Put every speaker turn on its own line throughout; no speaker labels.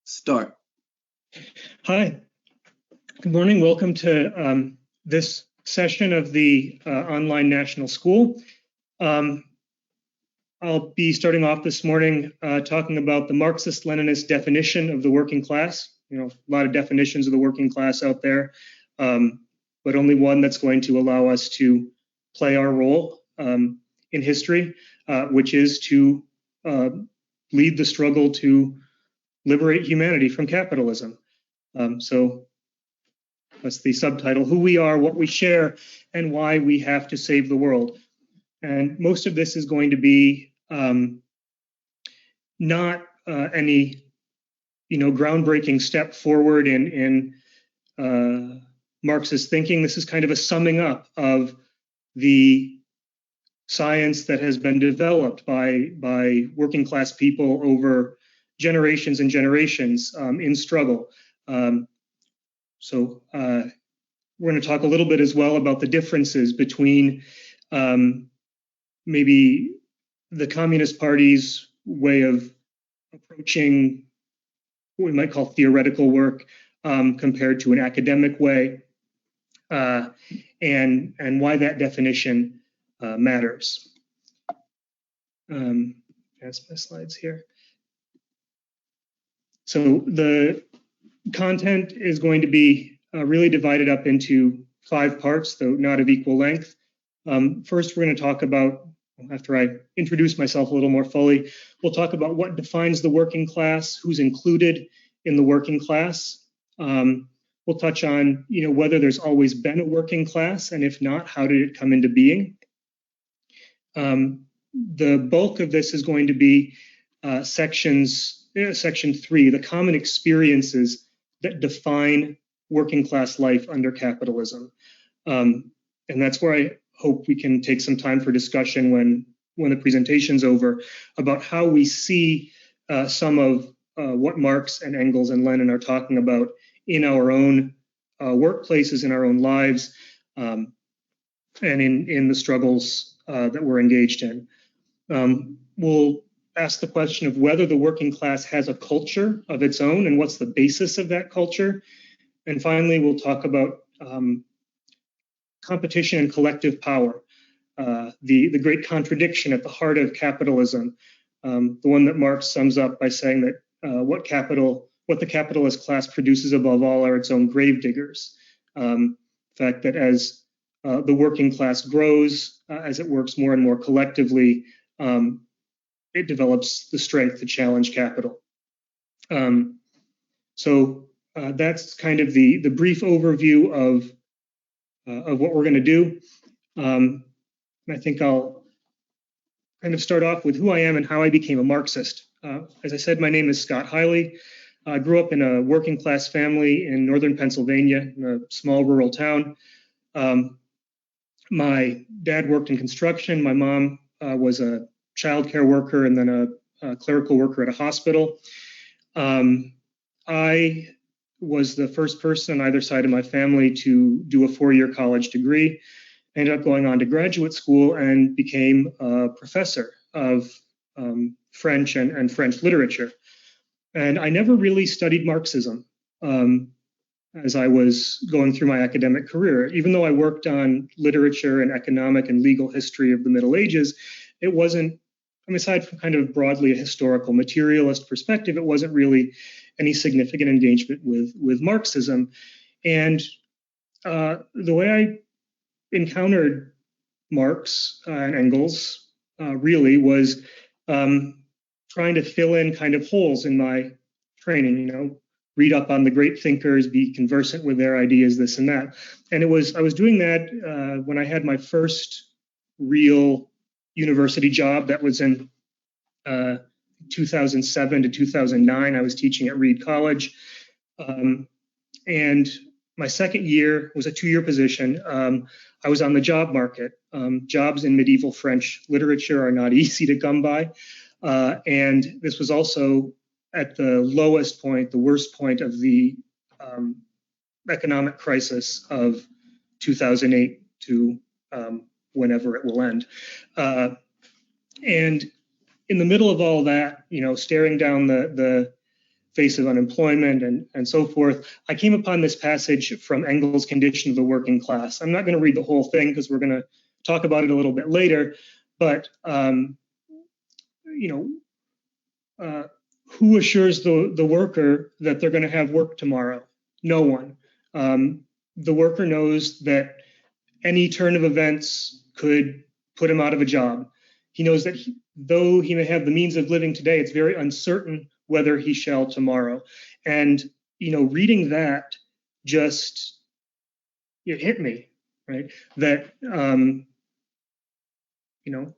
Start.
Hi, good morning. Welcome to this session of the Online National School. I'll be starting off this morning talking about the Marxist-Leninist definition of the working class. You know, a lot of definitions of the working class out there, but only one that's going to allow us to play our role in history, which is to lead the struggle to liberate humanity from capitalism. So that's the subtitle: Who We Are, What We Share, and Why We Have to Save the World. And most of this is going to be not any, groundbreaking step forward in Marxist thinking. This is kind of a summing up of the science that has been developed by working class people over generations and generations in struggle. So we're going to talk a little bit as well about the differences between maybe the Communist Party's way of approaching what we might call theoretical work compared to an academic way, and why that definition matters. That's my slides here. So the content is going to be really divided up into 5 parts, though not of equal length. First, we're going to talk about, after I introduce myself a little more fully, we'll talk about what defines the working class, who's included in the working class. We'll touch on, whether there's always been a working class, and if not, how did it come into being? The bulk of this is going to be Section 3, the common experiences that define working class life under capitalism. And that's where I hope we can take some time for discussion when the presentation's over, about how we see some of what Marx and Engels and Lenin are talking about in our own workplaces, in our own lives, and in the struggles that we're engaged in. We'll ask the question of whether the working class has a culture of its own and what's the basis of that culture. And finally, we'll talk about competition and collective power, the great contradiction at the heart of capitalism, the one that Marx sums up by saying that what the capitalist class produces above all are its own gravediggers. The fact that as the working class grows, as it works more and more collectively, it develops the strength to challenge capital. So that's kind of the brief overview of what we're going to do. I think I'll kind of start off with who I am and how I became a Marxist. As I said, my name is Scott Hiley. I grew up in a working class family in northern Pennsylvania, in a small rural town. My dad worked in construction. My mom was a childcare worker and then a clerical worker at a hospital. I was the first person on either side of my family to do a 4-year college degree. I ended up going on to graduate school and became a professor of French and French literature. And I never really studied Marxism as I was going through my academic career. Even though I worked on literature and economic and legal history of the Middle Ages, it wasn't, aside from kind of broadly a historical materialist perspective, it wasn't really any significant engagement with Marxism. And the way I encountered Marx and Engels really was trying to fill in kind of holes in my training, read up on the great thinkers, be conversant with their ideas, this and that. And I was doing that when I had my first real university job. That was in 2007 to 2009. I was teaching at Reed College. And my second year was a 2-year position. I was on the job market. Jobs in medieval French literature are not easy to come by. And this was also at the lowest point, the worst point of the economic crisis of 2008 to whenever it will end. And in the middle of all that, staring down the face of unemployment and so forth, I came upon this passage from Engels' Condition of the Working Class. I'm not going to read the whole thing because we're going to talk about it a little bit later, but who assures the worker that they're going to have work tomorrow? No one. The worker knows that any turn of events could put him out of a job. He knows that though he may have the means of living today, it's very uncertain whether he shall tomorrow. And, reading that just, it hit me, right? That,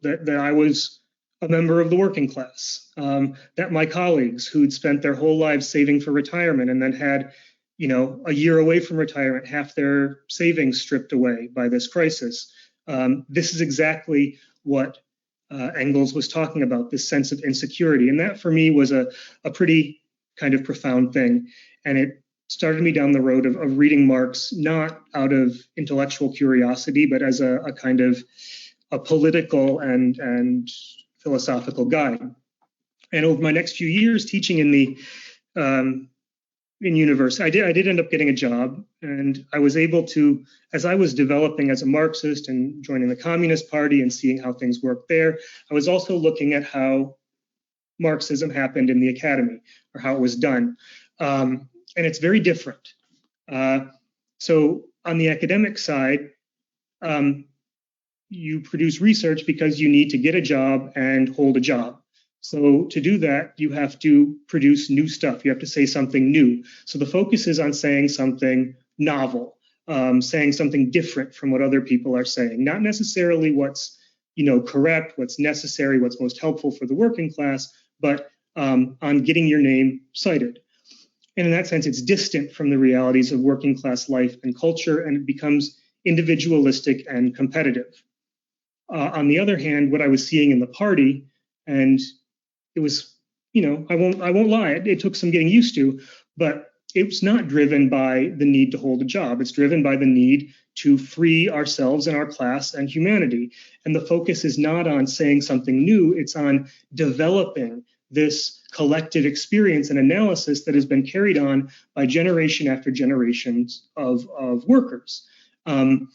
that I was a member of the working class, that my colleagues who'd spent their whole lives saving for retirement and then had, a year away from retirement, half their savings stripped away by this crisis. This is exactly what Engels was talking about, this sense of insecurity. And that for me was a pretty kind of profound thing. And it started me down the road of reading Marx, not out of intellectual curiosity, but as a kind of a political and philosophical guide. And over my next few years teaching in university, I did end up getting a job, and I was able to, as I was developing as a Marxist and joining the Communist Party and seeing how things worked there, I was also looking at how Marxism happened in the academy, or how it was done. And it's very different. So on the academic side, you produce research because you need to get a job and hold a job. So to do that, you have to produce new stuff. You have to say something new. So the focus is on saying something novel, saying something different from what other people are saying, not necessarily what's correct, what's necessary, what's most helpful for the working class, but on getting your name cited. And in that sense, it's distant from the realities of working class life and culture, and it becomes individualistic and competitive. On the other hand, what I was seeing in the party, and it was, I won't lie, it took some getting used to, but it was not driven by the need to hold a job. It's driven by the need to free ourselves and our class and humanity. And the focus is not on saying something new, it's on developing this collective experience and analysis that has been carried on by generation after generations of workers. And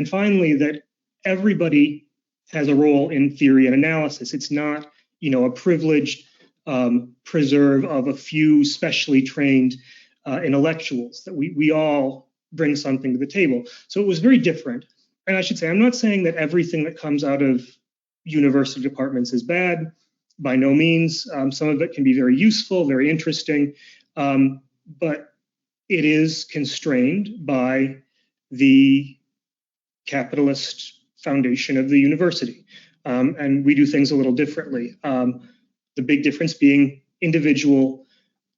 finally, that everybody has a role in theory and analysis. It's not a privileged preserve of a few specially trained intellectuals, that we all bring something to the table. So it was very different. And I should say, I'm not saying that everything that comes out of university departments is bad, by no means. Some of it can be very useful, very interesting, but it is constrained by the capitalist foundation of the university. And we do things a little differently. The big difference being individual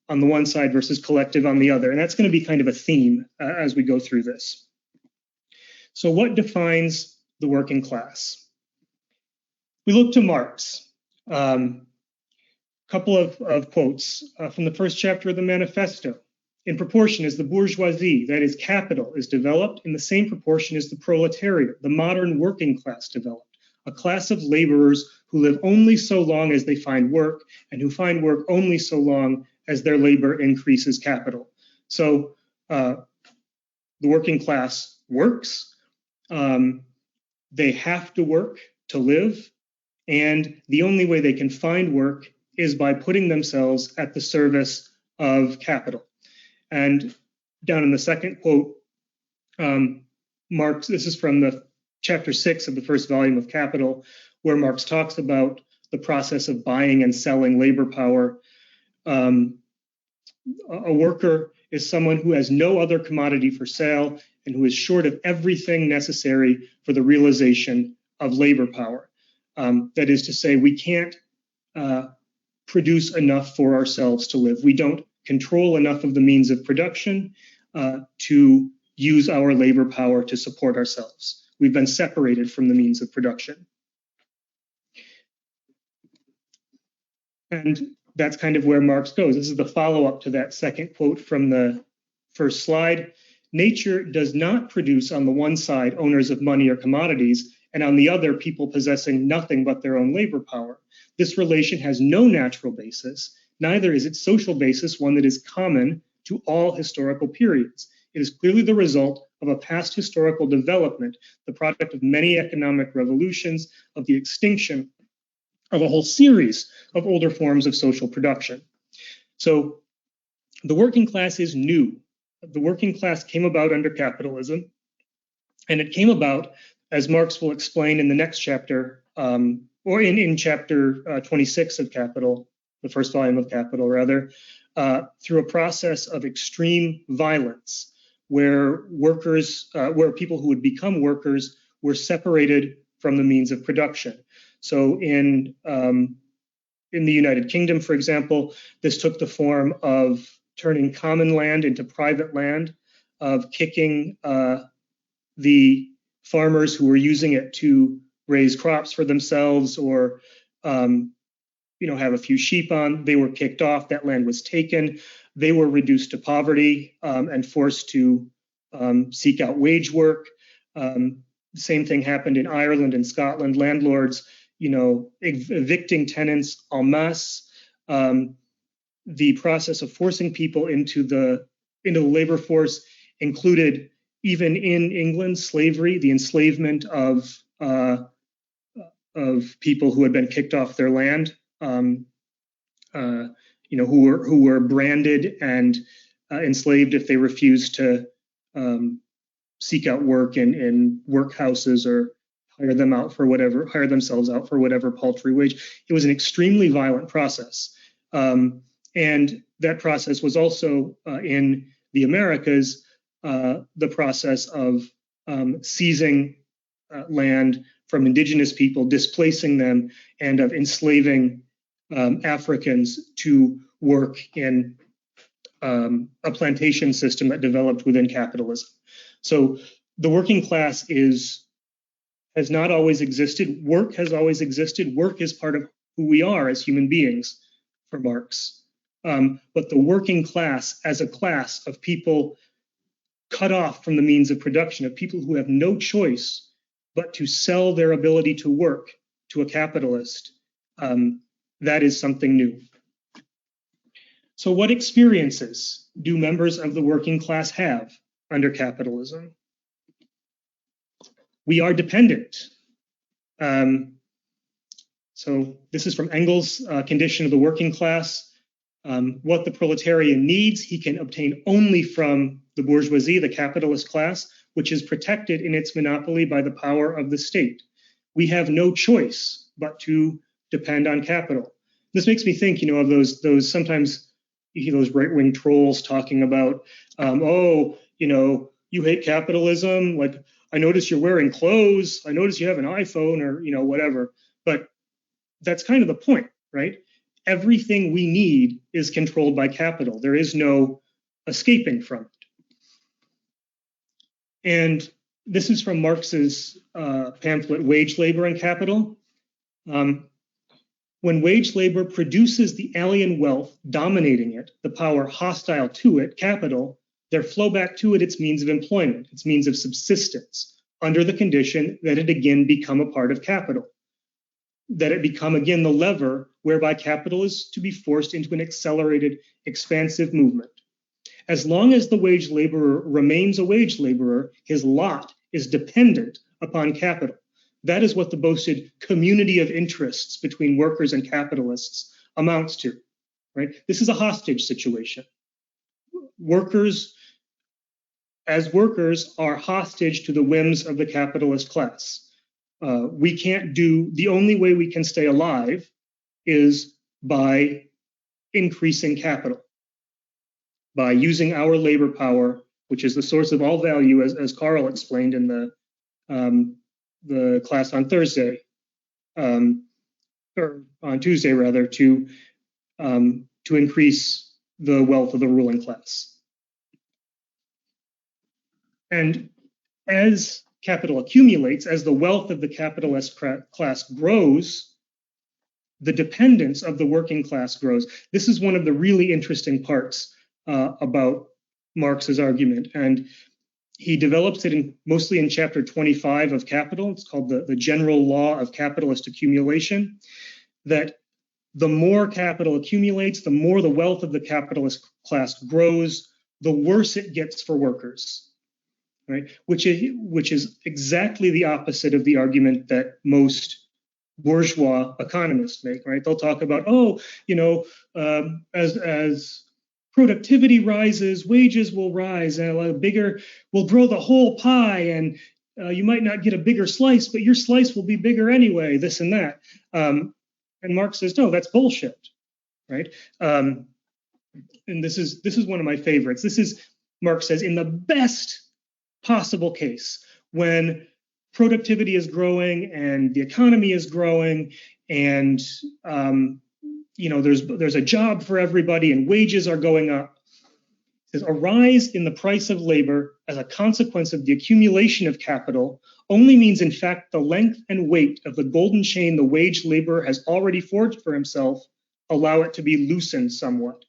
on the one side versus collective on the other. And that's going to be kind of a theme as we go through this. So what defines the working class? We look to Marx. Couple of quotes from the first chapter of the manifesto. In proportion as the bourgeoisie, that is capital, is developed, in the same proportion as the proletariat, the modern working class, developed. A class of laborers who live only so long as they find work, and who find work only so long as their labor increases capital. So the working class works, they have to work to live, and the only way they can find work is by putting themselves at the service of capital. And down in the second quote, Marx, this is from the chapter 6 of the first volume of Capital, where Marx talks about the process of buying and selling labor power. A worker is someone who has no other commodity for sale and who is short of everything necessary for the realization of labor power. That is to say, we can't produce enough for ourselves to live. We don't control enough of the means of production to use our labor power to support ourselves. We've been separated from the means of production. And that's kind of where Marx goes. This is the follow-up to that second quote from the first slide. Nature does not produce on the one side owners of money or commodities, and on the other people possessing nothing but their own labor power. This relation has no natural basis. neither is its social basis one that is common to all historical periods. It is clearly the result of a past historical development, the product of many economic revolutions, of the extinction of a whole series of older forms of social production. So the working class is new. The working class came about under capitalism, and it came about, as Marx will explain in the next chapter, or in chapter 26 of Capital, the first volume of Capital, rather, through a process of extreme violence, where where people who would become workers were separated from the means of production. So in the United Kingdom, for example, this took the form of turning common land into private land, of kicking the farmers who were using it to raise crops for themselves or have a few sheep on. They were kicked off. That land was taken. They were reduced to poverty and forced to seek out wage work. The same thing happened in Ireland and Scotland. Landlords, evicting tenants en masse. The process of forcing people into the labor force included, even in England, slavery, the enslavement of people who had been kicked off their land, who were branded and enslaved if they refused to seek out work in workhouses or hire themselves out for whatever paltry wage. It was an extremely violent process. And that process was also in the Americas, the process of seizing land from indigenous people, displacing them, and of enslaving Africans to work in a plantation system that developed within capitalism. So the working class has not always existed. Work has always existed. Work is part of who we are as human beings, for Marx. But the working class as a class of people cut off from the means of production, of people who have no choice but to sell their ability to work to a capitalist, that is something new. So what experiences do members of the working class have under capitalism? We are dependent. So this is from Engels' Condition of the Working Class. What the proletarian needs, he can obtain only from the bourgeoisie, the capitalist class, which is protected in its monopoly by the power of the state. We have no choice but to depend on capital. This makes me think, of those sometimes you hear those right-wing trolls talking about, you hate capitalism. Like, I notice you're wearing clothes. I notice you have an iPhone or, whatever. But that's kind of the point, right? Everything we need is controlled by capital. There is no escaping from it. And this is from Marx's pamphlet, Wage Labor and Capital. When wage labor produces the alien wealth dominating it, the power hostile to it, capital, there flow back to it its means of employment, its means of subsistence, under the condition that it again become a part of capital, that it become again the lever whereby capital is to be forced into an accelerated, expansive movement. As long as the wage laborer remains a wage laborer, his lot is dependent upon capital. That is what the boasted community of interests between workers and capitalists amounts to, right? This is a hostage situation. Workers, as workers, are hostage to the whims of the capitalist class. The only way we can stay alive is by increasing capital, by using our labor power, which is the source of all value, as Carl explained in the class on Thursday, or on Tuesday rather, to increase the wealth of the ruling class. And as capital accumulates, as the wealth of the capitalist class grows, the dependence of the working class grows. This is one of the really interesting parts about Marx's argument. And he develops it mostly in chapter 25 of Capital. It's called the general law of capitalist accumulation, that the more capital accumulates, the more the wealth of the capitalist class grows, the worse it gets for workers, right? Which is exactly the opposite of the argument that most bourgeois economists make, right? They'll talk about, oh, as productivity rises, wages will rise, and we'll grow the whole pie, and you might not get a bigger slice, but your slice will be bigger anyway, this and that. And Marx says, no, that's bullshit, right? And this is one of my favorites. This is, Marx says, in the best possible case, when productivity is growing and the economy is growing, and there's a job for everybody and wages are going up. It says, a rise in the price of labor as a consequence of the accumulation of capital only means, in fact, the length and weight of the golden chain the wage laborer has already forged for himself allow it to be loosened somewhat.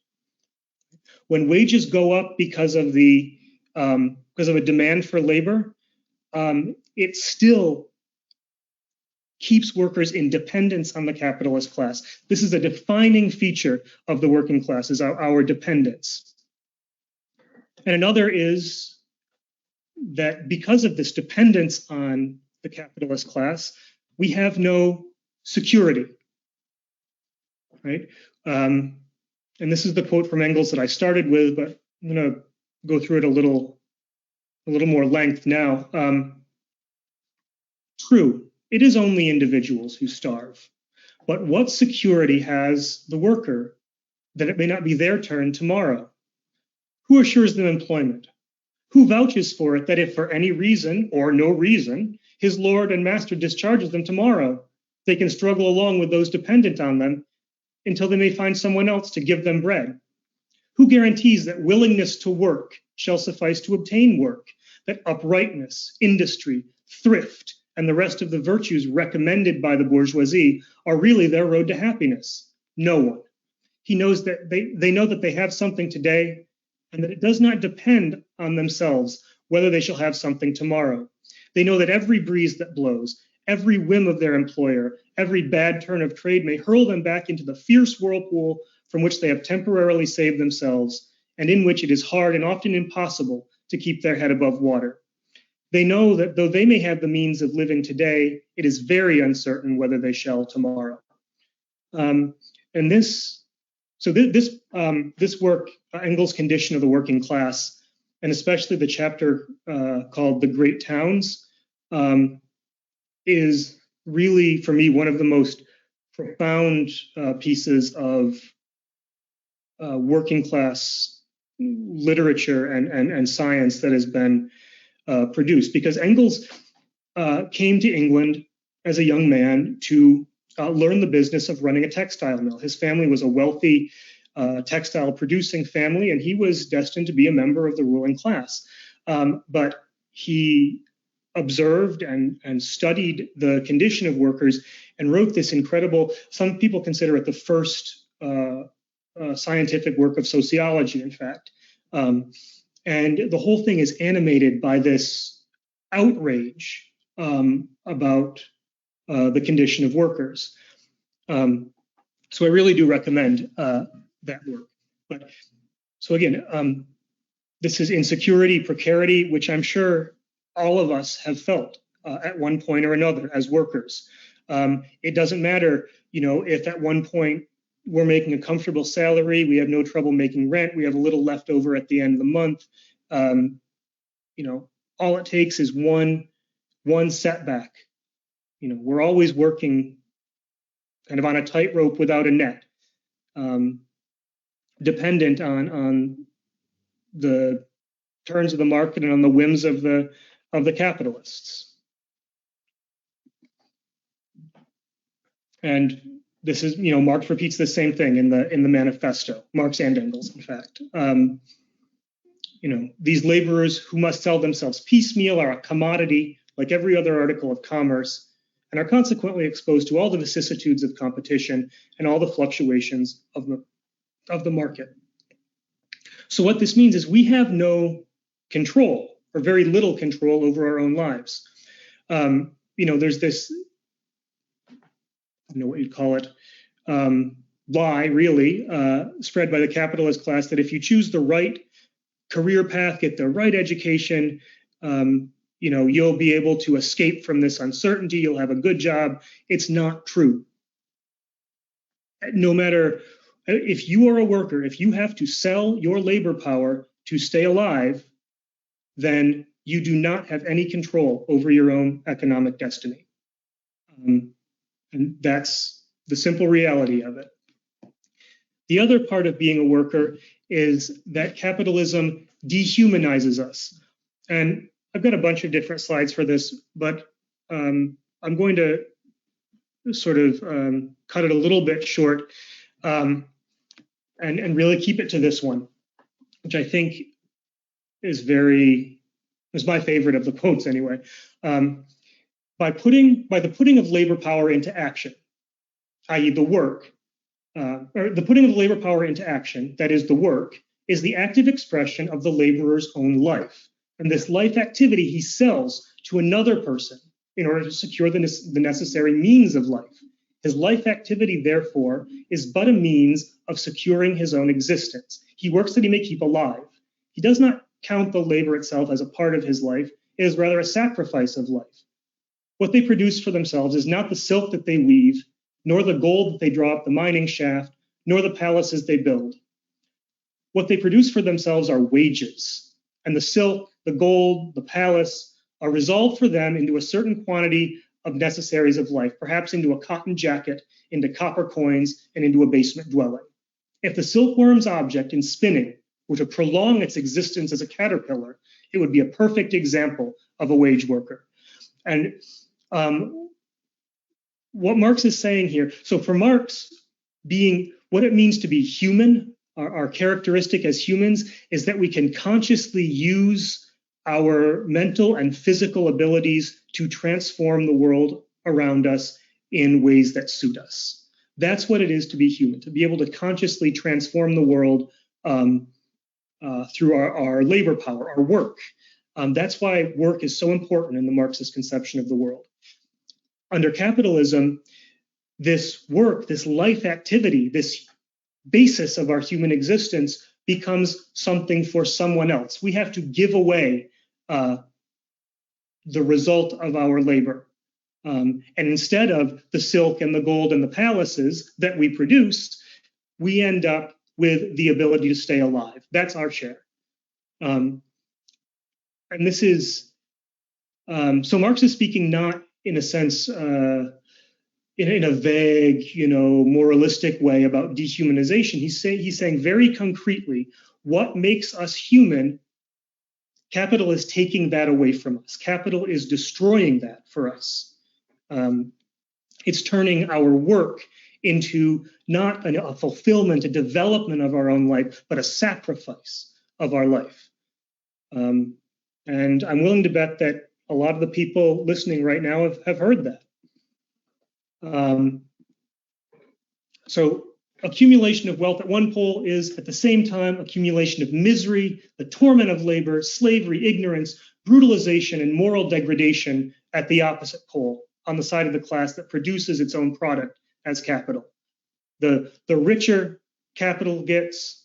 When wages go up because of a demand for labor, it still keeps workers in dependence on the capitalist class. This is a defining feature of the working class, is our dependence. And another is that because of this dependence on the capitalist class, we have no security, right? And this is the quote from Engels that I started with, but I'm going to go through it a little more length now. True, it is only individuals who starve, but what security has the worker that it may not be their turn tomorrow? Who assures them employment? Who vouches for it that if for any reason or no reason his lord and master discharges them tomorrow, they can struggle along with those dependent on them until they may find someone else to give them bread? Who guarantees that willingness to work shall suffice to obtain work, that uprightness, industry, thrift, and the rest of the virtues recommended by the bourgeoisie are really their road to happiness? No one. He knows that they know that they have something today and that it does not depend on themselves whether they shall have something tomorrow. They know that every breeze that blows, every whim of their employer, every bad turn of trade may hurl them back into the fierce whirlpool from which they have temporarily saved themselves, and in which it is hard and often impossible to keep their head above water. They know that though they may have the means of living today, it is very uncertain whether they shall tomorrow. This work, Engels' Condition of the Working Class, and especially the chapter called The Great Towns, is really, for me, one of the most profound pieces of working class literature and science that has been produced, because Engels came to England as a young man to learn the business of running a textile mill. His family was a wealthy textile producing family, and he was destined to be a member of the ruling class. But he observed and studied the condition of workers and wrote this incredible, some people consider it the first scientific work of sociology, in fact. And the whole thing is animated by this outrage about the condition of workers. So I really do recommend that work. So again, this is insecurity, precarity, which I'm sure all of us have felt at one point or another as workers. It doesn't matter, if at one point we're making a comfortable salary, we have no trouble making rent, we have a little left over at the end of the month. All it takes is one setback. We're always working kind of on a tightrope without a net, dependent on the turns of the market and on the whims of the capitalists. And this is, Marx repeats the same thing in the manifesto, Marx and Engels, in fact. These laborers who must sell themselves piecemeal are a commodity like every other article of commerce, and are consequently exposed to all the vicissitudes of competition and all the fluctuations of the market. So what this means is we have no control, or very little control, over our own lives. There's this, I don't know what you'd call it, lie, really, spread by the capitalist class, that if you choose the right career path, get the right education, you'll be able to escape from this uncertainty, you'll have a good job. It's not true. No matter if you are a worker, if you have to sell your labor power to stay alive, then you do not have any control over your own economic destiny. And that's the simple reality of it. The other part of being a worker is that capitalism dehumanizes us. And I've got a bunch of different slides for this, but I'm going to sort of cut it a little bit short and really keep it to this one, which I think is my favorite of the quotes anyway. By the putting of labor power into action, i.e. the work, or the putting of labor power into action, that is the work, is the active expression of the laborer's own life. And this life activity he sells to another person in order to secure the necessary means of life. His life activity, therefore, is but a means of securing his own existence. He works that he may keep alive. He does not count the labor itself as a part of his life. It is rather a sacrifice of life. What they produce for themselves is not the silk that they weave, nor the gold that they draw up the mining shaft, nor the palaces they build. What they produce for themselves are wages, and the silk, the gold, the palace are resolved for them into a certain quantity of necessaries of life, perhaps into a cotton jacket, into copper coins, and into a basement dwelling. If the silkworm's object in spinning were to prolong its existence as a caterpillar, it would be a perfect example of a wage worker. And what Marx is saying here, so for Marx, being what it means to be human, our characteristic as humans, is that we can consciously use our mental and physical abilities to transform the world around us in ways that suit us. That's what it is to be human, to be able to consciously transform the world through our labor power, our work. That's why work is so important in the Marxist conception of the world. Under capitalism, this work, this life activity, this basis of our human existence becomes something for someone else. We have to give away the result of our labor. And instead of the silk and the gold and the palaces that we produce, we end up with the ability to stay alive. That's our share. And this is, so Marx is speaking not in a sense, in a vague, moralistic way about dehumanization. He's saying very concretely, what makes us human, capital is taking that away from us. Capital is destroying that for us. It's turning our work into not a fulfillment, a development of our own life, but a sacrifice of our life. And I'm willing to bet that a lot of the people listening right now have heard that. So accumulation of wealth at one pole is at the same time accumulation of misery, the torment of labor, slavery, ignorance, brutalization, and moral degradation at the opposite pole, on the side of the class that produces its own product as capital. The richer capital gets,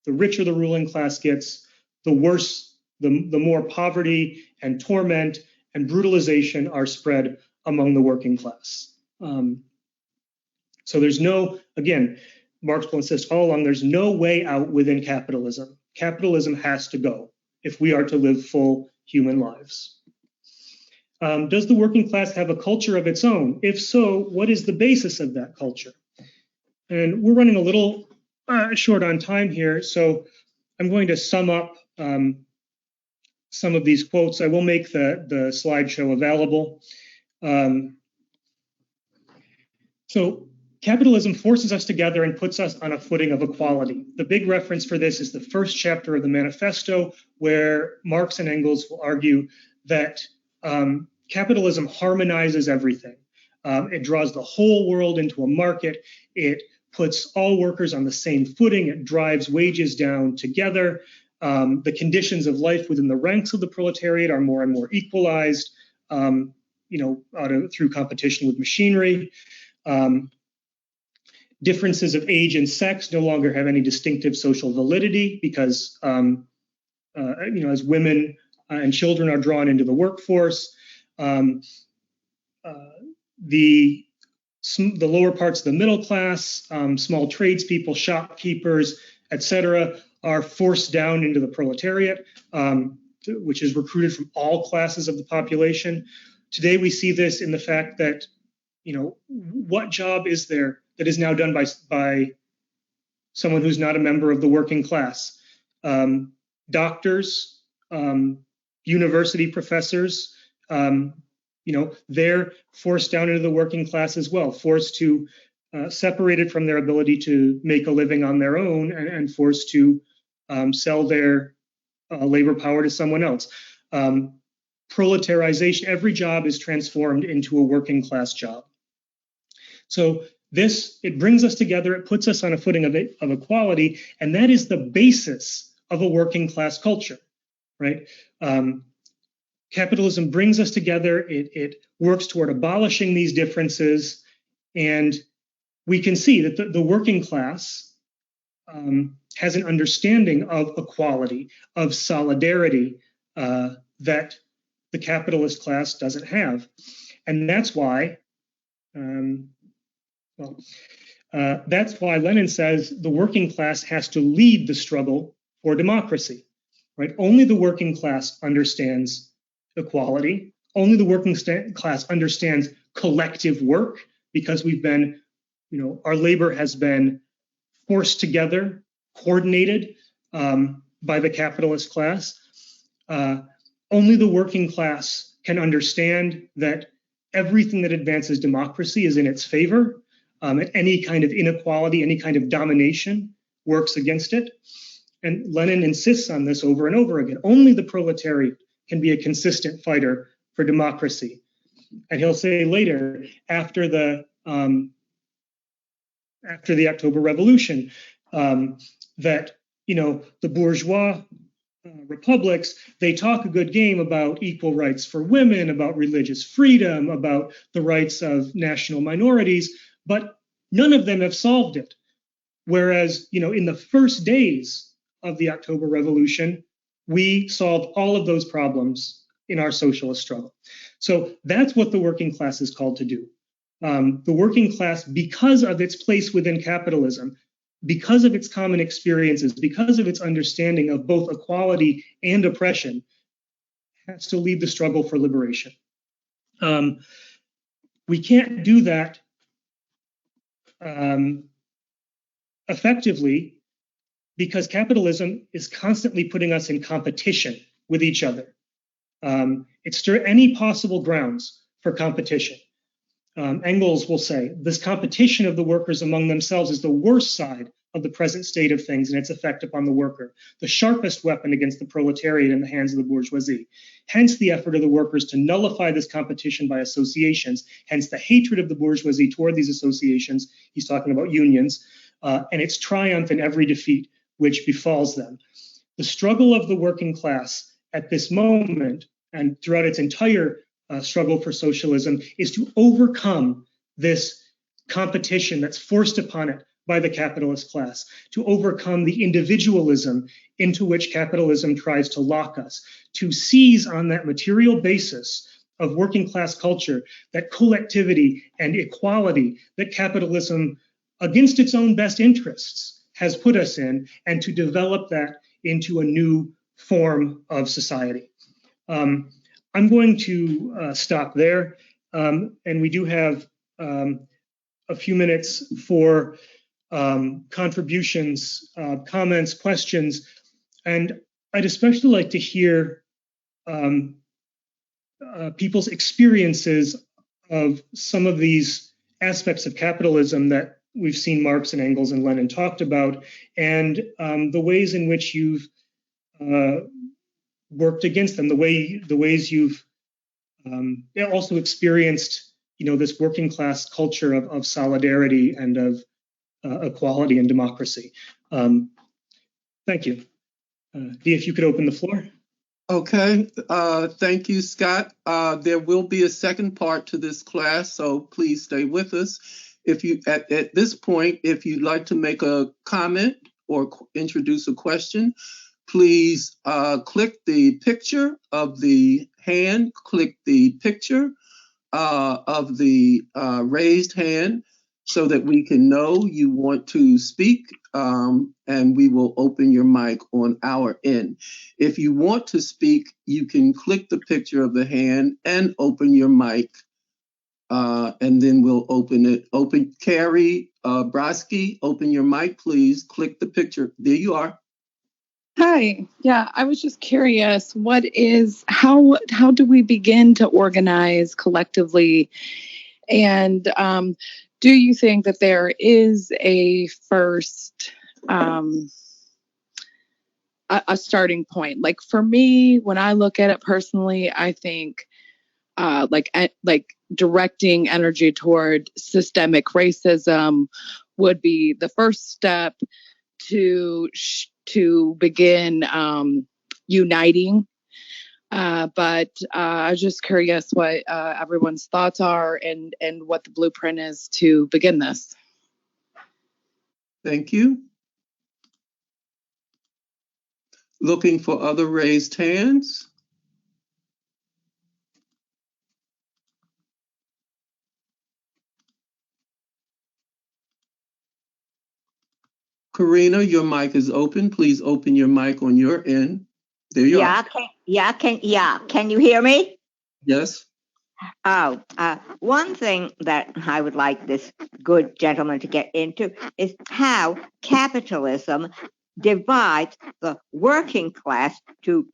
the richer the ruling class gets, the worse, the more poverty and torment and brutalization are spread among the working class. So there's no, again, Marx will insist all along, there's no way out within capitalism. Capitalism has to go if we are to live full human lives. Does the working class have a culture of its own? If so, what is the basis of that culture? And we're running a little short on time here, so I'm going to sum up some of these quotes. I will make the slideshow available. So capitalism forces us together and puts us on a footing of equality. The big reference for this is the first chapter of the manifesto, where Marx and Engels will argue that capitalism harmonizes everything. It draws the whole world into a market. It puts all workers on the same footing. It drives wages down together. The conditions of life within the ranks of the proletariat are more and more equalized, through competition with machinery. differences of age and sex no longer have any distinctive social validity because, as women and children are drawn into the workforce, the lower parts of the middle class, small tradespeople, shopkeepers, etc., are forced down into the proletariat, which is recruited from all classes of the population. Today, we see this in the fact that, what job is there that is now done by someone who's not a member of the working class? Doctors, university professors, they're forced down into the working class as well, forced to separated from their ability to make a living on their own and forced to sell their labor power to someone else. Proletarization, every job is transformed into a working class job. So it brings us together, it puts us on a footing of equality, and that is the basis of a working class culture, right? Capitalism brings us together, it works toward abolishing these differences, and we can see that the working class has an understanding of equality, of solidarity that the capitalist class doesn't have. And that's why, that's why Lenin says the working class has to lead the struggle for democracy, right? Only the working class understands equality. Only the working class understands collective work, because we've been, our labor has been forced together, coordinated by the capitalist class. Only the working class can understand that everything that advances democracy is in its favor. Any kind of inequality, any kind of domination works against it. And Lenin insists on this over and over again. Only the proletariat can be a consistent fighter for democracy. And he'll say later, after the October Revolution, that the bourgeois republics, they talk a good game about equal rights for women, about religious freedom, about the rights of national minorities, but none of them have solved it. Whereas, in the first days of the October Revolution, we solved all of those problems in our socialist struggle. So that's what the working class is called to do. The working class, because of its place within capitalism, because of its common experiences, because of its understanding of both equality and oppression, has to lead the struggle for liberation. We can't do that effectively because capitalism is constantly putting us in competition with each other. It's any possible grounds for competition. Engels will say, this competition of the workers among themselves is the worst side of the present state of things and its effect upon the worker, the sharpest weapon against the proletariat in the hands of the bourgeoisie. Hence the effort of the workers to nullify this competition by associations, hence the hatred of the bourgeoisie toward these associations. He's talking about unions, and its triumph in every defeat which befalls them. The struggle of the working class at this moment and throughout its entire struggle for socialism is to overcome this competition that's forced upon it by the capitalist class, to overcome the individualism into which capitalism tries to lock us, to seize on that material basis of working class culture, that collectivity and equality that capitalism, against its own best interests, has put us in, and to develop that into a new form of society. I'm going to stop there, and we do have a few minutes for contributions, comments, questions, and I'd especially like to hear people's experiences of some of these aspects of capitalism that we've seen Marx and Engels and Lenin talked about, and the ways in which you've worked against them, the ways you've also experienced, this working class culture of solidarity and of equality and democracy. Thank you. Dee, if you could open the floor.
Okay, thank you, Scott. There will be a second part to this class, so please stay with us. If you at this point, if you'd like to make a comment or introduce a question, please click the picture of the hand, click the picture of the raised hand so that we can know you want to speak, and we will open your mic on our end. If you want to speak, you can click the picture of the hand and open your mic, and then we'll open it. Carrie Brodsky, open your mic, please. Click the picture. There you are.
Hi. Yeah, I was just curious, how do we begin to organize collectively? And do you think that there is a first a starting point? Like for me, when I look at it personally, I think like directing energy toward systemic racism would be the first step to begin uniting. But I was just curious what everyone's thoughts are and what the blueprint is to begin this.
Thank you. Looking for other raised hands. Karina, your mic is open. Please open your mic on your end. There you are.
Can you hear me?
Yes.
Oh, one thing that I would like this good gentleman to get into is how capitalism divides the working class to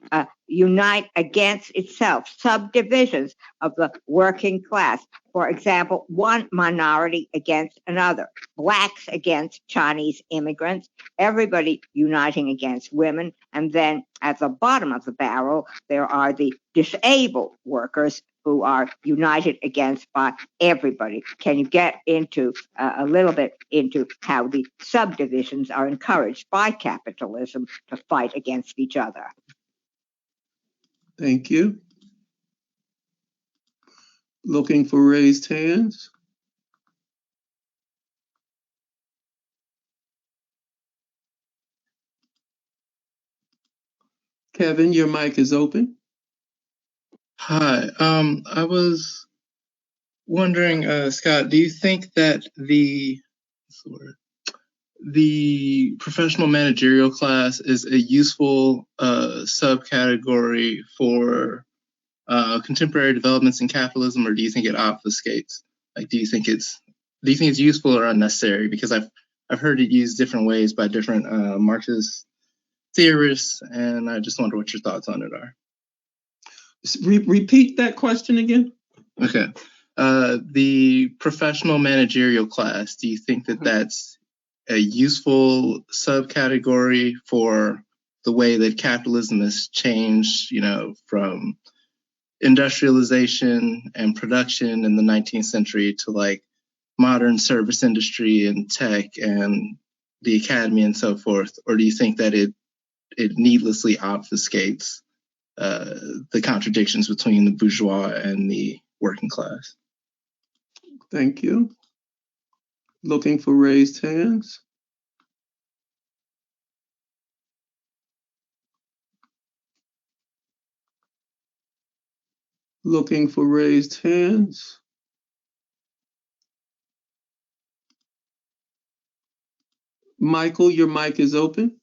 unite against itself, subdivisions of the working class. For example, one minority against another, blacks against Chinese immigrants, everybody uniting against women. And then at the bottom of the barrel, there are the disabled workers who are united against by everybody. Can you get into a little bit into how the subdivisions are encouraged by capitalism to fight against each other?
Thank you. Looking for raised hands. Kevin, your mic is open.
Hi. I was wondering, Scott, do you think that the professional managerial class is a useful subcategory for contemporary developments in capitalism, or do you think it obfuscates? Like, do you think it's useful or unnecessary? Because I've heard it used different ways by different Marxist theorists, and I just wonder what your thoughts on it are.
Repeat that question again.
Okay. The professional managerial class, do you think that that's a useful subcategory for the way that capitalism has changed, from industrialization and production in the 19th century to like modern service industry and tech and the academy and so forth? Or do you think that it needlessly obfuscates the contradictions between the bourgeois and the working class?
Thank you. Looking for raised hands. Looking for raised hands. Michael, your mic is open.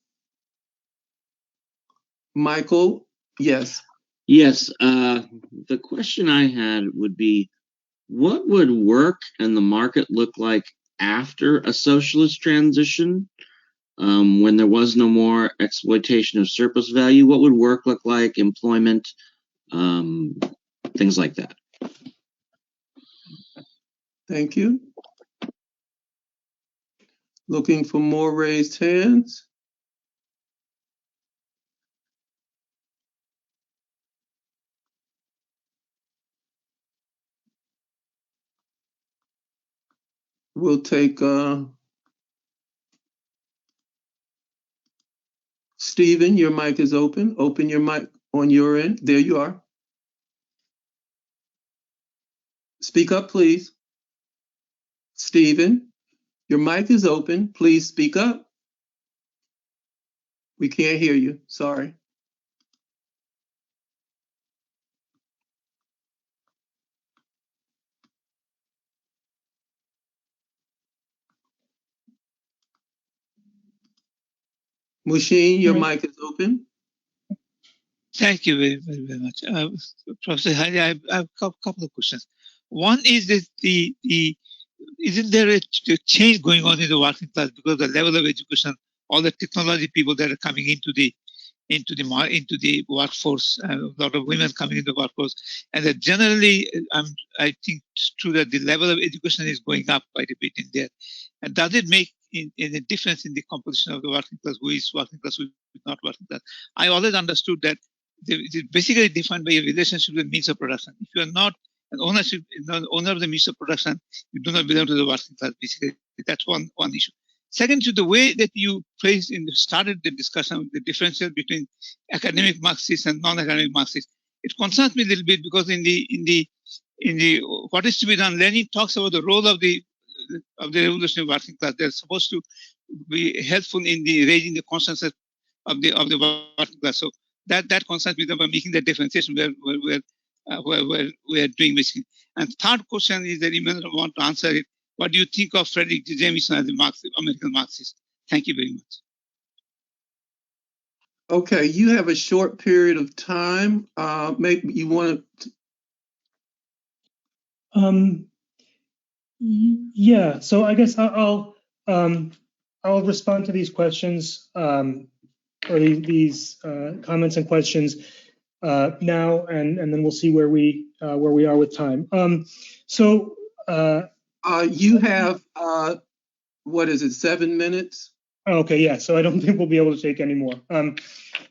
Michael, yes.
Yes, the question I had would be, what would work and the market look like after a socialist transition, when there was no more exploitation of surplus value? What would work look like, employment, things like that?
Thank you. Looking for more raised hands. We'll take Stephen, your mic is open. Open your mic on your end. There you are. Speak up, please. Stephen. Your mic is open. Please speak up. We can't hear you. Sorry. Mushin, your mic is open.
Thank you very much. Professor Hari, I have a couple of questions. One is that isn't there a change going on in the working class because the level of education, all the technology people that are coming into the workforce, a lot of women coming into the workforce, and that generally, I think it's true that the level of education is going up quite a bit in there. And does it make a difference in the composition of the working class? Who is working class, who is not working class? I always understood that it is basically defined by a relationship with means of production. If you are not an owner of the means of production, you do not belong to the working class. Basically, that's one issue. Second, to the way that you started the discussion with the differential between academic Marxists and non-academic Marxists, it concerns me a little bit because in the what is to be done, Lenin talks about the role of the revolutionary working class. They're supposed to be helpful in the raising the consciousness of the working class. So that concerns me about making that differentiation where we are doing basically. And third question is that you may not want to answer it. What do you think of Frederick Jameson as a American Marxist? Thank you very much.
Okay, you have a short period of time. Maybe you want
to. Yeah. So I guess I'll respond to these questions or these comments and questions now, and then we'll see where we are with time.
you have what is it, 7 minutes?
Okay, yeah. So I don't think we'll be able to take any more.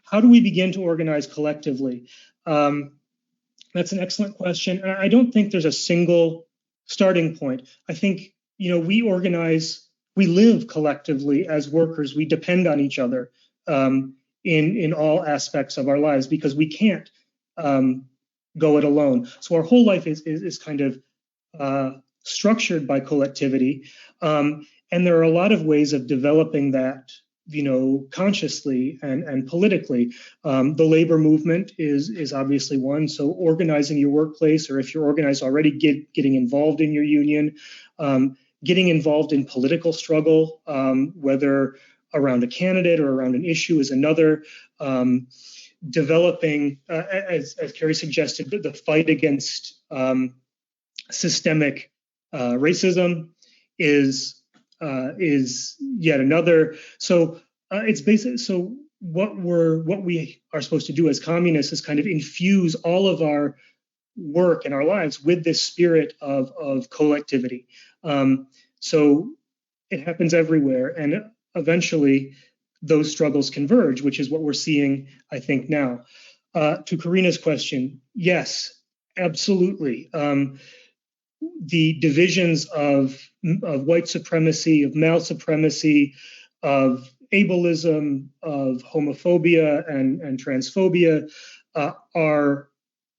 How do we begin to organize collectively? That's an excellent question. I don't think there's a single starting point. I think, we organize, we live collectively as workers. We depend on each other in all aspects of our lives because we can't go it alone. So our whole life is kind of structured by collectivity. And there are a lot of ways of developing that, consciously and politically. The labor movement is obviously one. So organizing your workplace, or if you're organized already, getting involved in your union, getting involved in political struggle, whether around a candidate or around an issue is another. Developing, as Carrie suggested, the fight against systemic racism is yet another. So it's basic. So what we are supposed to do as communists is kind of infuse all of our work and our lives with this spirit of collectivity. So it happens everywhere, and eventually those struggles converge, which is what we're seeing, I think, now. To Karina's question, yes, absolutely. The divisions of white supremacy, of male supremacy, of ableism, of homophobia and transphobia are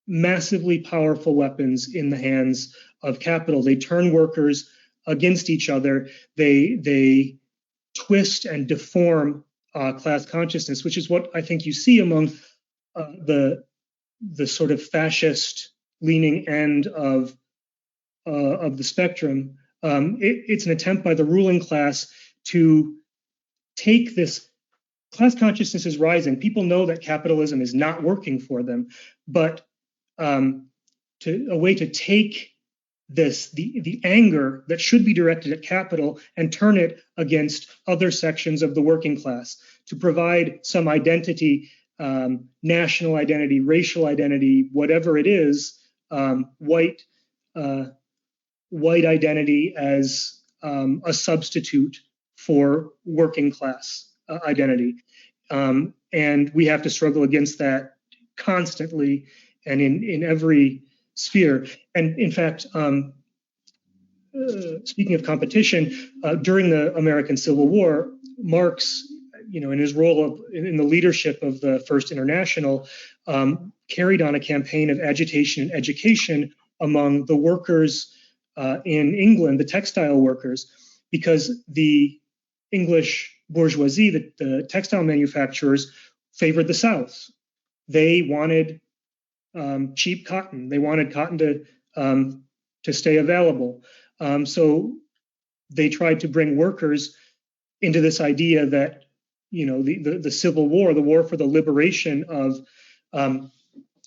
massively powerful weapons in the hands of capital. They turn workers against each other. They twist and deform class consciousness, which is what I think you see among the sort of fascist leaning end of the spectrum. It's an attempt by the ruling class to take this. Class consciousness is rising. People know that capitalism is not working for them, but a way to take the anger that should be directed at capital and turn it against other sections of the working class, to provide some identity, national identity, racial identity, whatever it is, white identity as a substitute for working class identity. And we have to struggle against that constantly and in every sphere. And in fact, speaking of competition, during the American Civil War, Marx, in his role in the leadership of the First International, carried on a campaign of agitation and education among the workers in England, the textile workers, because the English bourgeoisie, the textile manufacturers, favored the South. They wanted cheap cotton. They wanted cotton to stay available. So they tried to bring workers into this idea that, you know, the Civil War, the war for the liberation of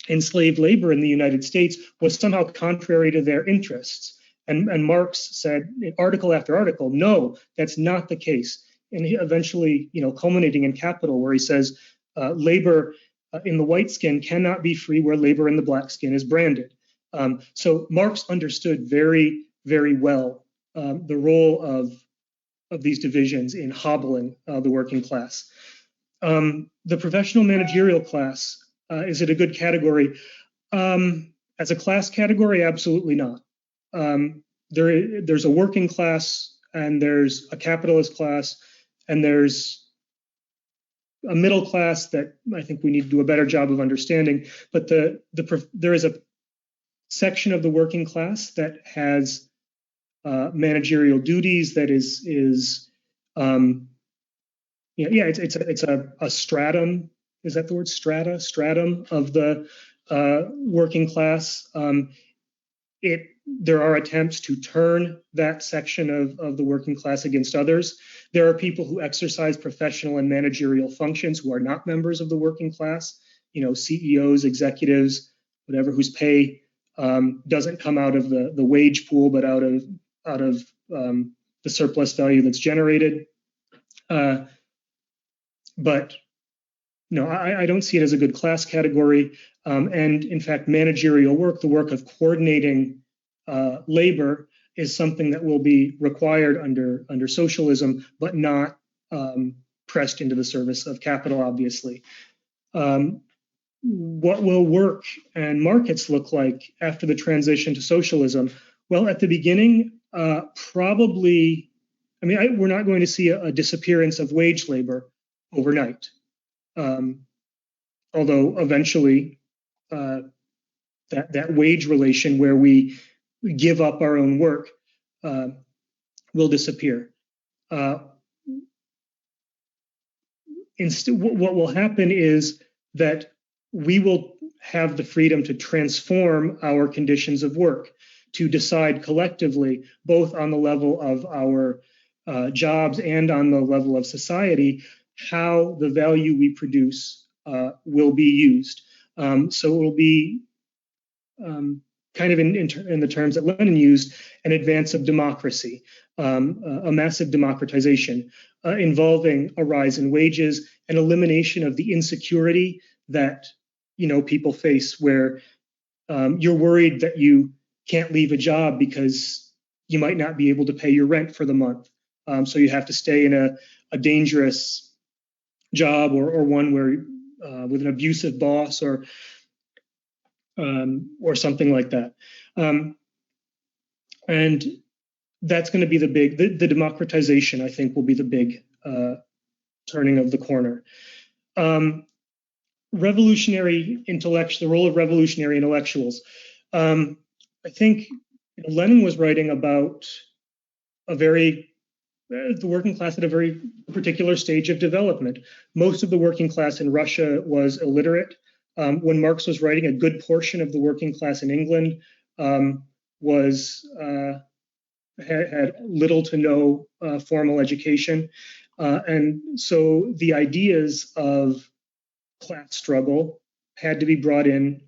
enslaved labor in the United States, was somehow contrary to their interests. And Marx said in article after article, no, that's not the case. And he eventually, you know, culminating in Capital, where he says labor in the white skin cannot be free where labor in the black skin is branded. So Marx understood very, very well the role of these divisions in hobbling the working class. The professional managerial class, is it a good category? As a class category, absolutely not. There's a working class, and there's a capitalist class, and there's a middle class that I think we need to do a better job of understanding. But there is a section of the working class that has managerial duties, that is it's a stratum. Is that the word? Stratum of the working class. There are attempts to turn that section of the working class against others. There are people who exercise professional and managerial functions who are not members of the working class, you know, CEOs, executives, whatever, whose pay doesn't come out of the wage pool, but out of the surplus value that's generated. But no, I don't see it as a good class category. And in fact, managerial work, the work of coordinating labor, is something that will be required under socialism, but not pressed into the service of capital, obviously. What will work and markets look like after the transition to socialism? Well, at the beginning, probably, I mean, we're not going to see a disappearance of wage labor overnight. Although eventually that wage relation where we give up our own work will disappear. Instead, what will happen is that we will have the freedom to transform our conditions of work, to decide collectively, both on the level of our jobs and on the level of society, how the value we produce will be used. So it will be kind of in the terms that Lenin used, an advance of democracy, a massive democratization involving a rise in wages, an elimination of the insecurity that, you know, people face, where you're worried that you can't leave a job because you might not be able to pay your rent for the month. So you have to stay in a dangerous job or one where with an abusive boss or something like that. And that's going to be the democratization, I think, will be the big turning of the corner. Revolutionary intellectuals, the role of revolutionary intellectuals. I think Lenin was writing about the working class at a very particular stage of development. Most of the working class in Russia was illiterate. When Marx was writing, a good portion of the working class in England had little to no formal education. And so the ideas of class struggle had to be brought in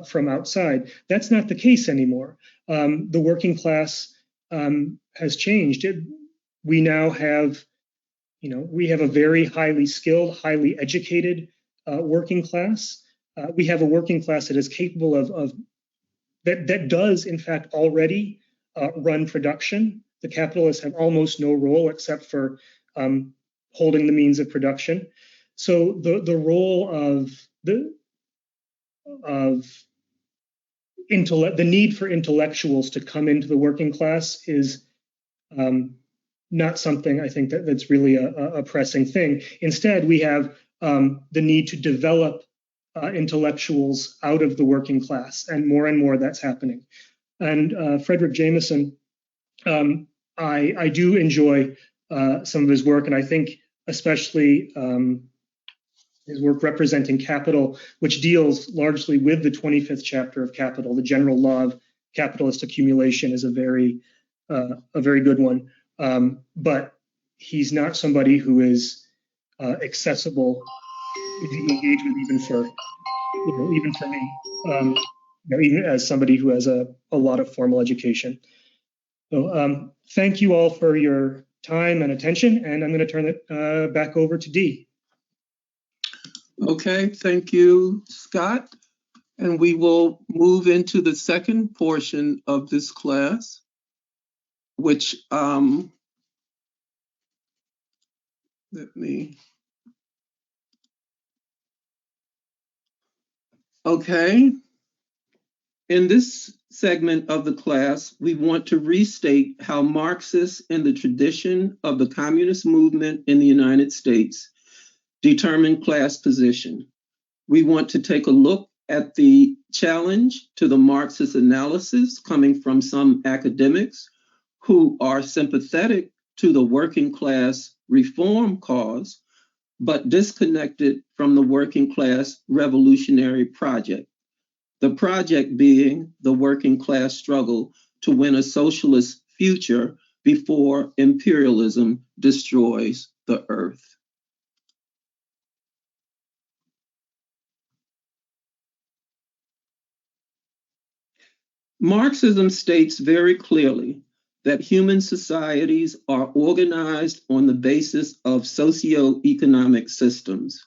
from outside. That's not the case anymore. The working class has changed. We now have, we have a very highly skilled, highly educated working class. We have a working class that is capable of that does in fact already run production. The capitalists have almost no role except for holding the means of production. So the role of the need for intellectuals to come into the working class is not something I think that's really a pressing thing. Instead, we have the need to develop intellectuals out of the working class, and more that's happening. And Frederick Jameson, I do enjoy some of his work, and I think especially his work representing capital, which deals largely with the 25th chapter of Capital, the general law of capitalist accumulation, is a very good one. But he's not somebody who is accessible, easy to engage with, even for me, even as somebody who has a lot of formal education. So thank you all for your time and attention, and I'm going to turn it back over to Dee.
Okay, thank you, Scott. And we will move into the second portion of this class, which okay. In this segment of the class, we want to restate how Marxists in the tradition of the communist movement in the United States determine class position. We want to take a look at the challenge to the Marxist analysis coming from some academics who are sympathetic to the working class reform cause, but disconnected from the working class revolutionary project. The project being the working class struggle to win a socialist future before imperialism destroys the earth. Marxism states very clearly that human societies are organized on the basis of socio-economic systems.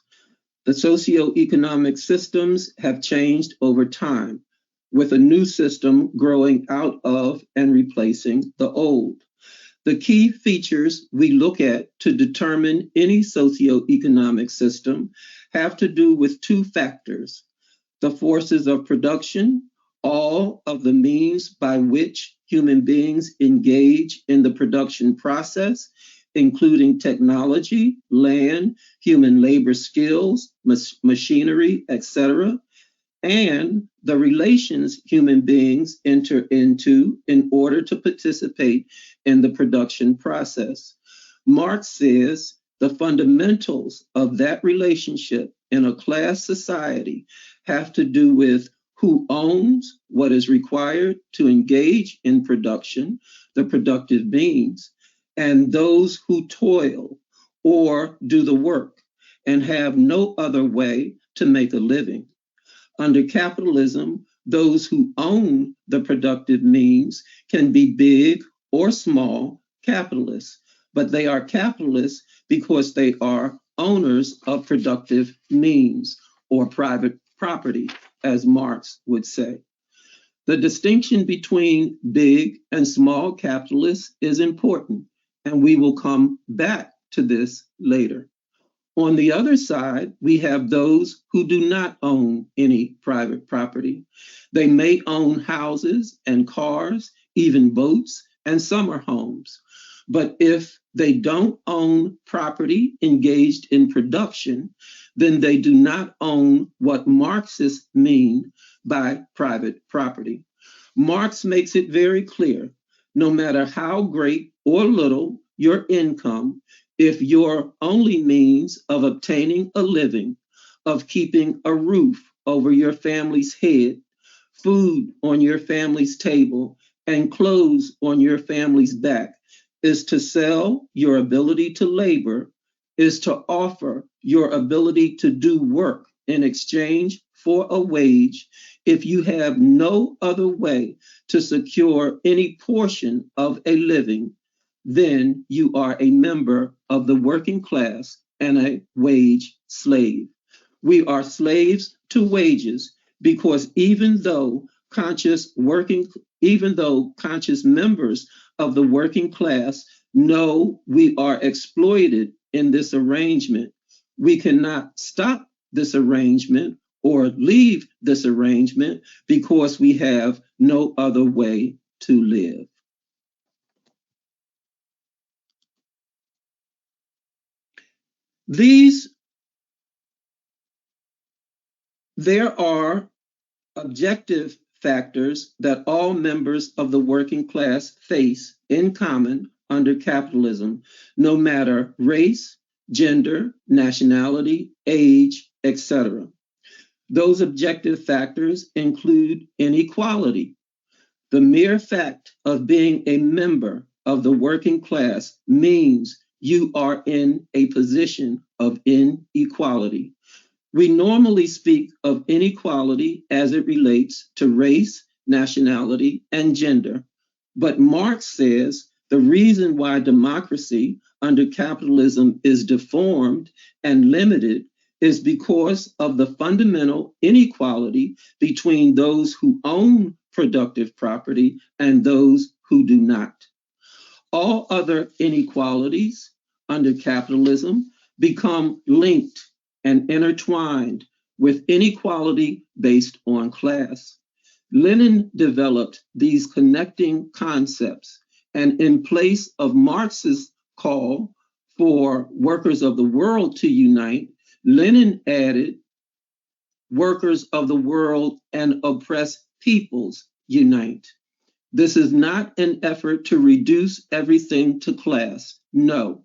The socio-economic systems have changed over time, with a new system growing out of and replacing the old. The key features we look at to determine any socio-economic system have to do with two factors: the forces of production, all of the means by which human beings engage in the production process, including technology, land, human labor skills, machinery, etc., and the relations human beings enter into in order to participate in the production process. Marx says the fundamentals of that relationship in a class society have to do with who owns what is required to engage in production, the productive means, and those who toil or do the work and have no other way to make a living. Under capitalism, those who own the productive means can be big or small capitalists, but they are capitalists because they are owners of productive means or private property, as Marx would say. The distinction between big and small capitalists is important, and we will come back to this later. On the other side, we have those who do not own any private property. They may own houses and cars, even boats and summer homes. But if they don't own property engaged in production, then they do not own what Marxists mean by private property. Marx makes it very clear, no matter how great or little your income, if your only means of obtaining a living, of keeping a roof over your family's head, food on your family's table, and clothes on your family's back, is to sell your ability to labor, is to offer your ability to do work in exchange for a wage, if you have no other way to secure any portion of a living, then you are a member of the working class and a wage slave. We are slaves to wages because even though conscious members of the working class know we are exploited in this arrangement, we cannot stop this arrangement or leave this arrangement because we have no other way to live. There are objective factors that all members of the working class face in common under capitalism, no matter race, gender, nationality, age, etc. Those objective factors include inequality. The mere fact of being a member of the working class means you are in a position of inequality. We normally speak of inequality as it relates to race, nationality, and gender. But Marx says the reason why democracy under capitalism is deformed and limited is because of the fundamental inequality between those who own productive property and those who do not. All other inequalities under capitalism become linked and intertwined with inequality based on class. Lenin developed these connecting concepts, and in place of Marx's call for workers of the world to unite, Lenin added workers of the world and oppressed peoples unite. This is not an effort to reduce everything to class. No,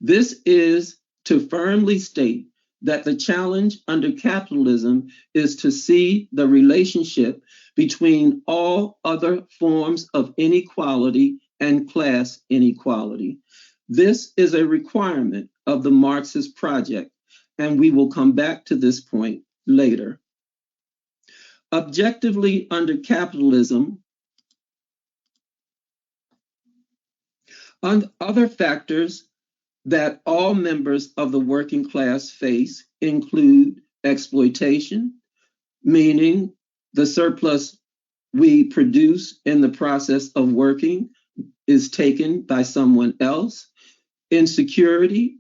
this is to firmly state that the challenge under capitalism is to see the relationship between all other forms of inequality and class inequality. This is a requirement of the Marxist project, and we will come back to this point later. Objectively, under capitalism, other factors that all members of the working class face include exploitation, meaning the surplus we produce in the process of working is taken by someone else, insecurity,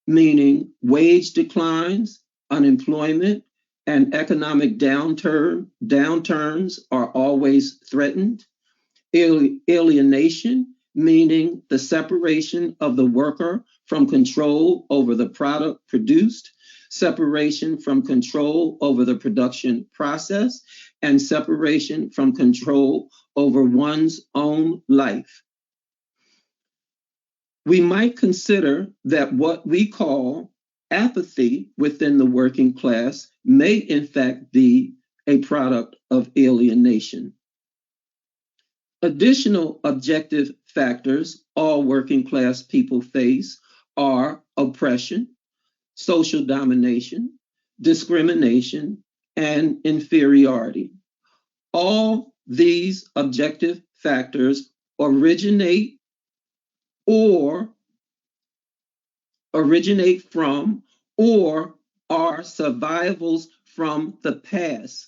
meaning wage declines, unemployment, and economic downturns are always threatened, alienation, meaning the separation of the worker from control over the product produced, separation from control over the production process, and separation from control over one's own life. We might consider that what we call apathy within the working class may in fact be a product of alienation. Additional objective factors all working class people face are oppression, social domination, discrimination, and inferiority. All these objective factors originate from or are survivals from the past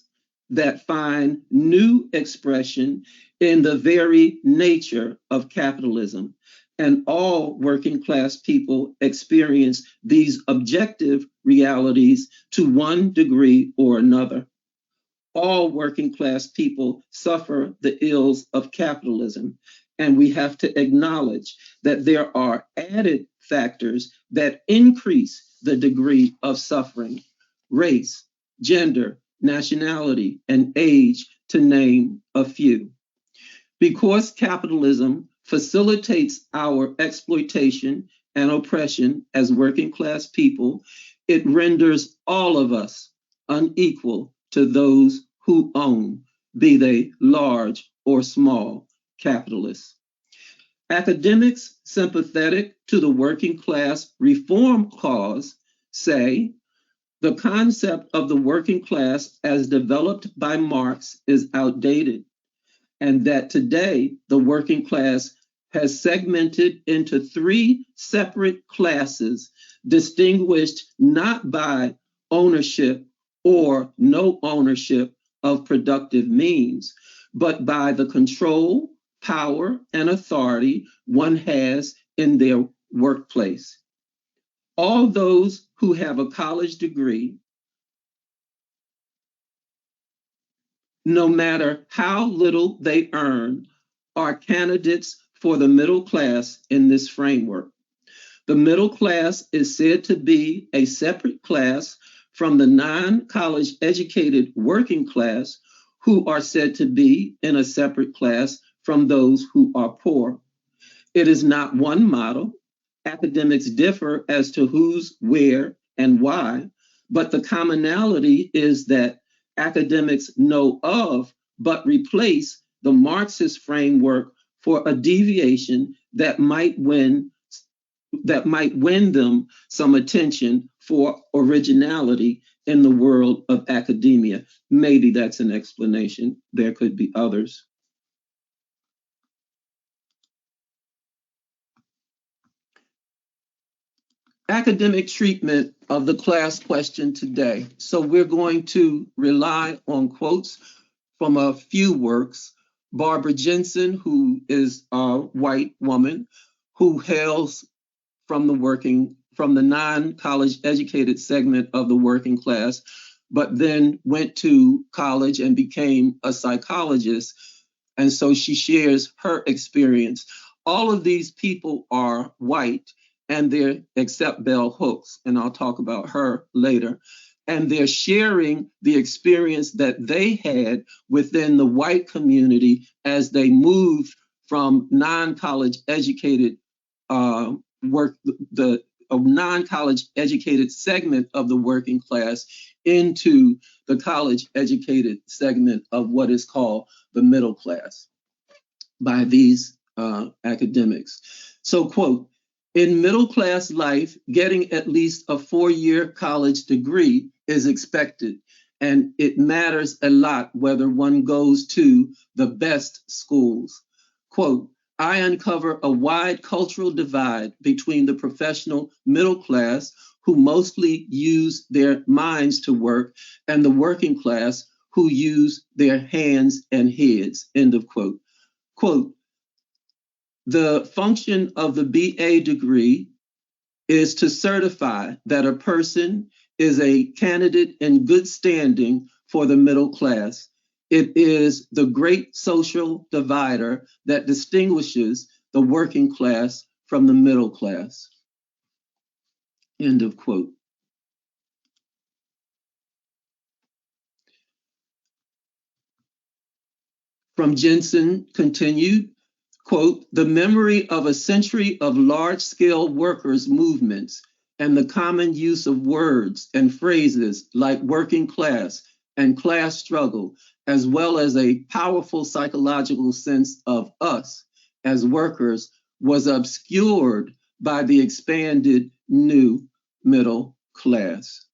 that find new expression in the very nature of capitalism. And all working class people experience these objective realities to one degree or another. All working class people suffer the ills of capitalism, and we have to acknowledge that there are added factors that increase the degree of suffering: race, gender, nationality, and age, to name a few. Because capitalism facilitates our exploitation and oppression as working class people, it renders all of us unequal to those who own, be they large or small capitalists. Academics sympathetic to the working class reform cause say the concept of the working class as developed by Marx is outdated, and that today the working class has segmented into three separate classes distinguished not by ownership or no ownership of productive means, but by the control, power, and authority one has in their workplace. All those who have a college degree, no matter how little they earn, are candidates for the middle class in this framework. The middle class is said to be a separate class from the non-college educated working class, who are said to be in a separate class from those who are poor. It is not one model. Academics differ as to who's, where, and why, but the commonality is that academics know of but replace the Marxist framework for a deviation that might win them some attention for originality in the world of academia. Maybe that's an explanation. There could be others. Academic treatment of the class question today. So we're going to rely on quotes from a few works. Barbara Jensen, who is a white woman who hails from the non-college educated segment of the working class, but then went to college and became a psychologist. And so she shares her experience. All of these people are white, and they're, except Bell Hooks, and I'll talk about her later. And they're sharing the experience that they had within the white community as they moved from non-college educated non-college educated segment of the working class into the college educated segment of what is called the middle class by these academics. So, quote, in middle class life, getting at least a 4-year college degree is expected, and it matters a lot whether one goes to the best schools. Quote, I uncover a wide cultural divide between the professional middle class, who mostly use their minds to work, and the working class, who use their hands and heads, end of quote. Quote, the function of the BA degree is to certify that a person is a candidate in good standing for the middle class. It is the great social divider that distinguishes the working class from the middle class. End of quote. From Jensen continued, quote, the memory of a century of large-scale workers' movements and the common use of words and phrases like working class and class struggle, as well as a powerful psychological sense of us as workers, was obscured by the expanded new middle class.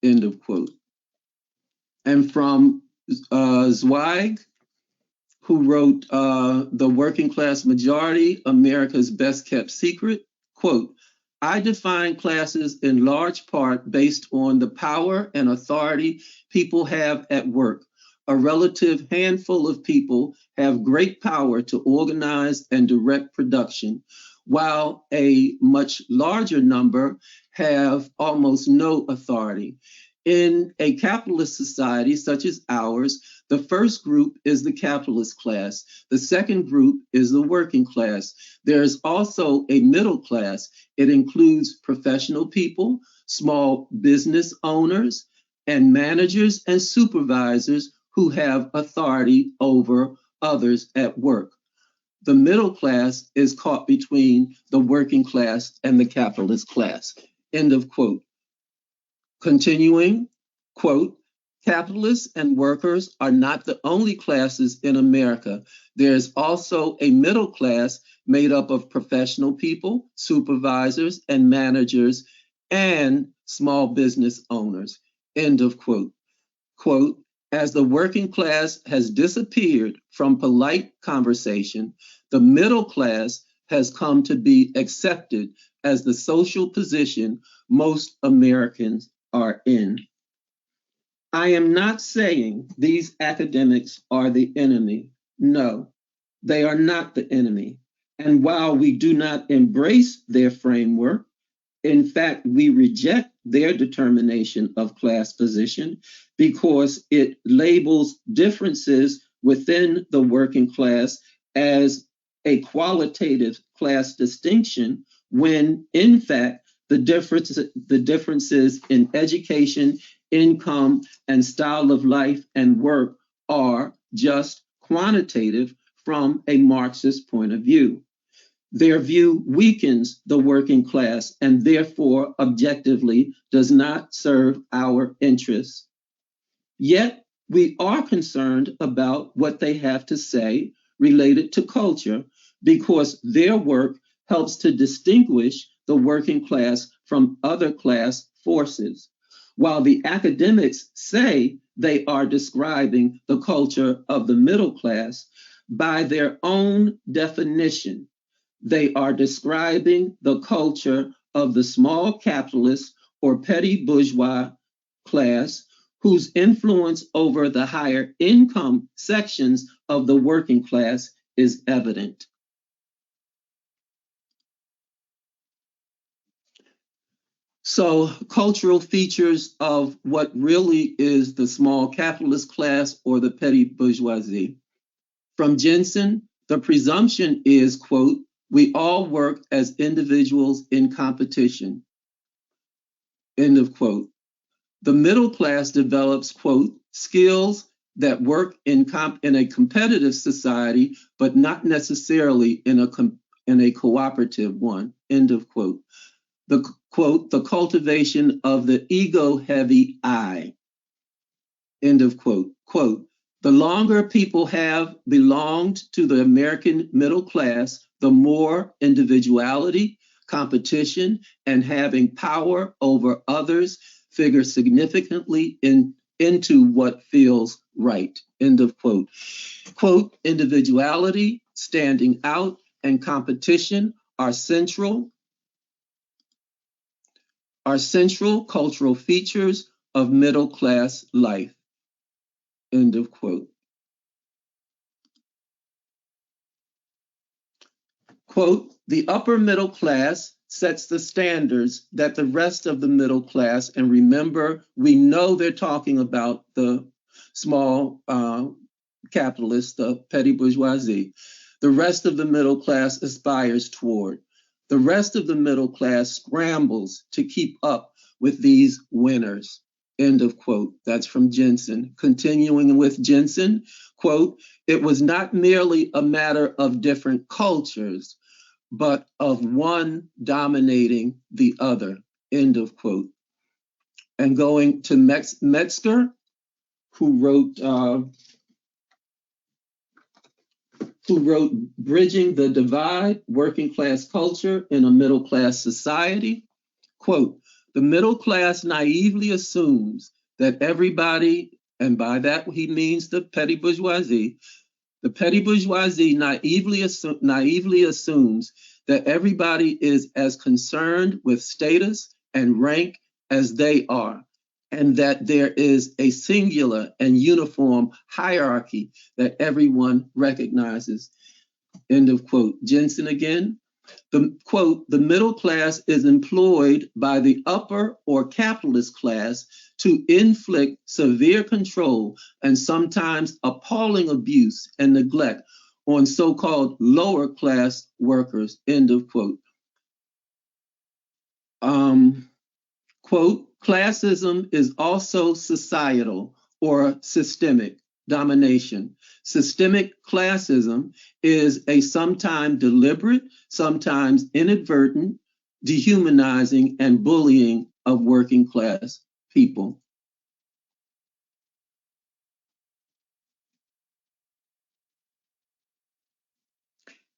End of quote. And from Zweig, who wrote The Working Class Majority, America's Best Kept Secret, quote, I define classes in large part based on the power and authority people have at work. A relative handful of people have great power to organize and direct production, while a much larger number have almost no authority. In a capitalist society such as ours, the first group is the capitalist class. The second group is the working class. There is also a middle class. It includes professional people, small business owners, and managers and supervisors who have authority over others at work. The middle class is caught between the working class and the capitalist class. End of quote. Continuing, quote, capitalists and workers are not the only classes in America. There's also a middle class made up of professional people, supervisors and managers, and small business owners, end of quote. Quote, as the working class has disappeared from polite conversation, the middle class has come to be accepted as the social position most Americans are in. I am not saying these academics are the enemy. No, they are not the enemy. And while we do not embrace their framework, in fact, we reject their determination of class position because it labels differences within the working class as a qualitative class distinction, when in fact, the differences in education, income, and style of life and work are just quantitative from a Marxist point of view. Their view weakens the working class and therefore objectively does not serve our interests. Yet we are concerned about what they have to say related to culture because their work helps to distinguish the working class from other class forces. While the academics say they are describing the culture of the middle class, by their own definition, they are describing the culture of the small capitalist or petty bourgeois class whose influence over the higher income sections of the working class is evident. So, cultural features of what really is the small capitalist class or the petty bourgeoisie. From Jensen, the presumption is, quote, we all work as individuals in competition, end of quote. The middle class develops, quote, skills that work in a competitive society, but not necessarily in a cooperative one, end of quote. The quote, the cultivation of the ego-heavy I, end of quote. Quote, the longer people have belonged to the American middle class, the more individuality, competition, and having power over others figure significantly into what feels right, end of quote. Quote, individuality, standing out, and competition are central cultural features of middle class life, end of quote. Quote, the upper middle class sets the standards that the rest of the middle class, and remember, we know they're talking about the small capitalists, the petty bourgeoisie. The rest of the middle class aspires toward. The rest of the middle class scrambles to keep up with these winners. End of quote. That's from Jensen. Continuing with Jensen, quote, it was not merely a matter of different cultures, but of one dominating the other, end of quote. And going to Metzger, who wrote Bridging the Divide, Working Class Culture in a Middle Class Society, quote, the middle class naively assumes that everybody, and by that he means the petty bourgeoisie naively assumes that everybody is as concerned with status and rank as they are, and that there is a singular and uniform hierarchy that everyone recognizes. End of quote. Jensen again. The quote, the middle class is employed by the upper or capitalist class to inflict severe control and sometimes appalling abuse and neglect on so-called lower class workers, end of quote. Quote, classism is also societal or systemic domination. Systemic classism is a sometimes deliberate, sometimes inadvertent, dehumanizing and bullying of working class people.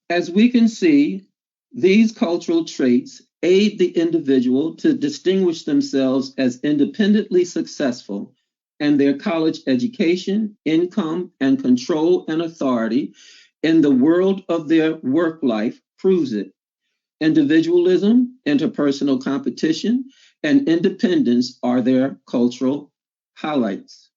As we can see, these cultural traits aid the individual to distinguish themselves as independently successful, and their college education, income, and control and authority in the world of their work life proves it. Individualism, interpersonal competition, and independence are their cultural highlights.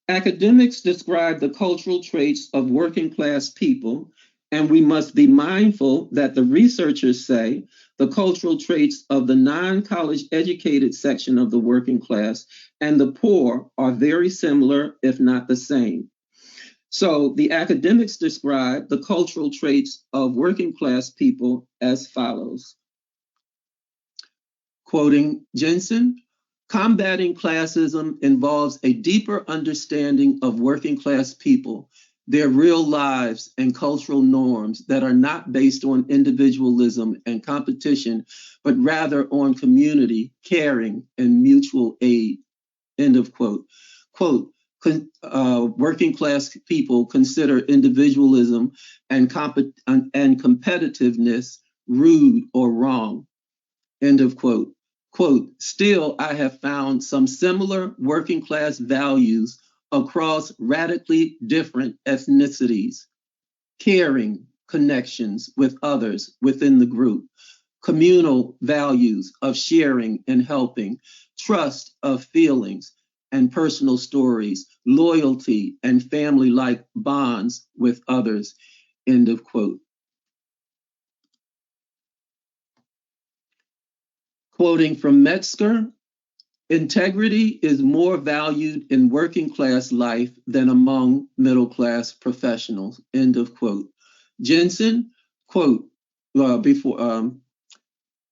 Academics describe the cultural traits of working class people, and we must be mindful that the researchers say the cultural traits of the non-college educated section of the working class and the poor are very similar, if not the same. So the academics describe the cultural traits of working class people as follows. Quoting Jensen, combating classism involves a deeper understanding of working class people, their real lives and cultural norms that are not based on individualism and competition, but rather on community, caring, and mutual aid. End of quote. Quote, working class people consider individualism and competitiveness rude or wrong. End of quote. Quote, still, I have found some similar working class values across radically different ethnicities, caring connections with others within the group, communal values of sharing and helping, trust of feelings and personal stories, loyalty and family-like bonds with others, end of quote. Quoting from Metzger, integrity is more valued in working class life than among middle class professionals, end of quote. Jensen, quote,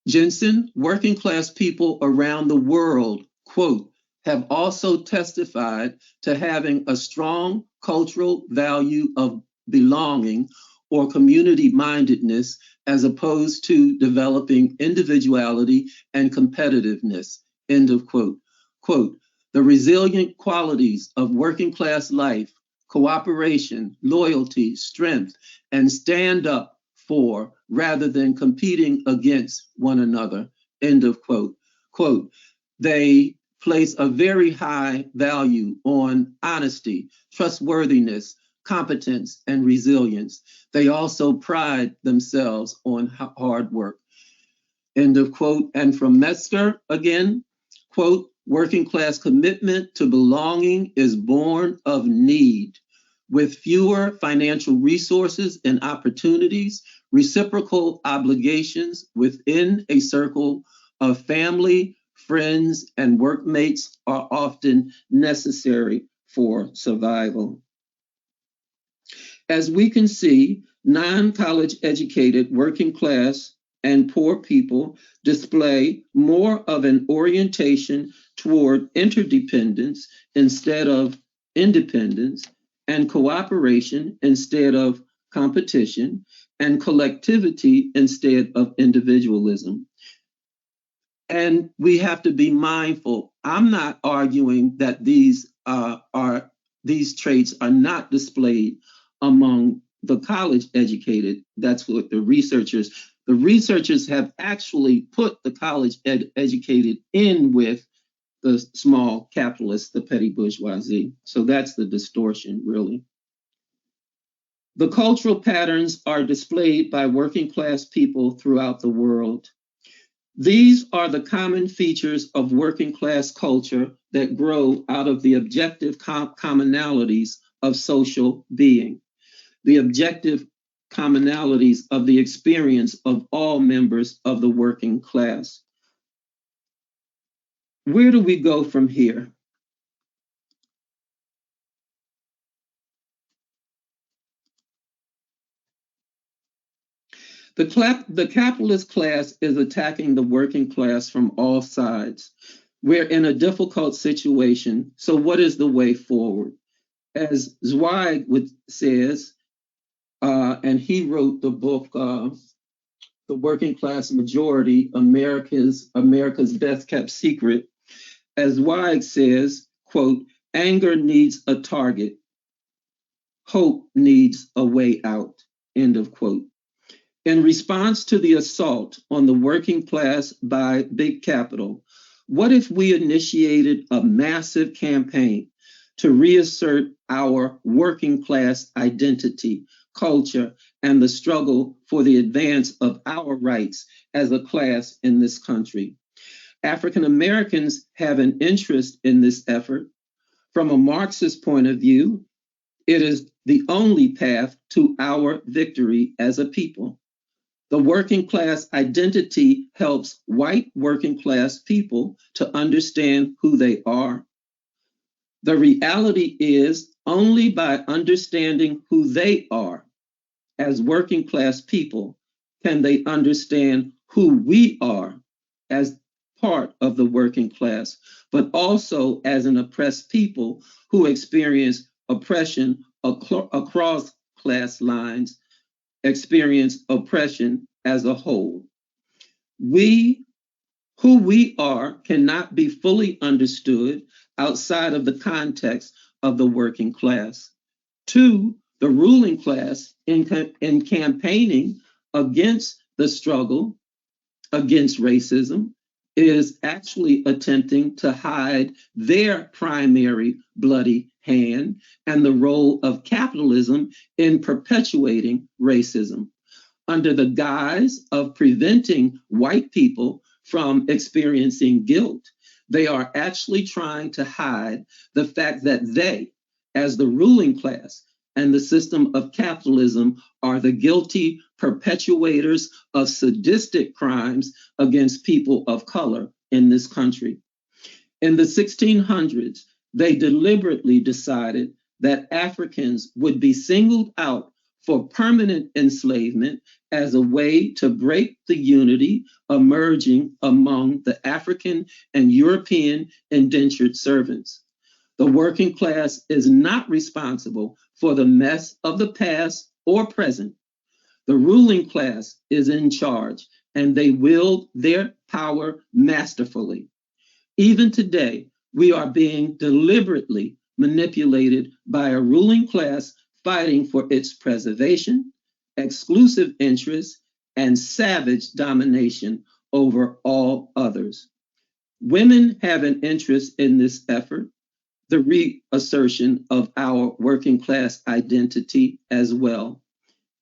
Jensen, working class people around the world, quote, have also testified to having a strong cultural value of belonging or community mindedness as opposed to developing individuality and competitiveness, end of quote. Quote, the resilient qualities of working class life, cooperation, loyalty, strength, and stand up for rather than competing against one another, end of quote. Quote, they place a very high value on honesty, trustworthiness, competence, and resilience. They also pride themselves on hard work, end of quote. And from Metzger again, quote, working class commitment to belonging is born of need. With fewer financial resources and opportunities, reciprocal obligations within a circle of family, friends, and workmates are often necessary for survival. As we can see, non-college educated working class and poor people display more of an orientation toward interdependence instead of independence, and cooperation instead of competition, and collectivity instead of individualism. And we have to be mindful. I'm not arguing that these traits are not displayed among the college educated. That's what the researchers have actually put the college educated in with the small capitalists, the petty bourgeoisie. So that's the distortion, really. The cultural patterns are displayed by working class people throughout the world. These are the common features of working class culture that grow out of the objective commonalities of social being, the objective commonalities of the experience of all members of the working class. Where do we go from here? The capitalist class is attacking the working class from all sides. We're in a difficult situation, so what is the way forward? As Zweig says, and he wrote the book, The Working Class Majority, America's Best Kept Secret. As Zweig says, quote, anger needs a target, hope needs a way out, end of quote. In response to the assault on the working class by big capital, what if we initiated a massive campaign to reassert our working class identity, culture, and the struggle for the advance of our rights as a class in this country? African Americans have an interest in this effort. From a Marxist point of view, it is the only path to our victory as a people. The working class identity helps white working class people to understand who they are. The reality is only by understanding who they are as working class people can they understand who we are as part of the working class, but also as an oppressed people who experience oppression across class lines, experience oppression as a whole. Who we are cannot be fully understood outside of the context of the working class. Two, the ruling class in campaigning against the struggle against racism is actually attempting to hide their primary bloody hand and the role of capitalism in perpetuating racism under the guise of preventing white people from experiencing guilt. They are actually trying to hide the fact that they, as the ruling class and the system of capitalism, are the guilty perpetuators of sadistic crimes against people of color in this country. In the 1600s, they deliberately decided that Africans would be singled out for permanent enslavement as a way to break the unity emerging among the African and European indentured servants. The working class is not responsible for the mess of the past or present. The ruling class is in charge, and they wield their power masterfully. Even today, we are being deliberately manipulated by a ruling class fighting for its preservation, exclusive interests, and savage domination over all others. Women have an interest in this effort, the reassertion of our working class identity as well.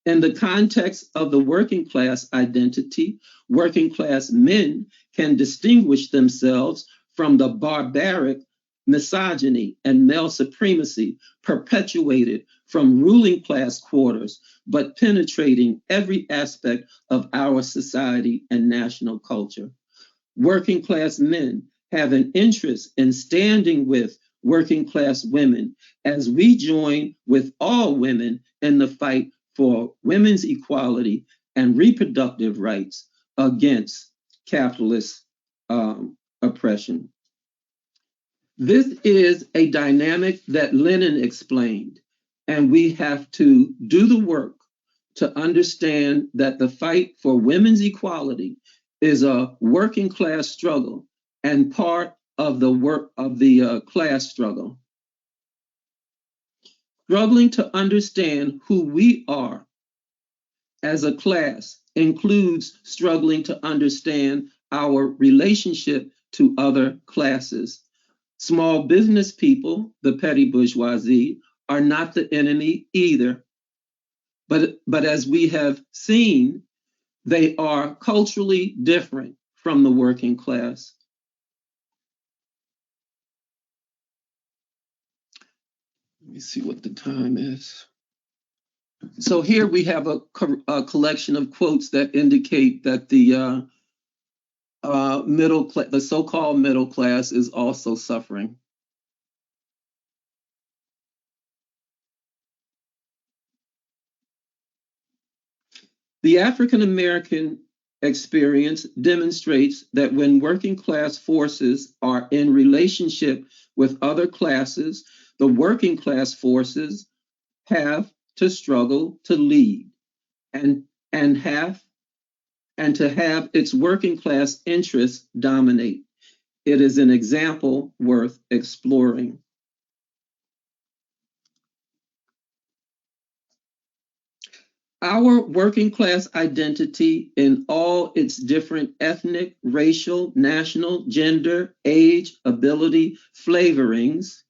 In the context of the working class identity, working class men can distinguish themselves from the barbaric misogyny and male supremacy perpetuated from ruling class quarters, but penetrating every aspect of our society and national culture. Working class men have an interest in standing with working class women as we join with all women in the fight for women's equality and reproductive rights against capitalist oppression. This is a dynamic that Lenin explained, and we have to do the work to understand that the fight for women's equality is a working class struggle and part of the work of the class struggle. Struggling to understand who we are as a class includes struggling to understand our relationship to other classes. Small business people, the petty bourgeoisie, are not the enemy either. But as we have seen, they are culturally different from the working class. Let me see what the time is. So here we have a collection of quotes that indicate that the the so-called middle class is also suffering. The African American experience demonstrates that when working class forces are in relationship with other classes, the working class forces have to struggle to lead and to have its working class interests dominate. It is an example worth exploring. Our working class identity in all its different ethnic, racial, national, gender, age, ability, flavorings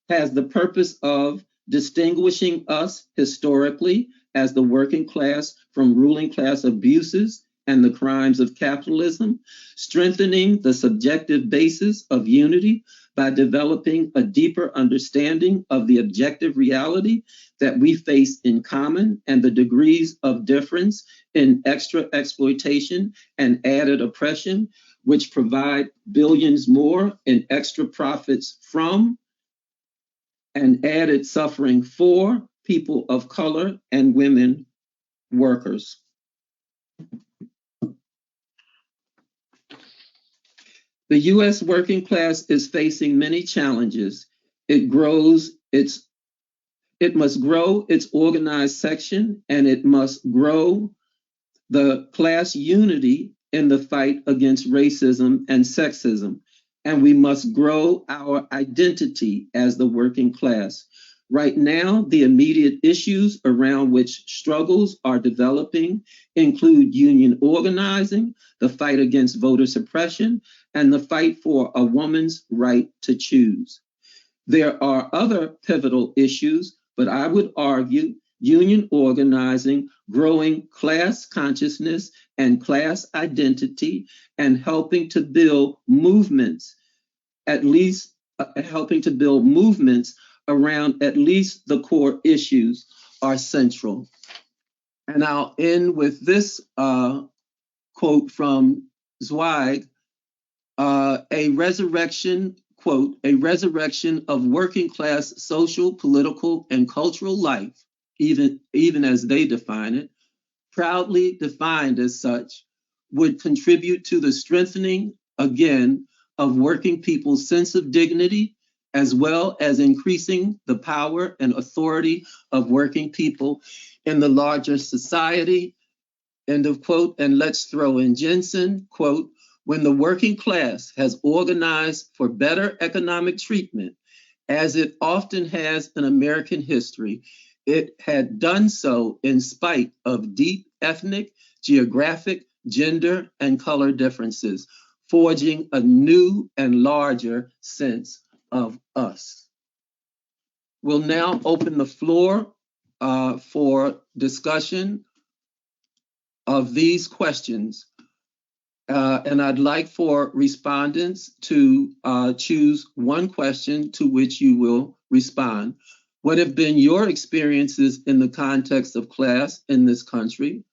has the purpose of distinguishing us historically as the working class from ruling class abuses and the crimes of capitalism, strengthening the subjective basis of unity by developing a deeper understanding of the objective reality that we face in common and the degrees of difference in extra exploitation and added oppression, which provide billions more in extra profits from and added suffering for people of color and women workers. The U.S. working class is facing many challenges. It must grow its organized section, and it must grow the class unity in the fight against racism and sexism. And we must grow our identity as the working class. Right now, the immediate issues around which struggles are developing include union organizing, the fight against voter suppression, and the fight for a woman's right to choose. There are other pivotal issues, but I would argue union organizing, growing class consciousness and class identity, and helping to build movements, helping to build movements around at least the core issues are central. And I'll end with this quote from Zweig, a resurrection, quote, a resurrection of working class social, political, and cultural life, even as they define it, proudly defined as such, would contribute to the strengthening, again, of working people's sense of dignity, as well as increasing the power and authority of working people in the larger society, end of quote. And let's throw in Jensen, quote, when the working class has organized for better economic treatment, as it often has in American history, it had done so in spite of deep ethnic, geographic, gender, and color differences, forging a new and larger sense of us. We'll now open the floor for discussion of these questions. And I'd like for respondents to choose one question to which you will respond. What have been your experiences in the context of class in this country?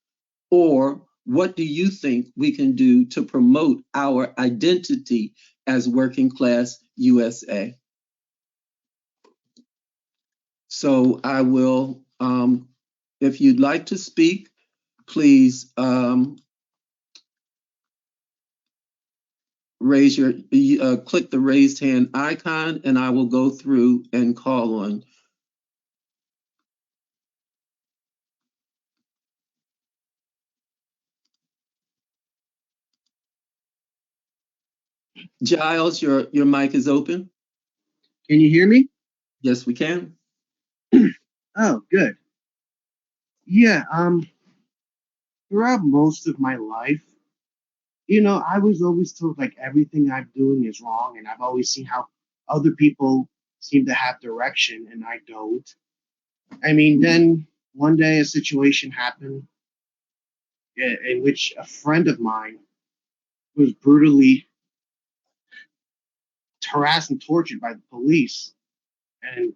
Or what do you think we can do to promote our identity as working class USA? So I will, if you'd like to speak, please raise your, click the raised hand icon, and I will go through and call on. Giles, your mic is open.
Can you hear me?
Yes, we can.
Oh, good. Yeah, throughout most of my life, I was always told like everything I'm doing is wrong, and I've always seen how other people seem to have direction and I don't. I mean, then one day a situation happened in which a friend of mine was brutally harassed and tortured by the police and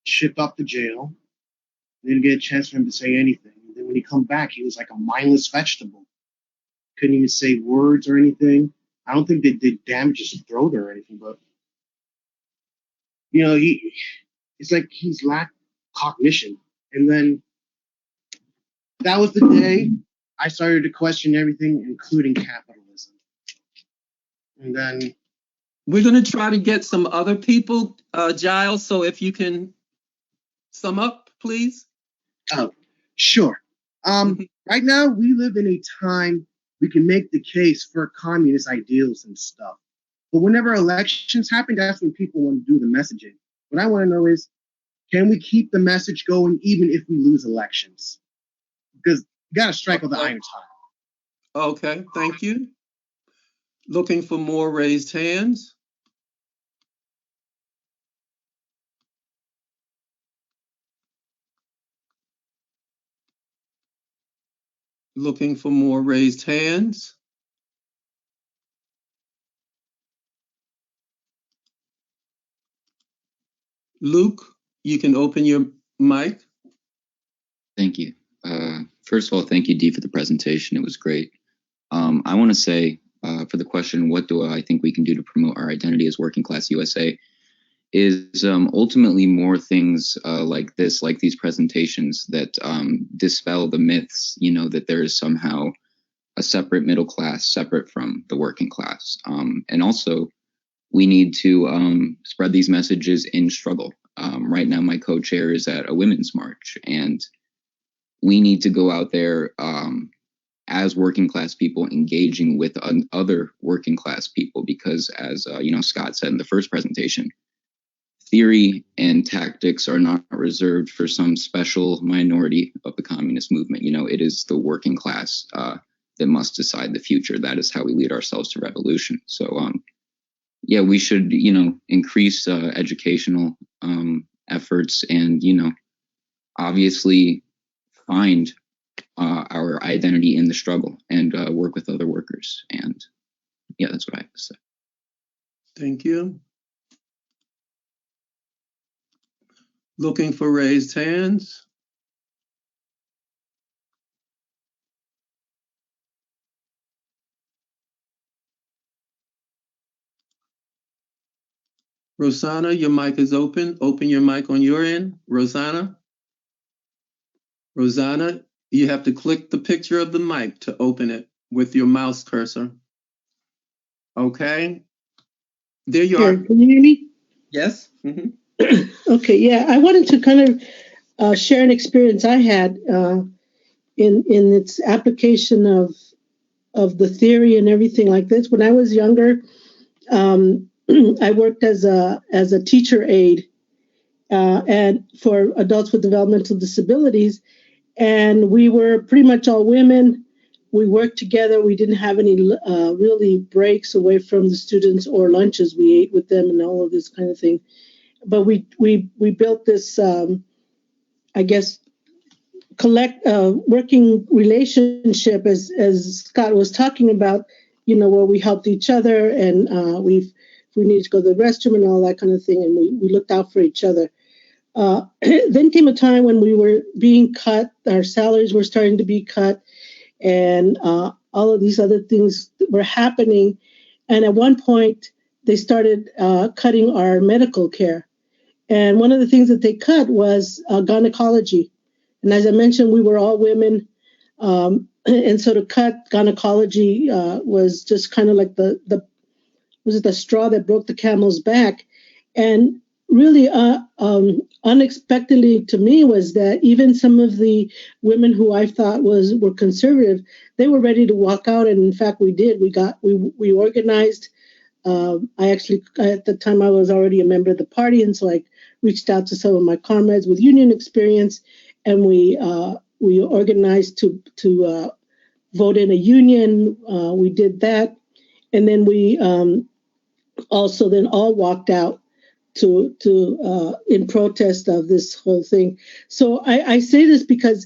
shipped off to jail. Didn't get a chance for him to say anything. And then when he come back, he was like a mindless vegetable. Couldn't even say words or anything. I don't think they did damage to his throat or anything, but it's like he's lacked cognition. And then that was the day I started to question everything, including capitalism. And then
we're going to try to get some other people, Giles. So if you can sum up, please.
Oh, sure. Right now we live in a time we can make the case for communist ideals and stuff. But whenever elections happen, that's when people want to do the messaging. What I want to know is, can we keep the message going even if we lose elections? Because you got to strike with the iron tile.
Okay, thank you. Looking for more raised hands. Looking for more raised hands. Luke, you can open your mic.
Thank you. First of all, thank you, Dee, for the presentation. It was great. I want to say, for the question, what do I think we can do to promote our identity as working class USA, is ultimately more things like this, like these presentations that dispel the myths, that there is somehow a separate middle class separate from the working class. And also, we need to spread these messages in struggle. Right now, my co-chair is at a women's march, and we need to go out there as working class people engaging with other working class people, because as Scott said in the first presentation, theory and tactics are not reserved for some special minority of the communist movement. It is the working class that must decide the future. That is how we lead ourselves to revolution. So we should increase educational efforts, and obviously find our identity in the struggle, and work with other workers. And that's what I have to say.
Thank you. Looking for raised hands. Rosanna, your mic is open. Open your mic on your end. Rosanna, you have to click the picture of the mic to open it with your mouse cursor. Okay. There you
Here,
are.
can you hear me?
Yes. Mm-hmm.
Okay, yeah, I wanted to kind of share an experience I had in its application of the theory and everything like this. When I was younger, I worked as a teacher aide and for adults with developmental disabilities, and we were pretty much all women. We worked together. We didn't have any really breaks away from the students or lunches. We ate with them and all of this kind of thing. But we built this, I guess, working relationship, as Scott was talking about, where we helped each other, and we needed to go to the restroom and all that kind of thing, and we looked out for each other. Then came a time when we were being cut, our salaries were starting to be cut, and all of these other things were happening. And at one point, they started cutting our medical care. And one of the things that they cut was gynecology. And as I mentioned, we were all women. And so to cut gynecology was just kind of like the straw that broke the camel's back. And really unexpectedly to me was that even some of the women who I thought were conservative, they were ready to walk out. And in fact, we did. We organized. I actually, at the time, I was already a member of the party, and so I reached out to some of my comrades with union experience, and we organized to vote in a union. We did that, and then we also then all walked out to in protest of this whole thing. So I say this because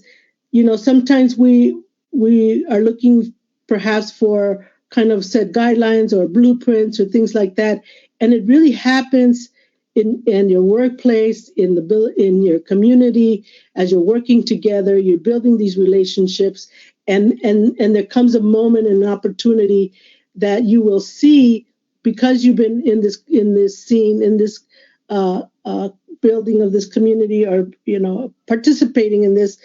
sometimes we are looking perhaps for kind of set guidelines or blueprints or things like that, and it really happens in your workplace, in your community, as you're working together, you're building these relationships, and there comes a moment, an opportunity that you will see, because you've been in this scene, in this building of this community, or participating in this,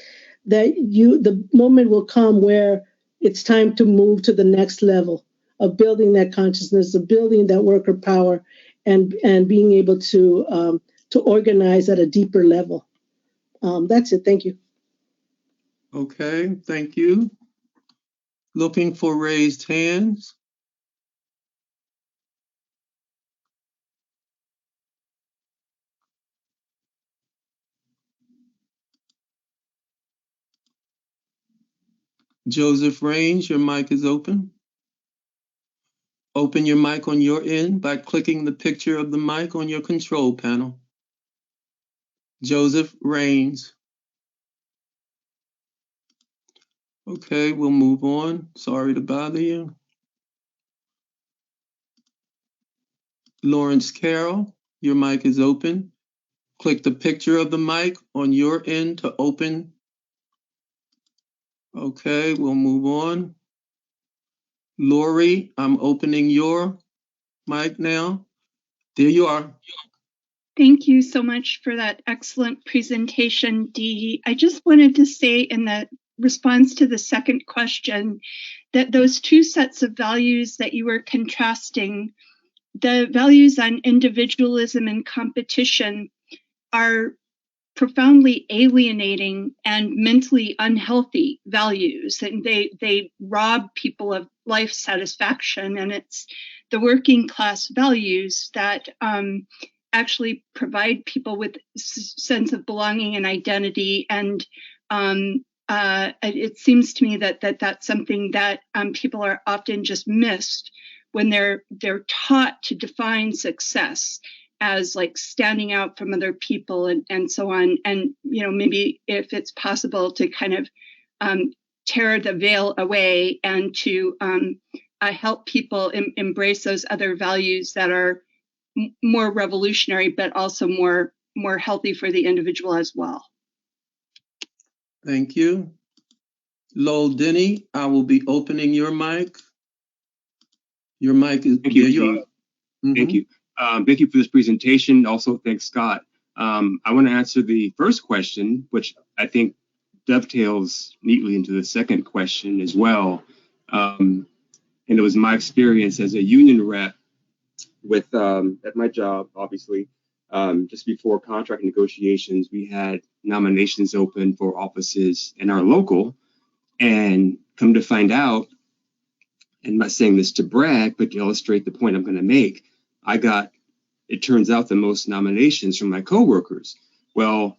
that the moment will come where it's time to move to the next level of building that consciousness, of building that worker power, and being able to organize at a deeper level. That's it. Thank you.
Okay, thank you. Looking for raised hands. Joseph Range, your mic is open. Open your mic on your end by clicking the picture of the mic on your control panel. Joseph Rains. Okay, we'll move on. Sorry to bother you. Lawrence Carroll, your mic is open. Click the picture of the mic on your end to open. Okay, we'll move on. Lori, I'm opening your mic now. There you are.
Thank you so much for that excellent presentation, Dee. I just wanted to say in the response to the second question that those two sets of values that you were contrasting, the values on individualism and competition, are profoundly alienating and mentally unhealthy values, and they rob people of life satisfaction. And it's the working class values that actually provide people with sense of belonging and identity. And it seems to me that that's something that people are often just missed when they're taught to define success as like standing out from other people and so on. And, maybe if it's possible to kind of tear the veil away and to help people embrace those other values that are more revolutionary, but also more healthy for the individual as well.
Thank you. Lowell Denny, I will be opening your mic. Your mic is.
Thank you, Steve. Thank you. Thank you for this presentation. Also, thanks, Scott. I want to answer the first question, which I think dovetails neatly into the second question as well. And it was my experience as a union rep with at my job, obviously. Just before contract negotiations, we had nominations open for offices in our local, and come to find out, and I'm not saying this to brag, but to illustrate the point I'm going to make, it turns out, the most nominations from my coworkers. Well,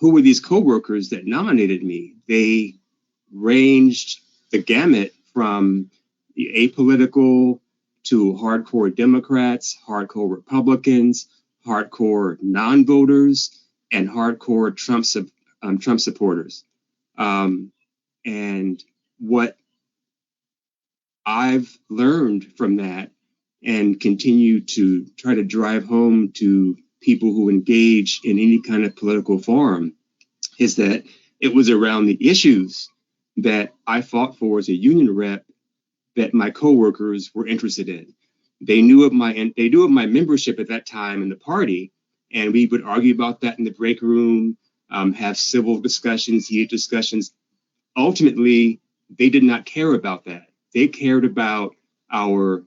who were these coworkers that nominated me? They ranged the gamut from the apolitical to hardcore Democrats, hardcore Republicans, hardcore non-voters, and hardcore Trump supporters. And what I've learned from that and continue to try to drive home to people who engage in any kind of political forum is that it was around the issues that I fought for as a union rep that my coworkers were interested in. They knew of my membership at that time in the party, and we would argue about that in the break room, have civil discussions, heated discussions. Ultimately, they did not care about that. They cared about our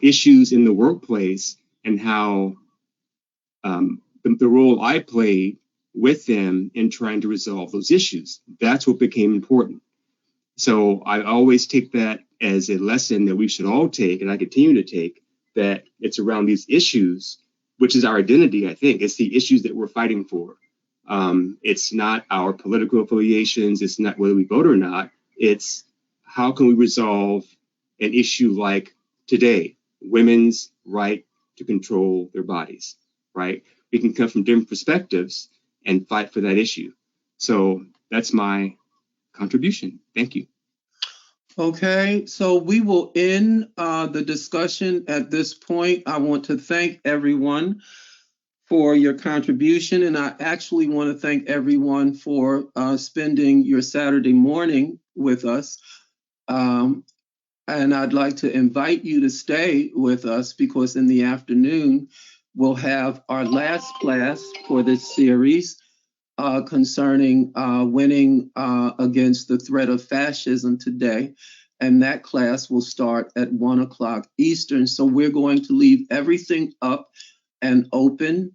issues in the workplace and how the role I played with them in trying to resolve those issues. That's what became important. So I always take that as a lesson that we should all take, and I continue to take, that it's around these issues, which is our identity, I think. It's the issues that we're fighting for. It's not our political affiliations. It's not whether we vote or not. It's how can we resolve an issue like today, women's right to control their bodies, right? We can come from different perspectives and fight for that issue. So that's my contribution. Thank you.
Okay, so we will end the discussion at this point. I want to thank everyone for your contribution, and I actually want to thank everyone for spending your Saturday morning with us. And I'd like to invite you to stay with us, because in the afternoon, we'll have our last class for this series concerning winning against the threat of fascism today. And that class will start at 1 o'clock Eastern. So we're going to leave everything up and open,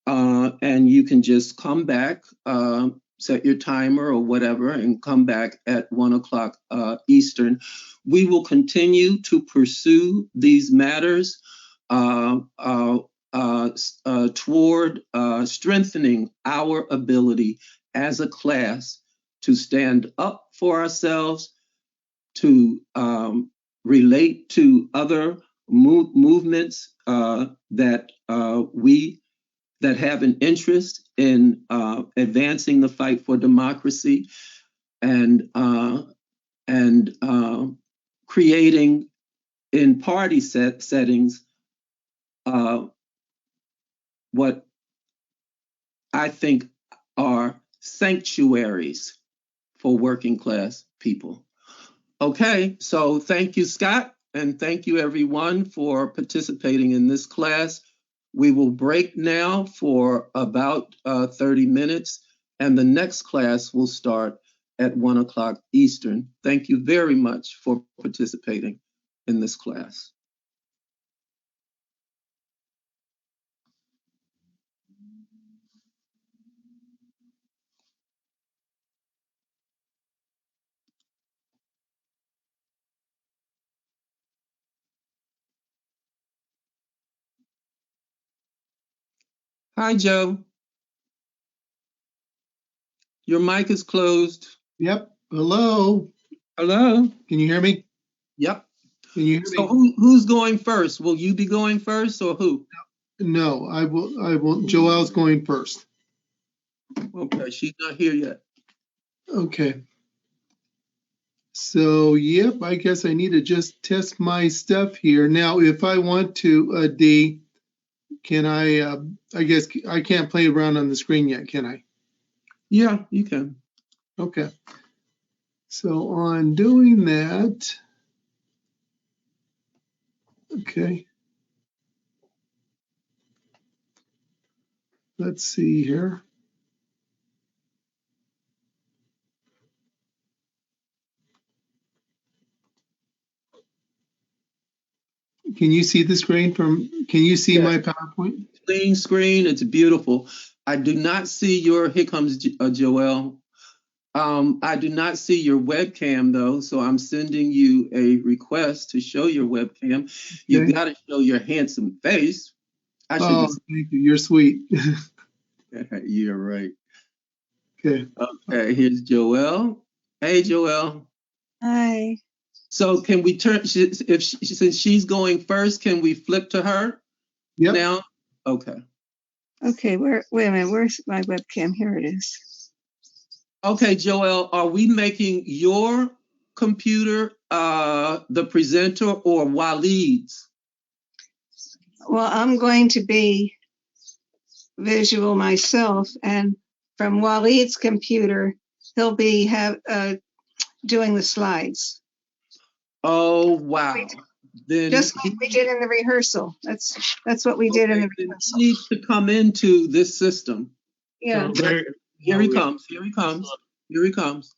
and you can just come back, set your timer or whatever, and come back at 1 o'clock Eastern. We will continue to pursue these matters toward strengthening our ability as a class to stand up for ourselves, to relate to other movements that have an interest in advancing the fight for democracy, and creating in party settings what I think are sanctuaries for working class people. Okay, so thank you, Scott, and thank you everyone for participating in this class. We will break now for about 30 minutes, and the next class will start at 1 o'clock Eastern. Thank you very much for participating in this class. Hi, Joe. Your mic is closed.
Yep. Hello.
Hello.
Can you hear me?
Yep.
Can you hear
So
me?
who's going first? Will you be going first or who?
No, I will. Joelle's going first.
Okay, she's not here yet.
Okay. So, yep, I guess I need to just test my stuff here. Now, if I want to, Dee, can I guess I can't play around on the screen yet, can I?
Yeah, you can.
Okay. So on doing that, okay. Let's see here. Can you see the screen can you see my PowerPoint?
Clean screen, it's beautiful. I do not see here comes Joelle. I do not see your webcam though, so I'm sending you a request to show your webcam. You've got to show your handsome face.
Oh, thank you. You're sweet.
You're right.
Okay.
Okay, here's Joelle. Hey, Joelle.
Hi.
So can we turn, since she's going first, can we flip to her now? Okay.
Okay, wait a minute, where's my webcam? Here it is.
Okay, Joelle, are we making your computer the presenter or Waleed's?
Well, I'm going to be visual myself, and from Waleed's computer, he'll be doing the slides.
Oh, wow. Then
just like we did in the rehearsal. That's what we did in the rehearsal.
He needs to come into this system.
Yeah.
So here he comes. Here he comes. Here he comes.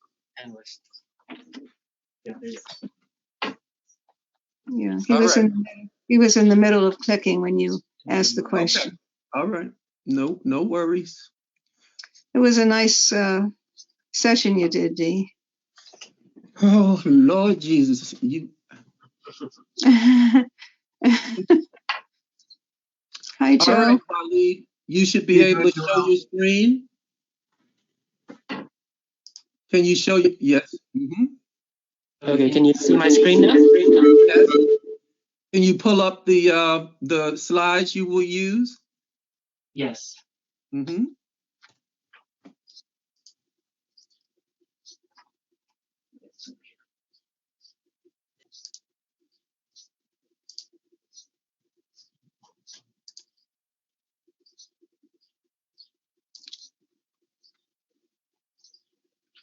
Yeah. He was in the middle of clicking when you asked the question.
Okay. All right. No worries.
It was a nice session you did, Dee.
Oh, Lord Jesus.
Hi, Joe.
All right, Waleed, you should be able to show your screen. Can you show you? Yes.
Okay, can you see my screen now?
Yes. Can you pull up the slides you will use?
Yes.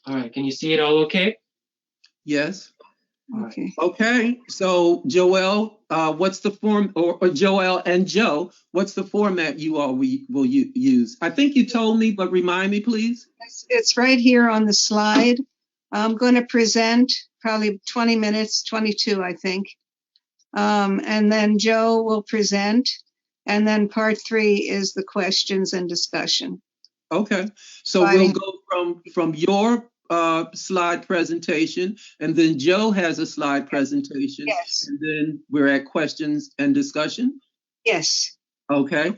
All right, can you see it all okay?
Yes.
Okay.
Okay, so Joelle, what's the form, or Joelle and Joe, what's the format you all will use? I think you told me, but remind me, please.
It's right here on the slide. I'm going to present probably 20 minutes, 22, I think. And then Joe will present. And then part 3 is the questions and discussion.
Okay, so we'll go from your slide presentation, and then Joe has a slide presentation.
Yes.
And then we're at questions and discussion.
Yes.
Okay.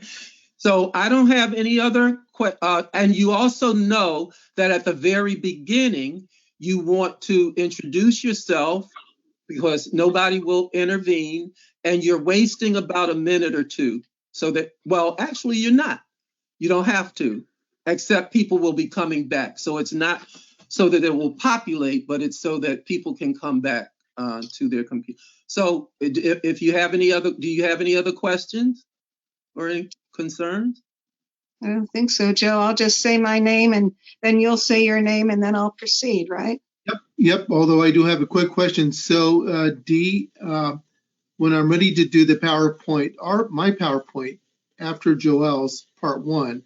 So I don't have any other and you also know that at the very beginning, you want to introduce yourself because nobody will intervene, and you're wasting about a minute or two. So that, well, actually you're not. You don't have to, except people will be coming back. So it's not so that it will populate, but it's so that people can come back to their computer. So if you have any other, do you have any other questions or any concerns?
I don't think so, Joe. I'll just say my name and then you'll say your name and then I'll proceed, right?
Yep. Although I do have a quick question. So, Dee, when I'm ready to do the PowerPoint, my PowerPoint, after Joelle's part 1.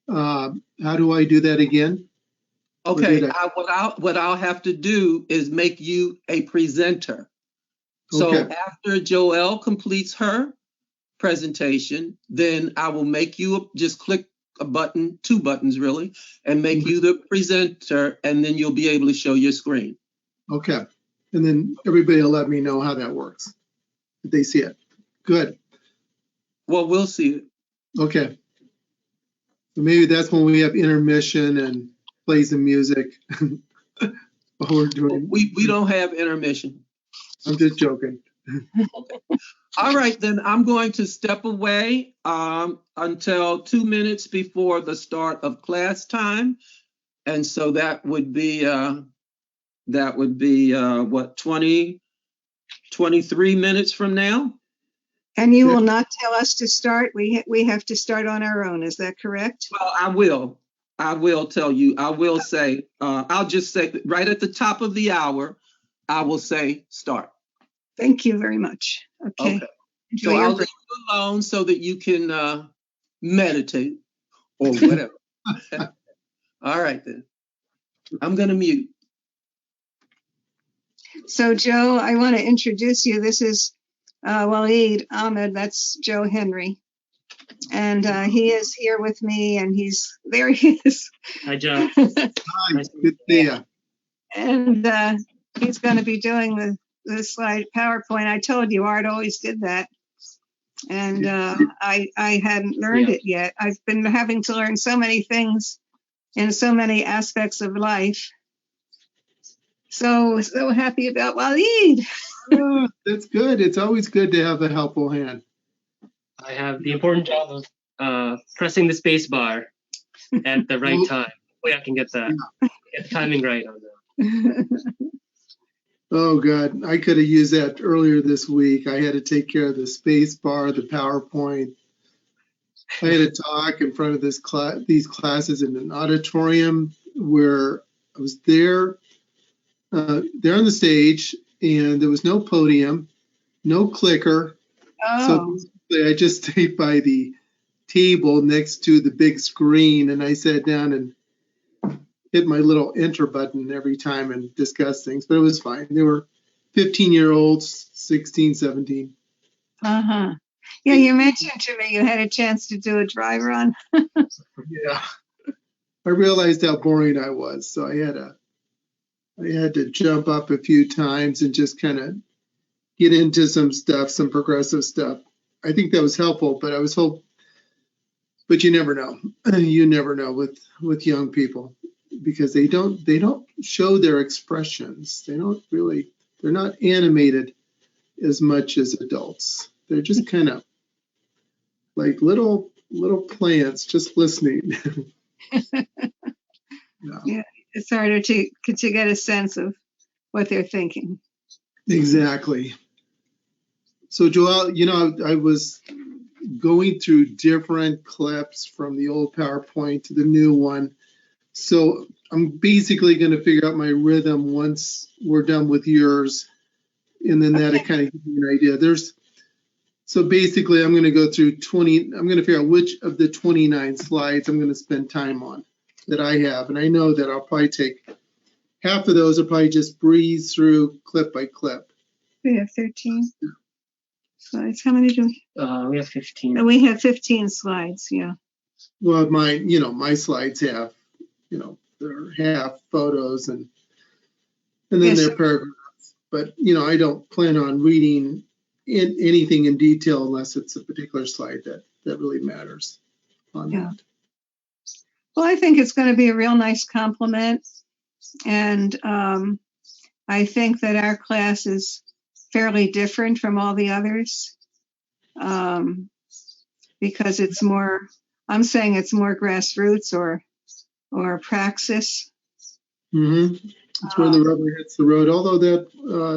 How do I do that again?
Okay, what I'll have to do is make you a presenter. So
Okay.
after Joelle completes her presentation, then I will make you just click a button, 2 buttons really, and make you the presenter, and then you'll be able to show your screen.
Okay. And then everybody will let me know how that works. If they see it. Good.
Well, we'll see it.
Okay. So maybe that's when we have intermission and play some music while we're doing.
We don't have intermission.
I'm just joking.
All right, then I'm going to step away until 2 minutes before the start of class time. And so that would be what, 23 minutes from now?
And you will not tell us to start? We have to start on our own, is that correct?
Well, I will tell you. I will say, I'll just say right at the top of the hour, I will say start.
Thank you very much. Okay.
So I'll leave you alone so that you can meditate or whatever. All right, then. I'm going to mute.
So, Joe, I want to introduce you. This is Waleed Ahmed. That's Joe Henry. And he is here with me, and there he is.
Hi, Joe.
Hi, good to see you.
And he's going to be doing the slide PowerPoint. I told you Art always did that. And I hadn't learned it yet. I've been having to learn so many things in so many aspects of life. So happy about Waleed.
That's good. It's always good to have a helpful hand.
I have the important job of pressing the space bar at the right time. Hopefully I can get the timing right on that.
Oh, God. I could have used that earlier this week. I had to take care of the space bar, the PowerPoint. I had to talk in front of these classes in an auditorium where I was there on the stage, and there was no podium, no clicker. So basically I just stayed by the table next to the big screen, and I sat down and hit my little enter button every time and discuss things, but it was fine. They were 15-year-olds, 16, 17.
Uh-huh. Yeah, you mentioned to me you had a chance to do a dry run.
Yeah. I realized how boring I was, so I had to jump up a few times and just kind of get into some stuff, some progressive stuff. I think that was helpful, but but you never know. You never know with young people, because they don't show their expressions. They're not animated as much as adults. They're just kind of like little plants just listening.
Yeah, it's harder to get a sense of what they're thinking.
Exactly. So Joelle, I was going through different clips from the old PowerPoint to the new one. So I'm basically going to figure out my rhythm once we're done with yours. And then that'll kind of give you an idea. So basically I'm going to go through I'm going to figure out which of the 29 slides I'm going to spend time on that I have. And I know that I'll probably take half of those. I'll probably just breeze through clip by clip.
We have 13 slides. How many do we?
We have 15.
We have 15 slides, yeah.
Well, my slides have, they're half photos and then they're paragraphs. But, I don't plan on reading anything in detail unless it's a particular slide that really matters on that.
Well, I think it's going to be a real nice compliment. And I think that our class is fairly different from all the others because it's more, I'm saying it's more grassroots or praxis.
Mm-hmm. It's where the rubber hits the road. Although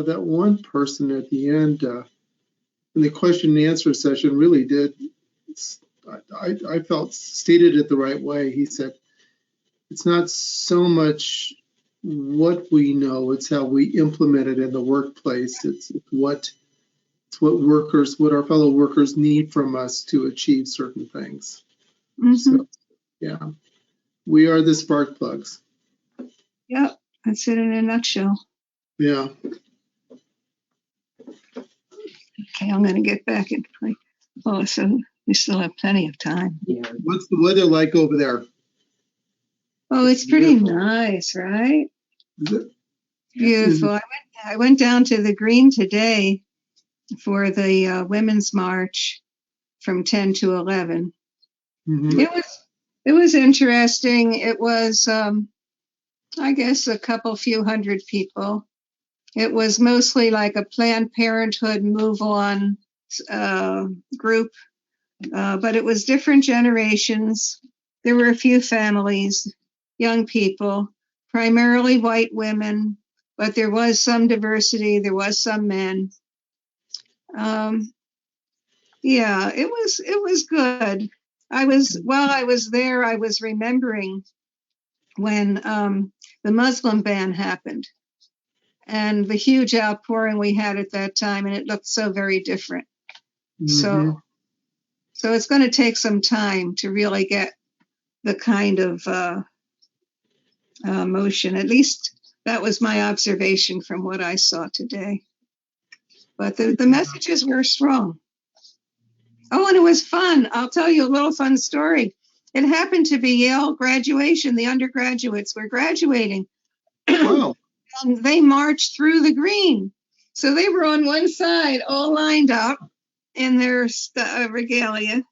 that one person at the end in the question and answer session really did, I felt stated it the right way. He said, it's not so much what we know, it's how we implement it in the workplace. It's what our fellow workers need from us to achieve certain things.
Mm-hmm.
So, yeah, we are the spark plugs.
Yep, that's it in a nutshell.
Yeah.
Okay, I'm going to get back in play. Oh, so we still have plenty of time.
Yeah.
What's the weather like over there?
Oh, it's pretty
Beautiful.
nice, right?
Is it?
Beautiful. I went down to the Green today for the Women's March from 10 to 11.
Mhm.
It was interesting. It was, I guess, a few hundred people. It was mostly like a Planned Parenthood Move On group, but it was different generations. There were a few families, young people, primarily white women, but there was some diversity. There was some men. Yeah, it was good. While I was there, I was remembering when the Muslim ban happened and the huge outpouring we had at that time, and it looked so very different.
Mhm.
So it's going to take some time to really get the kind of motion. At least that was my observation from what I saw today. But the messages were strong. Oh, and it was fun. I'll tell you a little fun story. It happened to be Yale graduation. The undergraduates were graduating.
Wow.
And they marched through the Green. So they were on one side, all lined up in their regalia.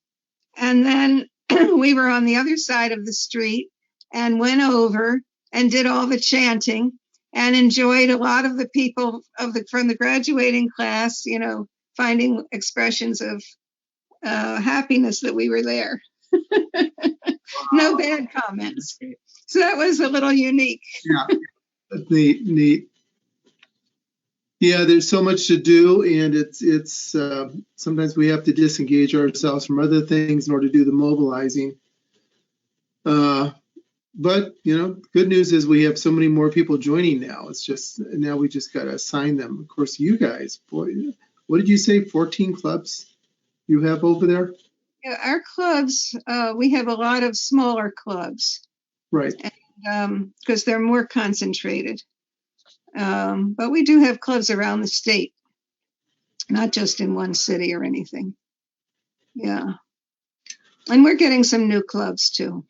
And then we were on the other side of the street and went over and did all the chanting and enjoyed a lot of the people from the graduating class, finding expressions of happiness that we were there. No bad comments. So that was a little unique.
Yeah, that's neat. Yeah, there's so much to do, and it's sometimes we have to disengage ourselves from other things in order to do the mobilizing. But good news is we have so many more people joining now. It's just now we just got to assign them. Of course, you guys, boy, what did you say? 14 clubs you have over there?
Yeah, our clubs, we have a lot of smaller clubs.
Right.
Because they're more concentrated. But we do have clubs around the state, not just in one city or anything. Yeah. And we're getting some new clubs too.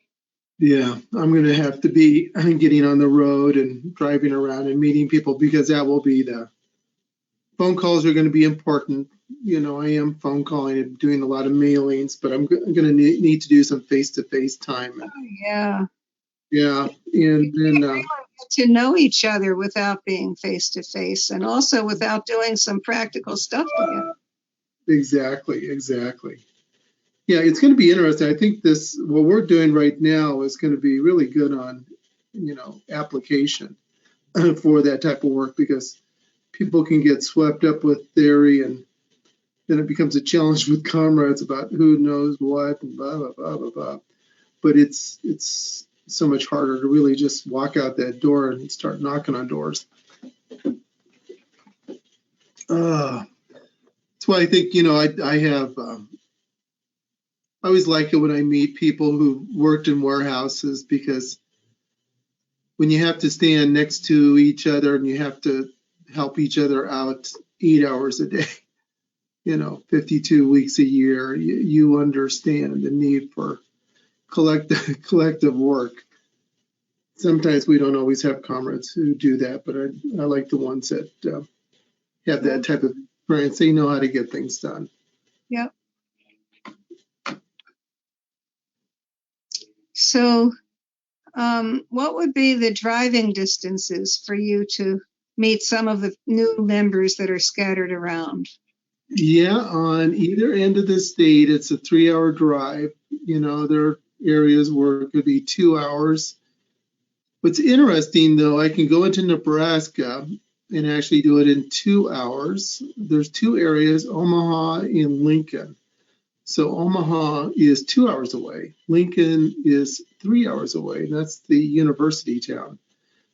Yeah, I'm going to have to be getting on the road and driving around and meeting people because that will be the phone calls are going to be important. I am phone calling and doing a lot of mailings, but I'm going to need to do some face-to-face time.
Oh, yeah.
Yeah, and then
get to know each other without being face-to-face and also without doing some practical stuff together.
Exactly. Yeah, it's going to be interesting. I think what we're doing right now is going to be really good on, application for that type of work because people can get swept up with theory and then it becomes a challenge with comrades about who knows what and blah, blah, blah, blah, blah. But it's so much harder to really just walk out that door and start knocking on doors. That's why I think, I have... I always like it when I meet people who worked in warehouses because when you have to stand next to each other and you have to help each other out 8 hours a day, 52 weeks a year, you understand the need for collective work. Sometimes we don't always have comrades who do that, but I like the ones that have that type of experience. They know how to get things done.
Yep. So what would be the driving distances for you to meet some of the new members that are scattered around?
Yeah, on either end of the state, it's a 3-hour drive. There are areas where it could be 2 hours. What's interesting, though, I can go into Nebraska and actually do it in 2 hours. There's 2 areas, Omaha and Lincoln. So Omaha is 2 hours away. Lincoln is 3 hours away. That's the university town.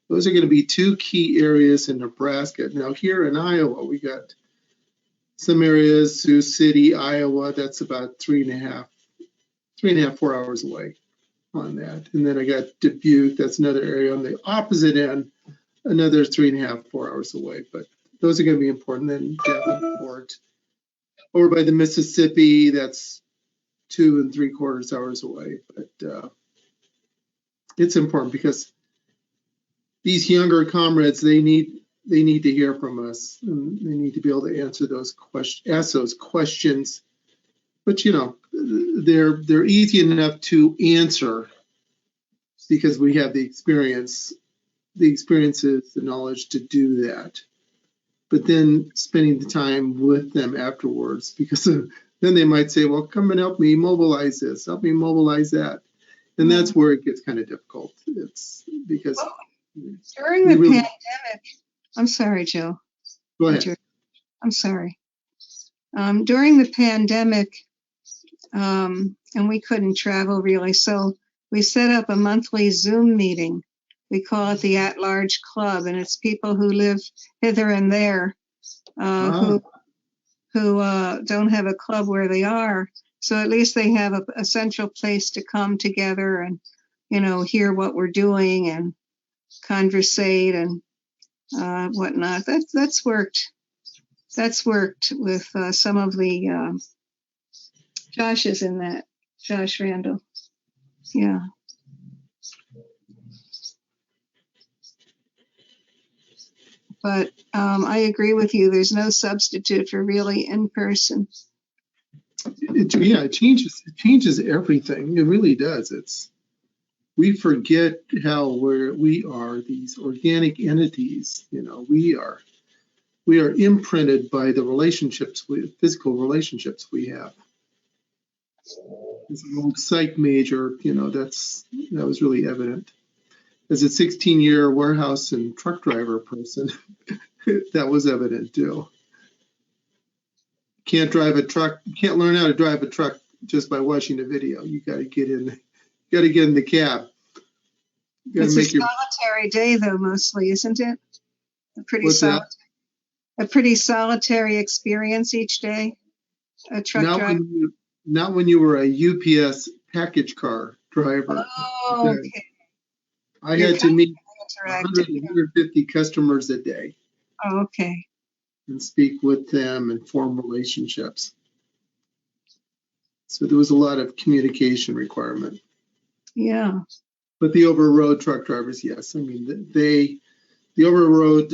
Those are going to be 2 key areas in Nebraska. Now here in Iowa, we got Some areas, Sioux City, Iowa, that's about 4 hours away on that. And then I got Dubuque, that's another area on the opposite end, another 3.5, 4 hours away. But those are going to be important. Then Davenport, over by the Mississippi, that's 2 3/4 hours away. But it's important because these younger comrades, they need to hear from us, and they need to be able to answer those questions, ask those questions. But they're easy enough to answer because we have the experiences, the knowledge to do that. But then spending the time with them afterwards, because then they might say, well, come and help me mobilize this, help me mobilize that. And that's where it gets kind of difficult. It's because
during the pandemic, I'm sorry, Joe.
Go ahead.
I'm sorry. During the pandemic, and we couldn't travel really, so we set up a monthly Zoom meeting. We call it the At-Large Club, and it's people who live hither and there who don't have a club where they are. So at least they have a central place to come together and, hear what we're doing and conversate and whatnot. That's worked. That's worked with some of the Josh is in that. Josh Randall. Yeah. But I agree with you. There's no substitute for really in person.
It changes everything. It really does. We forget how we are these organic entities. We are imprinted by the physical relationships we have. As an old psych major, that was really evident. As a 16-year warehouse and truck driver person, that was evident too. Can't drive a truck. You can't learn how to drive a truck just by watching a video. You got to get in. Got to get in the cab.
It's a solitary day, though, mostly, isn't it? A pretty solitary experience each day. A truck driver.
Not when you were a UPS package car driver.
Oh, okay.
I had to meet 100, 150 customers a day.
Oh, okay.
And speak with them and form relationships. So there was a lot of communication requirement.
Yeah.
But the over-road truck drivers, yes. I mean, the over-road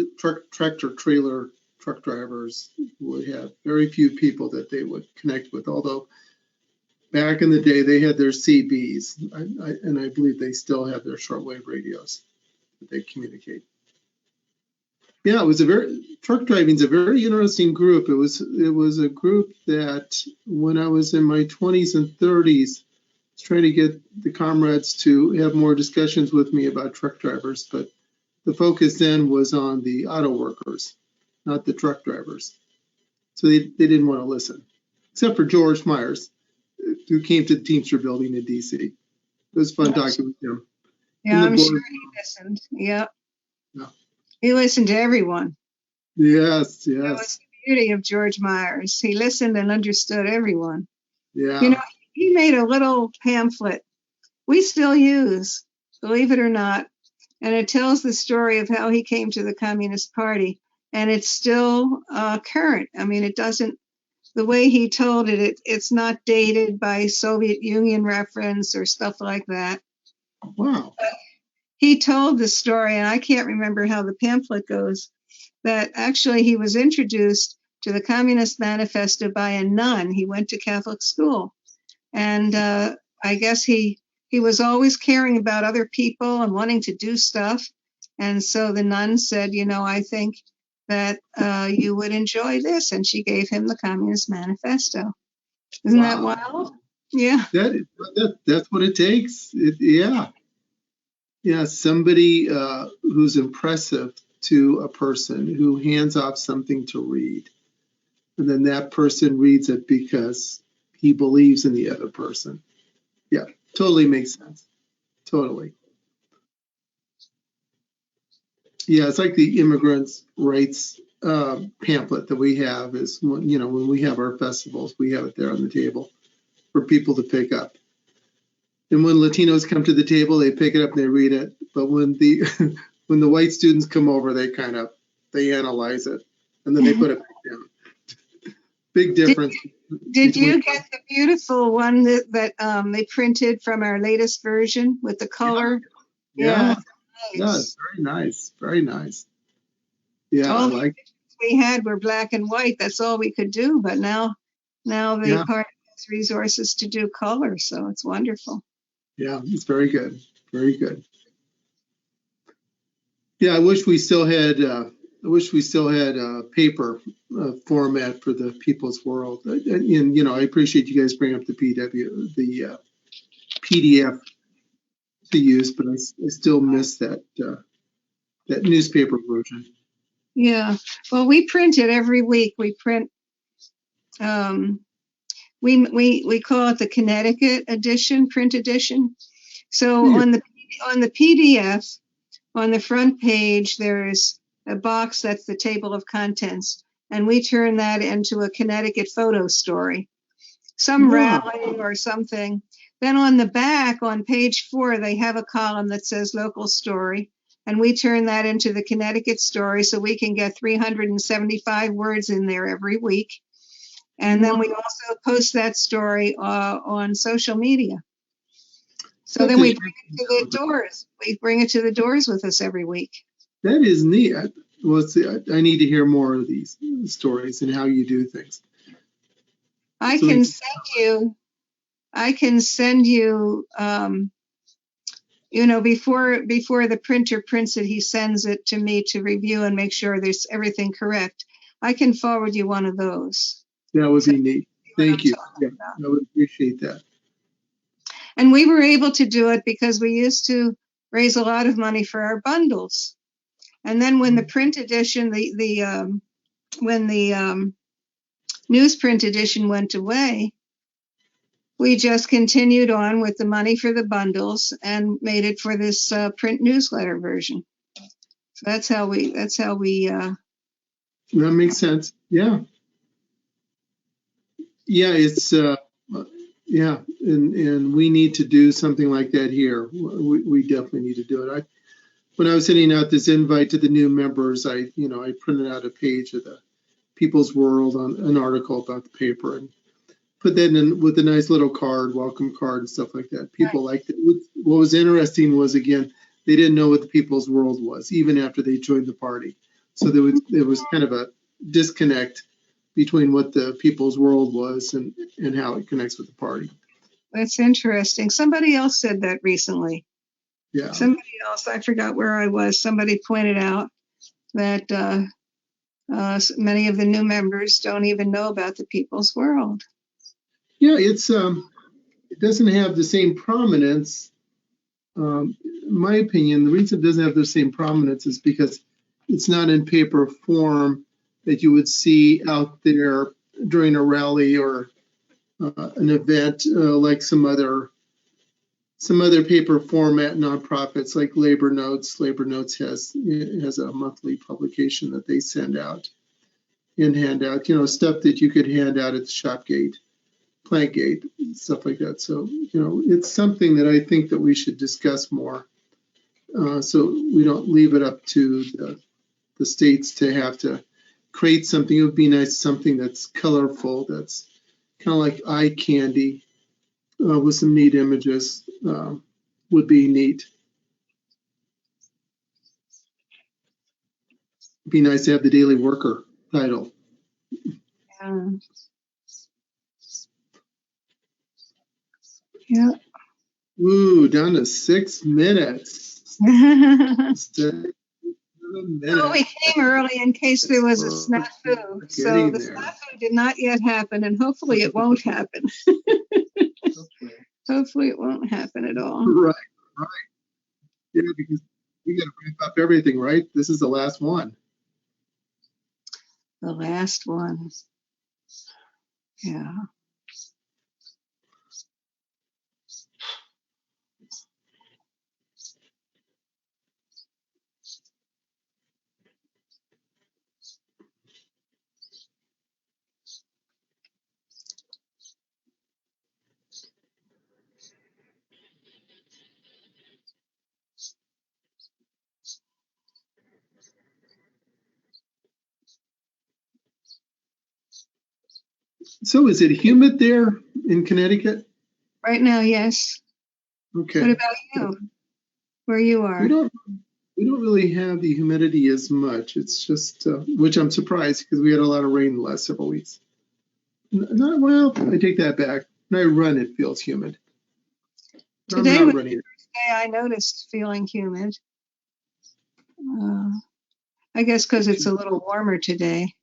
tractor trailer truck drivers would have very few people that they would connect with. Although back in the day, they had their CBs, and I believe they still have their shortwave radios that they communicate. Yeah, truck driving is a very interesting group. It was a group that when I was in my 20s and 30s, I was trying to get the comrades to have more discussions with me about truck drivers, but the focus then was on the auto workers, not the truck drivers. So they didn't want to listen, except for George Myers, who came to the Teamster building in DC. It was fun talking with him.
Yeah, I'm sure he listened. Yep. Yeah. He listened to everyone.
Yes.
That was the beauty of George Myers. He listened and understood everyone.
Yeah.
He made a little pamphlet we still use, believe it or not, and it tells the story of how he came to the Communist Party, and it's still current. I mean, it doesn't, the way he told it, it's not dated by Soviet Union reference or stuff like that.
Wow.
But he told the story, and I can't remember how the pamphlet goes, that actually he was introduced to the Communist Manifesto by a nun. He went to Catholic school. And I guess he was always caring about other people and wanting to do stuff. And so the nun said, I think that you would enjoy this. And she gave him the Communist Manifesto. Isn't that wild? Yeah.
That's what it takes. Yeah. Somebody who's impressive to a person who hands off something to read. And then that person reads it because he believes in the other person. Yeah, totally makes sense. Totally. Yeah, it's like the immigrants' rights pamphlet that we have is, when we have our festivals, we have it there on the table for people to pick up. And when Latinos come to the table, they pick it up and they read it. But when the when the white students come over, they analyze it and then they put it back down. Big difference.
Did you get the beautiful one that they printed from our latest version with the color?
Yeah.
Nice.
Yeah, it's very nice. Very nice. Yeah,
All
I
the
like.
we had were black and white. That's all we could do. But now the
Yeah.
party has resources to do color, so it's wonderful.
Yeah, it's very good. Very good. Yeah, I wish we still had. Paper format for the People's World. And I appreciate you guys bringing up the PDF to use, but I still miss that newspaper version.
Yeah. Well, we print it every week. We print. We call it the Connecticut edition, print edition. So
Yeah.
on the PDF, on the front page, there's a box that's the table of contents, and we turn that into a Connecticut photo story, some rally or something. Then on the back, on page 4, they have a column that says local story, and we turn that into the Connecticut story so we can get 375 words in there every week. And then we also post that story on social media. So then we bring it to the doors. We bring it to the doors with us every week.
That is neat. I need to hear more of these stories and how you do things.
I can send you, before the printer prints it, he sends it to me to review and make sure there's everything correct. I can forward you one of those.
That would be neat. Thank you. Yeah, I would appreciate that.
And we were able to do it because we used to raise a lot of money for our bundles. And then when the print edition, when the newsprint edition went away, we just continued on with the money for the bundles and made it for this print newsletter version. So that's how we.
That makes sense. Yeah. Yeah, it's yeah, and we need to do something like that here. We definitely need to do it. When I was sending out this invite to the new members, I printed out a page of the People's World on an article about the paper and put that in with a nice little card, welcome card and stuff like that. People liked it. What was interesting was, again, they didn't know what the People's World was, even after they joined the party. So there was kind of a disconnect between what the People's World was and how it connects with the party.
That's interesting. Somebody else said that recently.
Yeah.
Somebody else, I forgot where I was. Somebody pointed out that many of the new members don't even know about the People's World.
Yeah, it doesn't have the same prominence. In my opinion, the reason it doesn't have the same prominence is because it's not in paper form that you would see out there during a rally or an event like some other paper format nonprofits like Labor Notes. Labor Notes has a monthly publication that they send out and hand out, stuff that you could hand out at the shop gate, plant gate, stuff like that. So, it's something that I think that we should discuss more, so we don't leave it up to the states to have to create something. It would be nice, something that's colorful, that's kind of like eye candy, with some neat images, would be neat. It'd be nice to have the Daily Worker title.
Yeah.
Ooh, down to 6 minutes. 7 minutes.
Oh, we came early in case there was a snafu. So the snafu did not yet happen, and hopefully it won't happen. Hopefully it won't happen at all.
Right. Yeah, because we got to wrap up everything, right? This is the last one.
The last one. Yeah.
So is it humid there in Connecticut?
Right now, yes.
Okay.
What about you? Where you are?
We don't really have the humidity as much. It's just, which I'm surprised because we had a lot of rain the last several weeks. Not well. I take that back. When I run, it feels humid.
Today
I'm
was
not
the
running.
first day I noticed feeling humid. I guess because it's a little warmer today.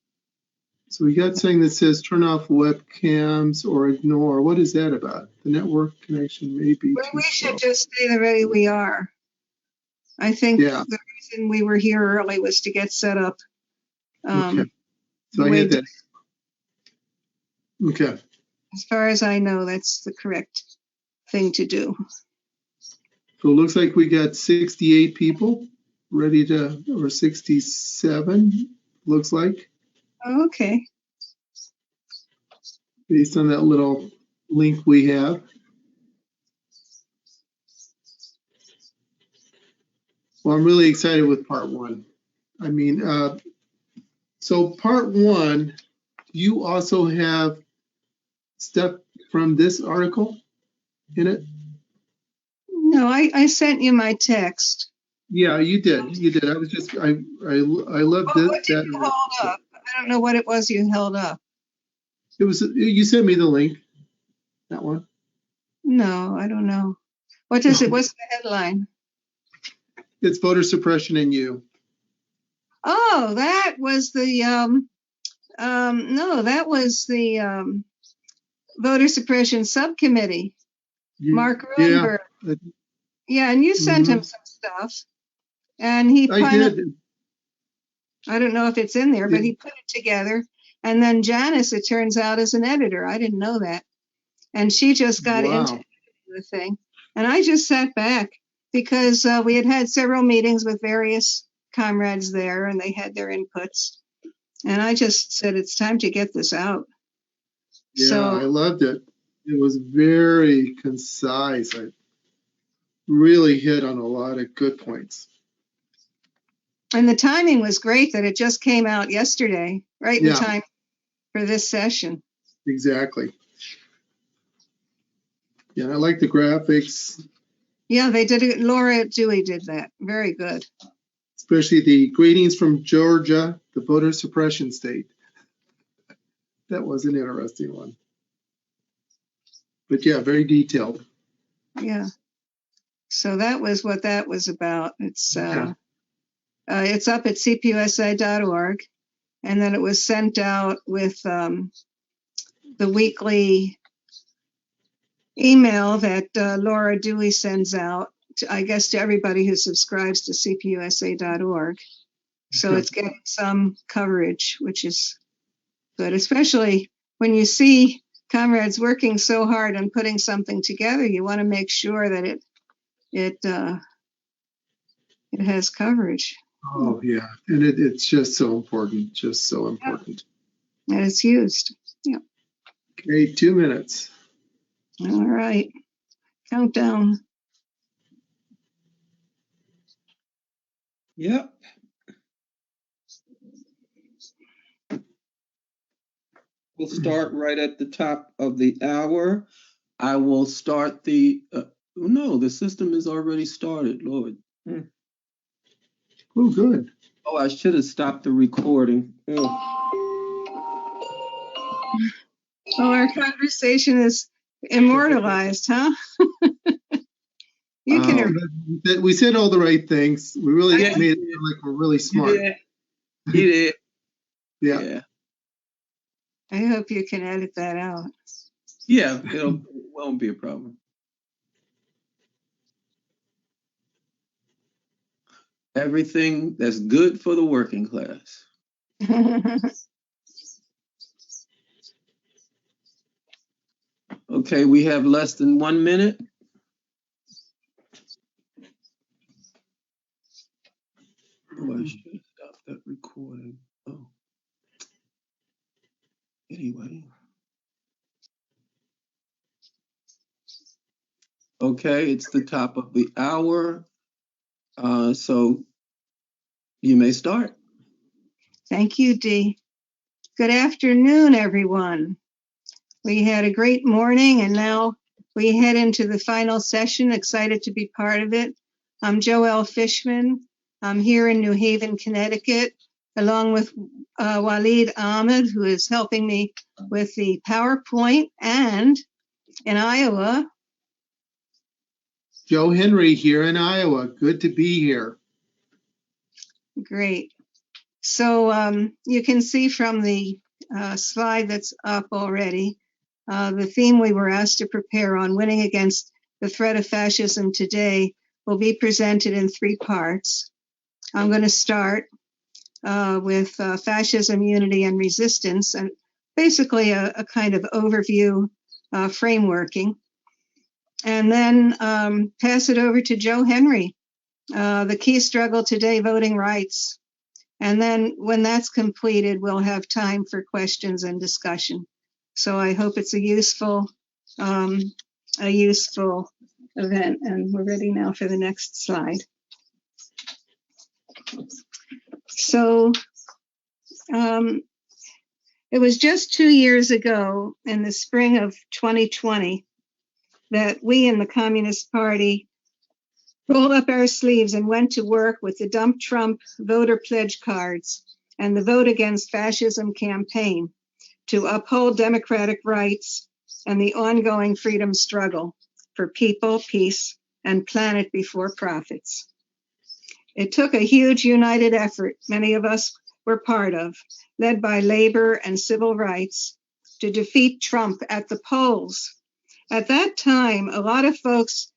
So we got something that says turn off webcams or ignore. What is that about? The network connection may be
Well,
too
we
slow.
should just stay the way we are. I think
Yeah.
the reason we were here early was to get set up.
Okay. So
the
I
way
had that. Okay.
As far as I know, that's the correct thing to do.
So it looks like we got 68 people ready to, or 67, looks like,
Oh, okay.
based on that little link we have. Well, I'm really excited with part one. I mean, so part one, you also have stuff from this article in it?
No, I sent you my text.
Yeah, you did. You did. I was just, I love
What
that.
did you hold up? I don't know what it was you held up.
It was, you sent me the link, that one.
No, I don't know. What is it? What's the headline?
It's voter suppression in you.
Oh, that was the no, that was the voter suppression subcommittee. Mark Ruhenberg.
Yeah.
Yeah, and you sent him some stuff, and he
I did.
I don't know if it's in there, but he put it together. And then Janice, it turns out, is an editor. I didn't know that, and she just got into the thing. And I just sat back because we had had several meetings with various comrades there, and they had their inputs. And I just said, it's time to get this out.
Yeah,
So,
I loved it. It was very concise. I really hit on a lot of good points.
and the timing was great that it just came out yesterday, right in time for this session.
Exactly. Yeah, I like the graphics.
Yeah, they did it. Laura Dewey did that. Very good.
Especially the greetings from Georgia, the voter suppression state. That was an interesting one. But yeah, very detailed.
Yeah. So that was what that was about. It's up at cpusa.org, and then it was sent out with the weekly email that Laura Dewey sends out, I guess, to everybody who subscribes to cpusa.org. So it's getting some coverage, which is good, especially when you see comrades working so hard on putting something together. You want to make sure that it has coverage.
Oh yeah, and it's just so important, just so important.
And it's used. Yeah.
Okay, 2 minutes.
All right. Countdown.
Yep. We'll start right at the top of the hour. I will start the, no, the system is already started, Lord.
Oh, good.
Oh, I should have stopped the recording.
Oh, our conversation is immortalized, huh? You can.
We said all the right things. We really made it feel like we're really smart.
You did.
Yeah.
I hope you can edit that out.
Yeah, it won't be a problem. Everything that's good for the working class. Okay, we have less than 1 minute. Oh, I should have stopped that recording. Oh. Anyway. Okay, it's the top of the hour. So you may start.
Thank you, Dee. Good afternoon, everyone. We had a great morning, and now we head into the final session. Excited to be part of it. I'm Joelle Fishman. I'm here in New Haven, Connecticut, along with Waleed Ahmed, who is helping me with the PowerPoint, and in Iowa.
Joe Henry here in Iowa. Good to be here.
Great. So you can see from the slide that's up already, the theme we were asked to prepare on, winning against the threat of fascism today, will be presented in 3 parts. I'm going to start with fascism, unity, and resistance, and basically a kind of overview frameworking. And then pass it over to Joe Henry, the key struggle today, voting rights. And then when that's completed, we'll have time for questions and discussion. So I hope it's a useful event. And we're ready now for the next slide. So it was just 2 years ago in the spring of 2020 that we in the Communist Party rolled up our sleeves and went to work with the Dump Trump voter pledge cards and the Vote Against Fascism campaign to uphold democratic rights and the ongoing freedom struggle for people, peace, and planet before profits. It took a huge united effort many of us were part of, led by labor and civil rights, to defeat Trump at the polls. At that time, a lot of folks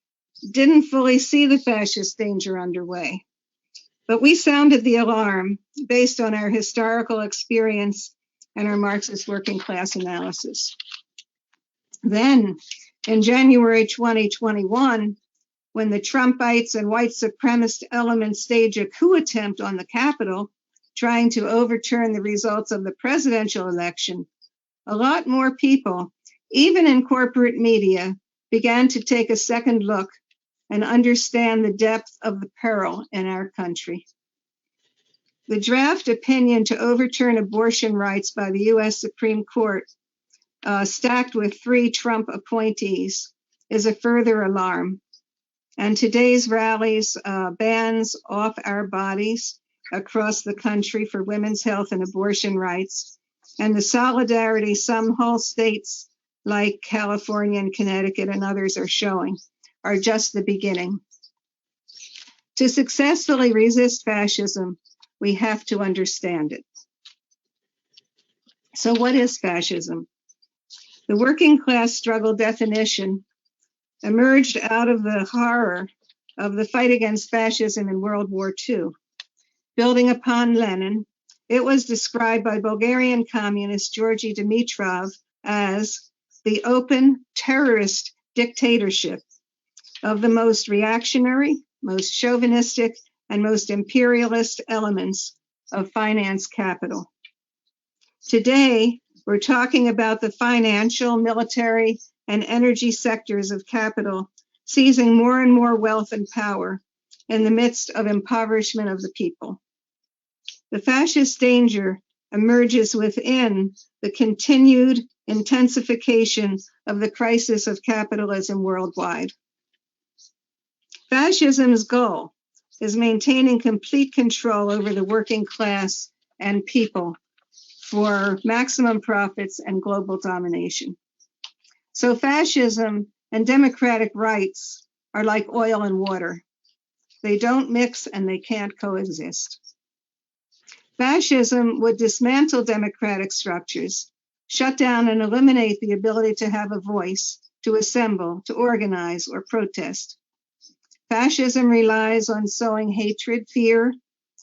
didn't fully see the fascist danger underway. But we sounded the alarm based on our historical experience and our Marxist working class analysis. Then, in January 2021, when the Trumpites and white supremacist elements staged a coup attempt on the Capitol, trying to overturn the results of the presidential election, a lot more people, even in corporate media, began to take a second look and understand the depth of the peril in our country. The draft opinion to overturn abortion rights by the U.S. Supreme Court, stacked with 3 Trump appointees, is a further alarm. And today's rallies, bans off our bodies across the country for women's health and abortion rights, and the solidarity some whole states like California and Connecticut and others are showing, are just the beginning. To successfully resist fascism, we have to understand it. So what is fascism? The working class struggle definition emerged out of the horror of the fight against fascism in World War II. Building upon Lenin, it was described by Bulgarian communist Georgy Dimitrov as the open terrorist dictatorship of the most reactionary, most chauvinistic, and most imperialist elements of finance capital. Today, we're talking about the financial, military, and energy sectors of capital seizing more and more wealth and power in the midst of impoverishment of the people. The fascist danger emerges within the continued intensification of the crisis of capitalism worldwide. Fascism's goal is maintaining complete control over the working class and people for maximum profits and global domination. So fascism and democratic rights are like oil and water. They don't mix and they can't coexist. Fascism would dismantle democratic structures, shut down and eliminate the ability to have a voice, to assemble, to organize, or protest. Fascism relies on sowing hatred, fear,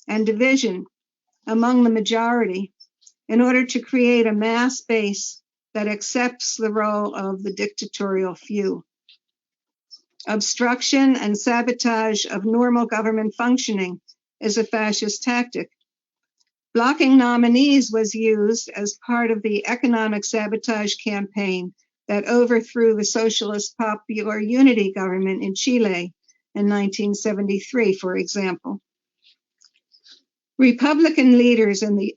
and division among the majority in order to create a mass base that accepts the role of the dictatorial few. Obstruction and sabotage of normal government functioning is a fascist tactic. Blocking nominees was used as part of the economic sabotage campaign that overthrew the Socialist Popular Unity government in Chile in 1973, for example. Republican leaders in the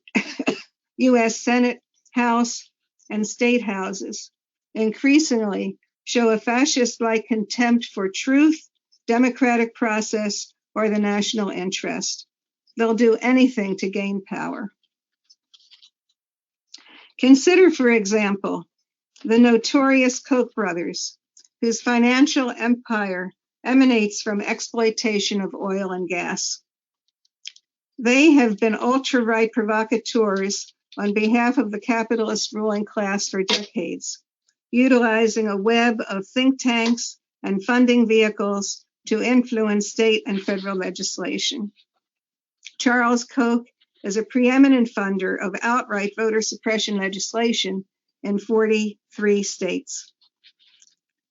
U.S. Senate, House, and state houses increasingly show a fascist-like contempt for truth, democratic process, or the national interest. They'll do anything to gain power. Consider, for example, the notorious Koch brothers, whose financial empire emanates from exploitation of oil and gas. They have been ultra-right provocateurs on behalf of the capitalist ruling class for decades, utilizing a web of think tanks and funding vehicles to influence state and federal legislation. Charles Koch is a preeminent funder of outright voter suppression legislation in 43 states.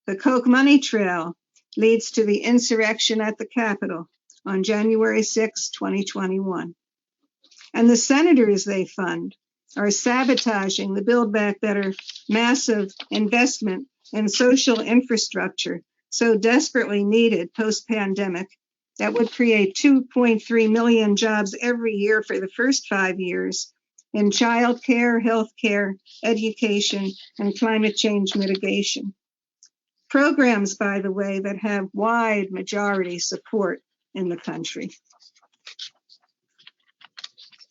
The Koch money trail leads to the insurrection at the Capitol on January 6, 2021. And the senators they fund are sabotaging the Build Back Better massive investment in social infrastructure so desperately needed post-pandemic that would create 2.3 million jobs every year for the first 5 years in childcare, healthcare, education, and climate change mitigation. Programs, by the way, that have wide majority support in the country.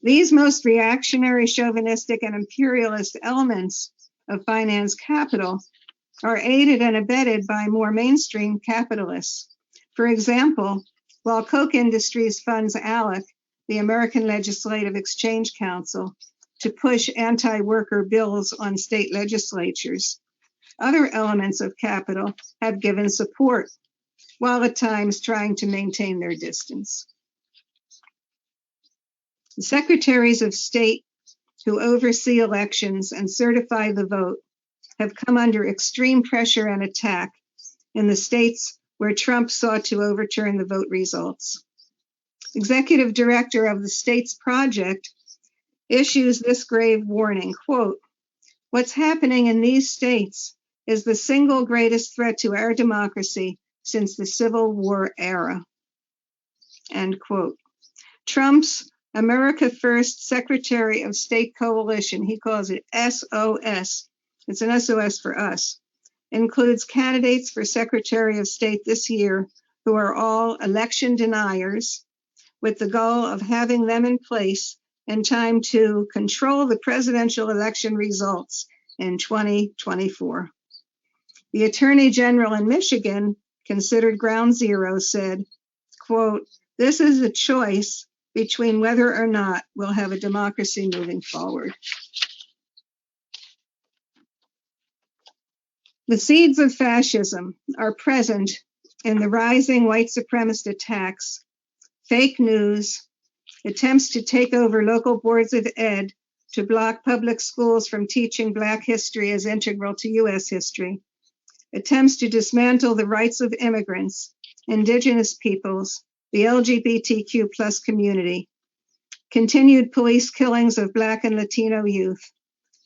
These most reactionary, chauvinistic, and imperialist elements of finance capital are aided and abetted by more mainstream capitalists. For example, while Koch Industries funds ALEC, the American Legislative Exchange Council, to push anti-worker bills on state legislatures, other elements of capital have given support, while at times trying to maintain their distance. The secretaries of state who oversee elections and certify the vote have come under extreme pressure and attack in the states where Trump sought to overturn the vote results. Executive director of the States Project issues this grave warning, quote, "What's happening in these states is the single greatest threat to our democracy since the Civil War era," end quote. Trump's America First Secretary of State Coalition, he calls it SOS, it's an SOS for us, includes candidates for Secretary of State this year who are all election deniers, with the goal of having them in place in time to control the presidential election results in 2024. The Attorney General in Michigan, considered ground zero, said, quote, "This is a choice between whether or not we'll have a democracy moving forward." The seeds of fascism are present in the rising white supremacist attacks, fake news, attempts to take over local boards of ed to block public schools from teaching Black history as integral to U.S. history, attempts to dismantle the rights of immigrants, Indigenous peoples, the LGBTQ plus community, continued police killings of Black and Latino youth,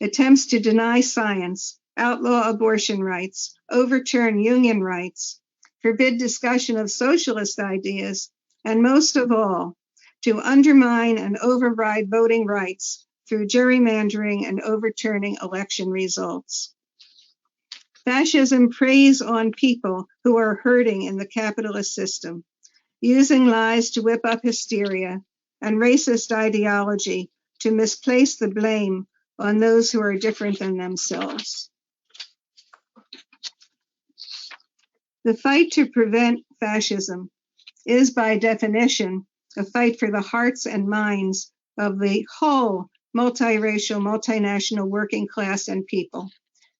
attempts to deny science, outlaw abortion rights, overturn union rights, forbid discussion of socialist ideas, and most of all, to undermine and override voting rights through gerrymandering and overturning election results. Fascism preys on people who are hurting in the capitalist system, using lies to whip up hysteria and racist ideology to misplace the blame on those who are different than themselves. The fight to prevent fascism is, by definition, a fight for the hearts and minds of the whole multiracial, multinational working class and people,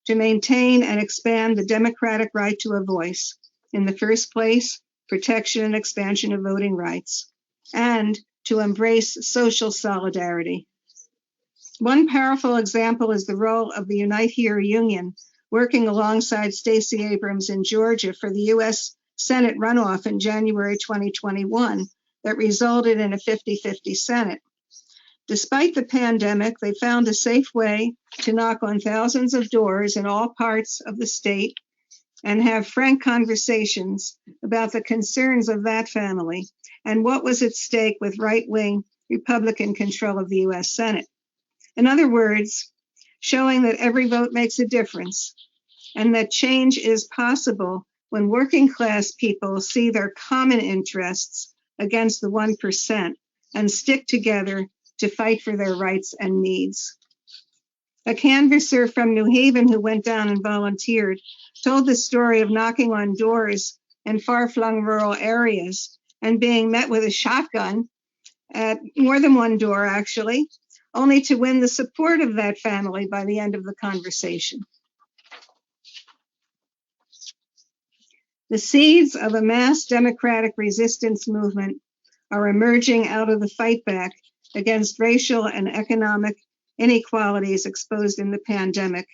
to maintain and expand the democratic right to a voice, in the first place, protection and expansion of voting rights, and to embrace social solidarity. One powerful example is the role of the Unite Here Union, working alongside Stacey Abrams in Georgia for the U.S. Senate runoff in January 2021 that resulted in a 50-50 Senate. Despite the pandemic, they found a safe way to knock on thousands of doors in all parts of the state and have frank conversations about the concerns of that family and what was at stake with right-wing Republican control of the U.S. Senate. In other words, showing that every vote makes a difference and that change is possible when working class people see their common interests against the 1% and stick together to fight for their rights and needs. A canvasser from New Haven who went down and volunteered told the story of knocking on doors in far-flung rural areas and being met with a shotgun at more than one door, actually, only to win the support of that family by the end of the conversation. The seeds of a mass democratic resistance movement are emerging out of the fight back against racial and economic inequalities exposed in the pandemic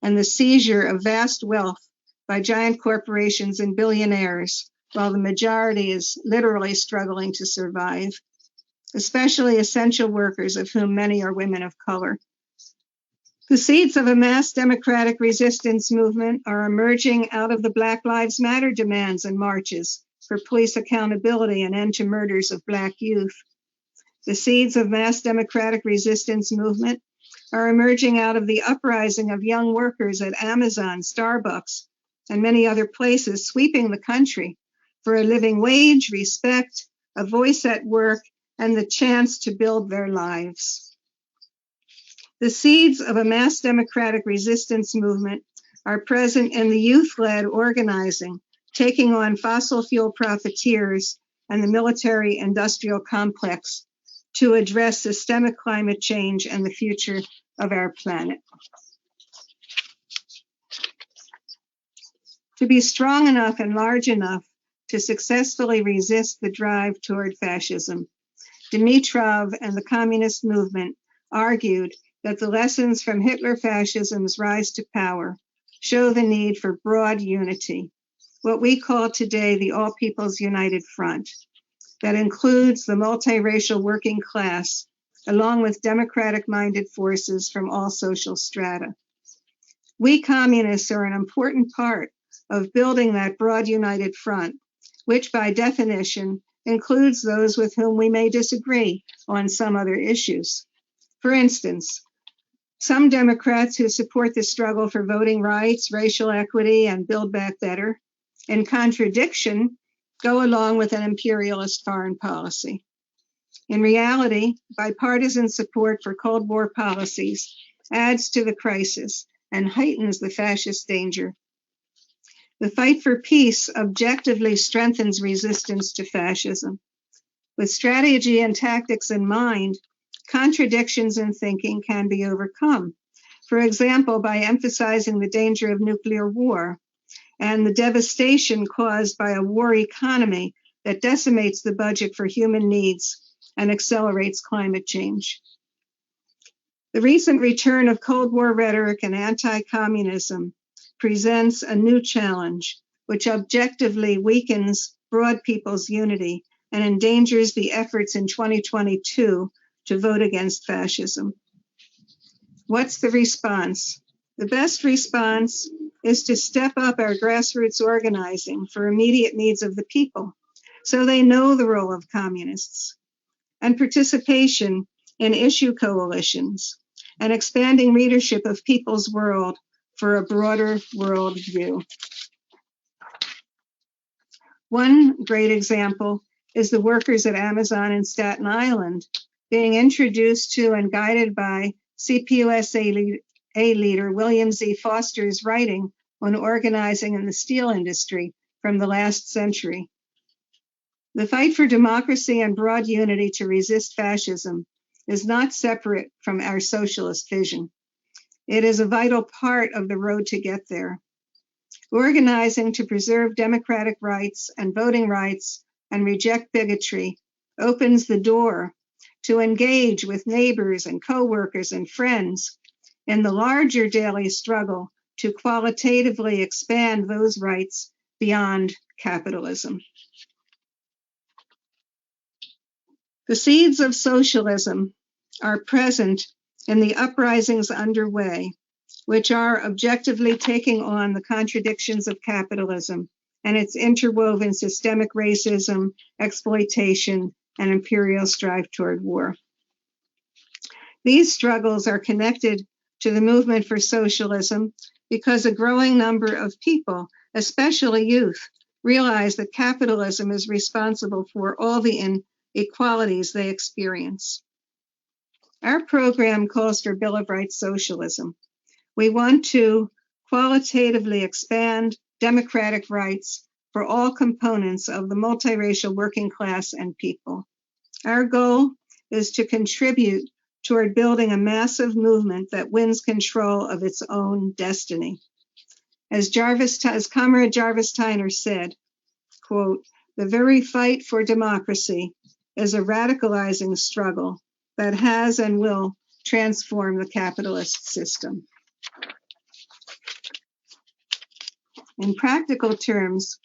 and the seizure of vast wealth by giant corporations and billionaires, while the majority is literally struggling to survive, especially essential workers, of whom many are women of color. The seeds of a mass democratic resistance movement are emerging out of the Black Lives Matter demands and marches for police accountability and end to murders of Black youth. The seeds of mass democratic resistance movement are emerging out of the uprising of young workers at Amazon, Starbucks, and many other places sweeping the country for a living wage, respect, a voice at work, and the chance to build their lives. The seeds of a mass democratic resistance movement are present in the youth-led organizing, taking on fossil fuel profiteers and the military-industrial complex to address systemic climate change and the future of our planet. To be strong enough and large enough to successfully resist the drive toward fascism, Dimitrov and the communist movement argued that the lessons from Hitler fascism's rise to power show the need for broad unity, what we call today the All People's United Front, that includes the multiracial working class, along with democratic-minded forces from all social strata. We communists are an important part of building that broad united front, which by definition includes those with whom we may disagree on some other issues. For instance, some Democrats who support the struggle for voting rights, racial equity, and Build Back Better, in contradiction, go along with an imperialist foreign policy. In reality, bipartisan support for Cold War policies adds to the crisis and heightens the fascist danger. The fight for peace objectively strengthens resistance to fascism. With strategy and tactics in mind, contradictions in thinking can be overcome. For example, by emphasizing the danger of nuclear war and the devastation caused by a war economy that decimates the budget for human needs and accelerates climate change. The recent return of Cold War rhetoric and anti-communism presents a new challenge, which objectively weakens broad people's unity and endangers the efforts in 2022 to vote against fascism. What's the response? The best response is to step up our grassroots organizing for immediate needs of the people, so they know the role of communists, and participation in issue coalitions, and expanding readership of People's World for a broader world view. One great example is the workers at Amazon in Staten Island being introduced to and guided by CPUSA leader William Z. Foster's writing on organizing in the steel industry from the last century. The fight for democracy and broad unity to resist fascism is not separate from our socialist vision. It is a vital part of the road to get there. Organizing to preserve democratic rights and voting rights and reject bigotry opens the door to engage with neighbors and coworkers and friends in the larger daily struggle to qualitatively expand those rights beyond capitalism. The seeds of socialism are present in the uprisings underway, which are objectively taking on the contradictions of capitalism and its interwoven systemic racism, exploitation, and imperial strive toward war. These struggles are connected to the movement for socialism because a growing number of people, especially youth, realize that capitalism is responsible for all the inequalities they experience. Our program calls for Bill of Rights socialism. We want to qualitatively expand democratic rights for all components of the multiracial working class and people. Our goal is to contribute toward building a massive movement that wins control of its own destiny. As Comrade Jarvis Tyner said, quote, "The very fight for democracy is a radicalizing struggle that has and will transform the capitalist system." In practical terms,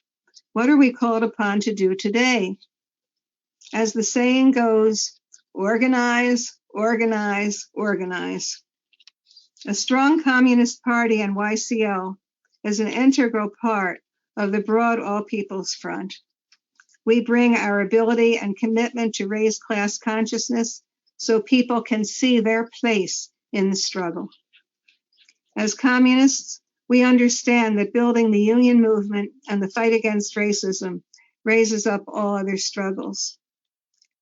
what are we called upon to do today? As the saying goes, organize, organize, organize. A strong Communist Party and YCL is an integral part of the broad All People's Front. We bring our ability and commitment to raise class consciousness so people can see their place in the struggle. As communists, we understand that building the union movement and the fight against racism raises up all other struggles.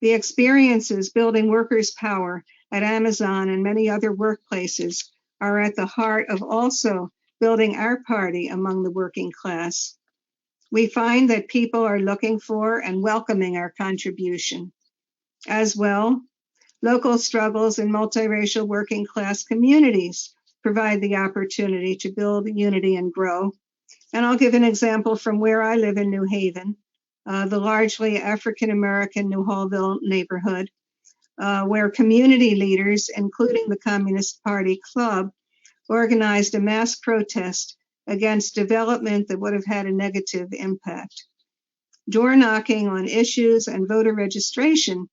The experiences building workers' power at Amazon and many other workplaces are at the heart of also building our party among the working class. We find that people are looking for and welcoming our contribution. As well, local struggles in multiracial working class communities provide the opportunity to build unity and grow. And I'll give an example from where I live in New Haven, the largely African-American New Hallville neighborhood, where community leaders, including the Communist Party Club, organized a mass protest against development that would have had a negative impact. Door knocking on issues and voter registration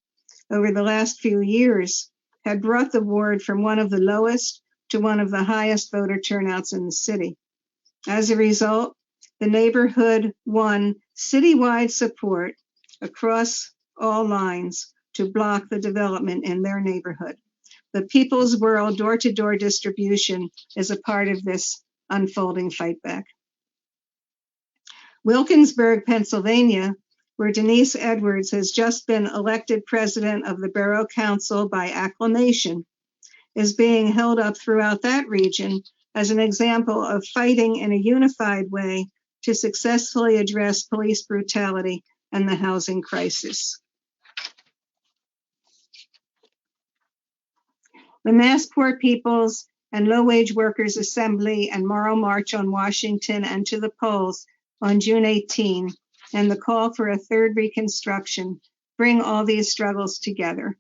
over the last few years had brought the ward from one of the lowest to one of the highest voter turnouts in the city. As a result, the neighborhood won citywide support across all lines to block the development in their neighborhood. The People's World door-to-door distribution is a part of this unfolding fight back. Wilkinsburg, Pennsylvania, where Denise Edwards has just been elected president of the Borough Council by acclamation, is being held up throughout that region as an example of fighting in a unified way to successfully address police brutality and the housing crisis. The Mass Poor Peoples and Low-Wage Workers Assembly and Moral March on Washington and to the polls on June 18, and the call for a third Reconstruction bring all these struggles together.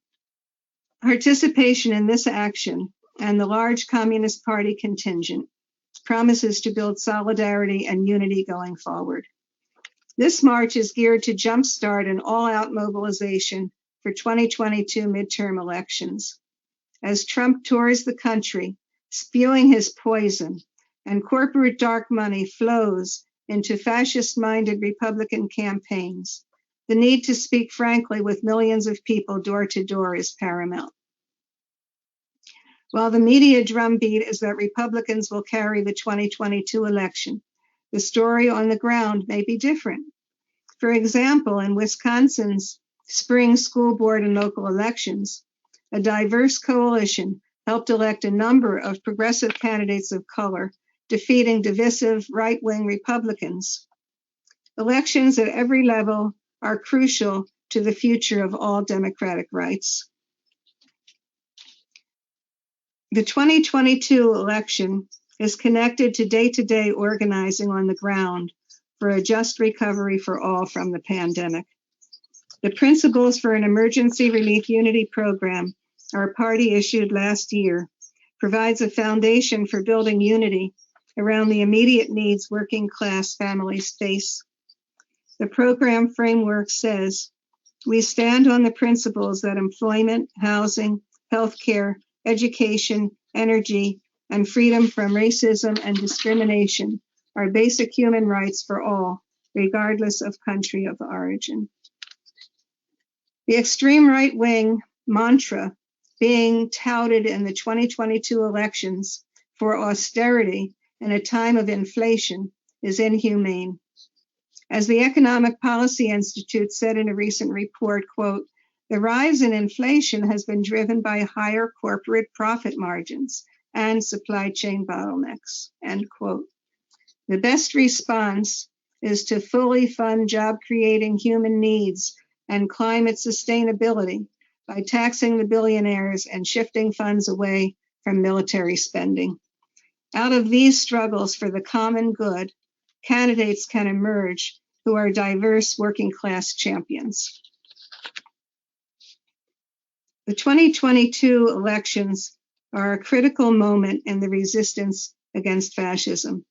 Participation in this action and the large Communist Party contingent promises to build solidarity and unity going forward. This march is geared to jumpstart an all-out mobilization for 2022 midterm elections. As Trump tours the country, spewing his poison, and corporate dark money flows into fascist-minded Republican campaigns, the need to speak frankly with millions of people door to door is paramount. While the media drumbeat is that Republicans will carry the 2022 election, the story on the ground may be different. For example, in Wisconsin's spring school board and local elections, a diverse coalition helped elect a number of progressive candidates of color, defeating divisive right-wing Republicans. Elections at every level are crucial to the future of all democratic rights. The 2022 election is connected to day-to-day organizing on the ground for a just recovery for all from the pandemic. The principles for an emergency relief unity program our party issued last year provides a foundation for building unity around the immediate needs working class families face. The program framework says, we stand on the principles that employment, housing, healthcare, education, energy, and freedom from racism and discrimination are basic human rights for all, regardless of country of origin. The extreme right-wing mantra being touted in the 2022 elections for austerity in a time of inflation is inhumane. As the Economic Policy Institute said in a recent report, quote, the rise in inflation has been driven by higher corporate profit margins and supply chain bottlenecks, end quote. The best response is to fully fund job-creating human needs and climate sustainability by taxing the billionaires and shifting funds away from military spending. Out of these struggles for the common good, candidates can emerge who are diverse working-class champions. The 2022 elections are a critical moment in the resistance against fascism.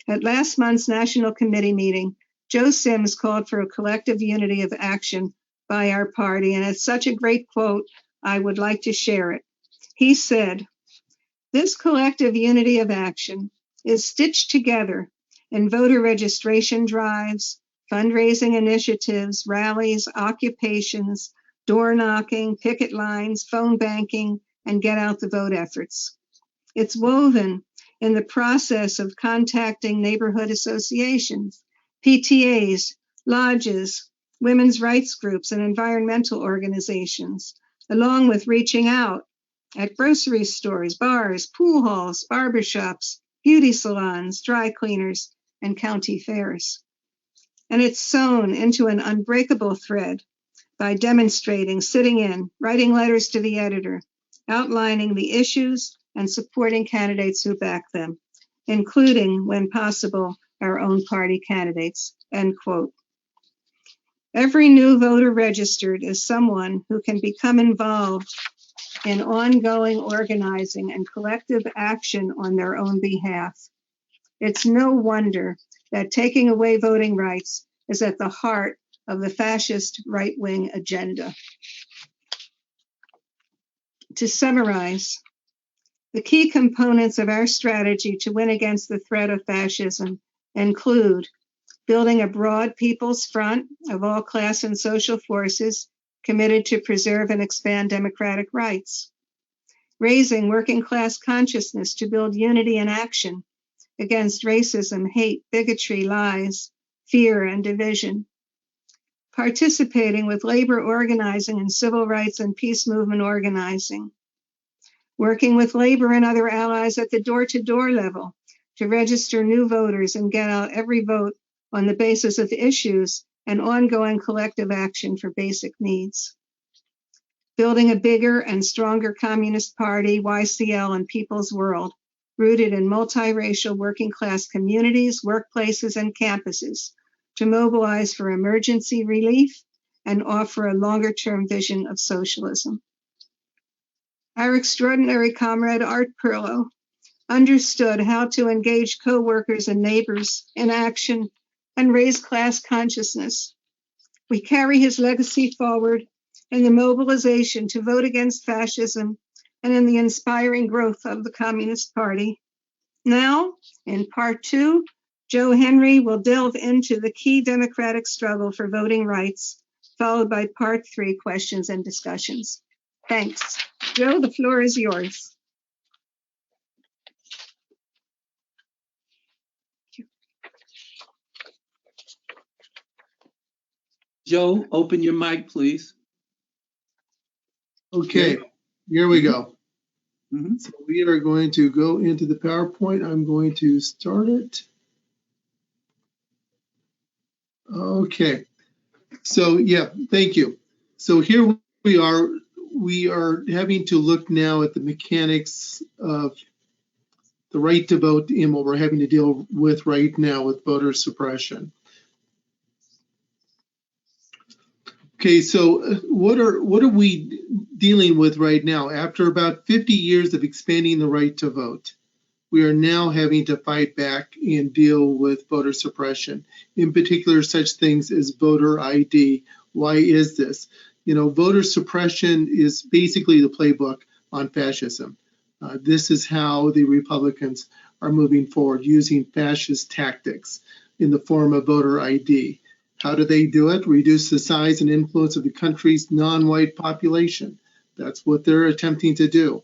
At last month's National Committee meeting, Joe Sims called for a collective unity of action by our party, and it's such a great quote, I would like to share it. He said, this collective unity of action is stitched together in voter registration drives, fundraising initiatives, rallies, occupations, door knocking, picket lines, phone banking, and get out the vote efforts. It's woven in the process of contacting neighborhood associations, PTAs, lodges, women's rights groups, and environmental organizations, along with reaching out at grocery stores, bars, pool halls, barbershops, beauty salons, dry cleaners, and county fairs. And it's sewn into an unbreakable thread by demonstrating, sitting in, writing letters to the editor, outlining the issues and supporting candidates who back them, including, when possible, our own party candidates, end quote. Every new voter registered is someone who can become involved in ongoing organizing and collective action on their own behalf. It's no wonder that taking away voting rights is at the heart of the fascist right-wing agenda. To summarize, the key components of our strategy to win against the threat of fascism include building a broad people's front of all class and social forces committed to preserve and expand democratic rights, raising working class consciousness to build unity and action against racism, hate, bigotry, lies, fear, and division, participating with labor organizing and civil rights and peace movement organizing, working with labor and other allies at the door-to-door level to register new voters and get out every vote on the basis of issues and ongoing collective action for basic needs. Building a bigger and stronger Communist Party, YCL, and people's world, rooted in multiracial working class communities, workplaces, and campuses to mobilize for emergency relief and offer a longer-term vision of socialism. Our extraordinary comrade Art Perlow understood how to engage co-workers and neighbors in action and raise class consciousness. We carry his legacy forward in the mobilization to vote against fascism and in the inspiring growth of the Communist Party. Now, in part 2, Joe Henry will delve into the key democratic struggle for voting rights, followed by part 3, questions and discussions. Thanks. Joe, the floor is yours.
Joe, open your mic, please.
Okay, here we go. So we are going to go into the PowerPoint. I'm going to start it. Okay, so yeah, thank you. So here we are. We are having to look now at the mechanics of the right to vote and what we're having to deal with right now with voter suppression. Okay, so what are we dealing with right now? After about 50 years of expanding the right to vote, we are now having to fight back and deal with voter suppression, in particular such things as voter ID. Why is this? You know, voter suppression is basically the playbook on fascism. This is how the Republicans are moving forward, using fascist tactics in the form of voter ID. How do they do it? Reduce the size and influence of the country's non-white population. That's what they're attempting to do.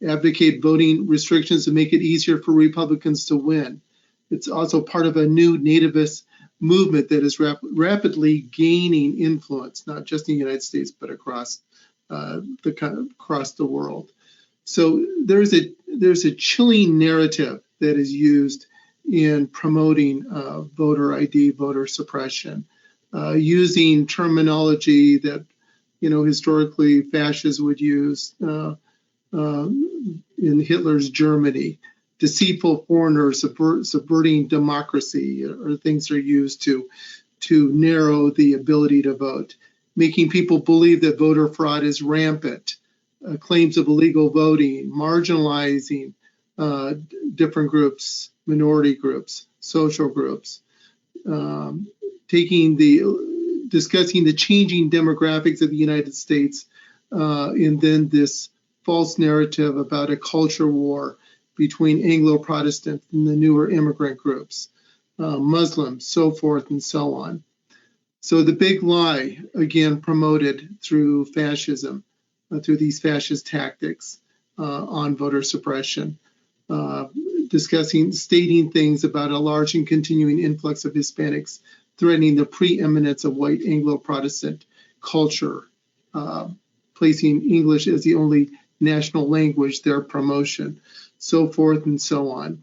advocate voting restrictions to make it easier for Republicans to win. It's also part of a new nativist movement that is rapidly gaining influence, not just in the United States, but across the world. So there's a chilling narrative that is used in promoting voter ID, voter suppression, using terminology that historically fascists would use in Hitler's Germany. Deceitful foreigners subverting democracy, or things are used to narrow the ability to vote, making people believe that voter fraud is rampant, claims of illegal voting, marginalizing different groups, minority groups, social groups, discussing the changing demographics of the United States, and then this false narrative about a culture war between Anglo-Protestant and the newer immigrant groups, Muslims, so forth and so on. So the big lie, again, promoted through fascism, through these fascist tactics on voter suppression, stating things about a large and continuing influx of Hispanics, threatening the preeminence of white Anglo-Protestant culture, placing English as the only national language, their promotion, so forth and so on.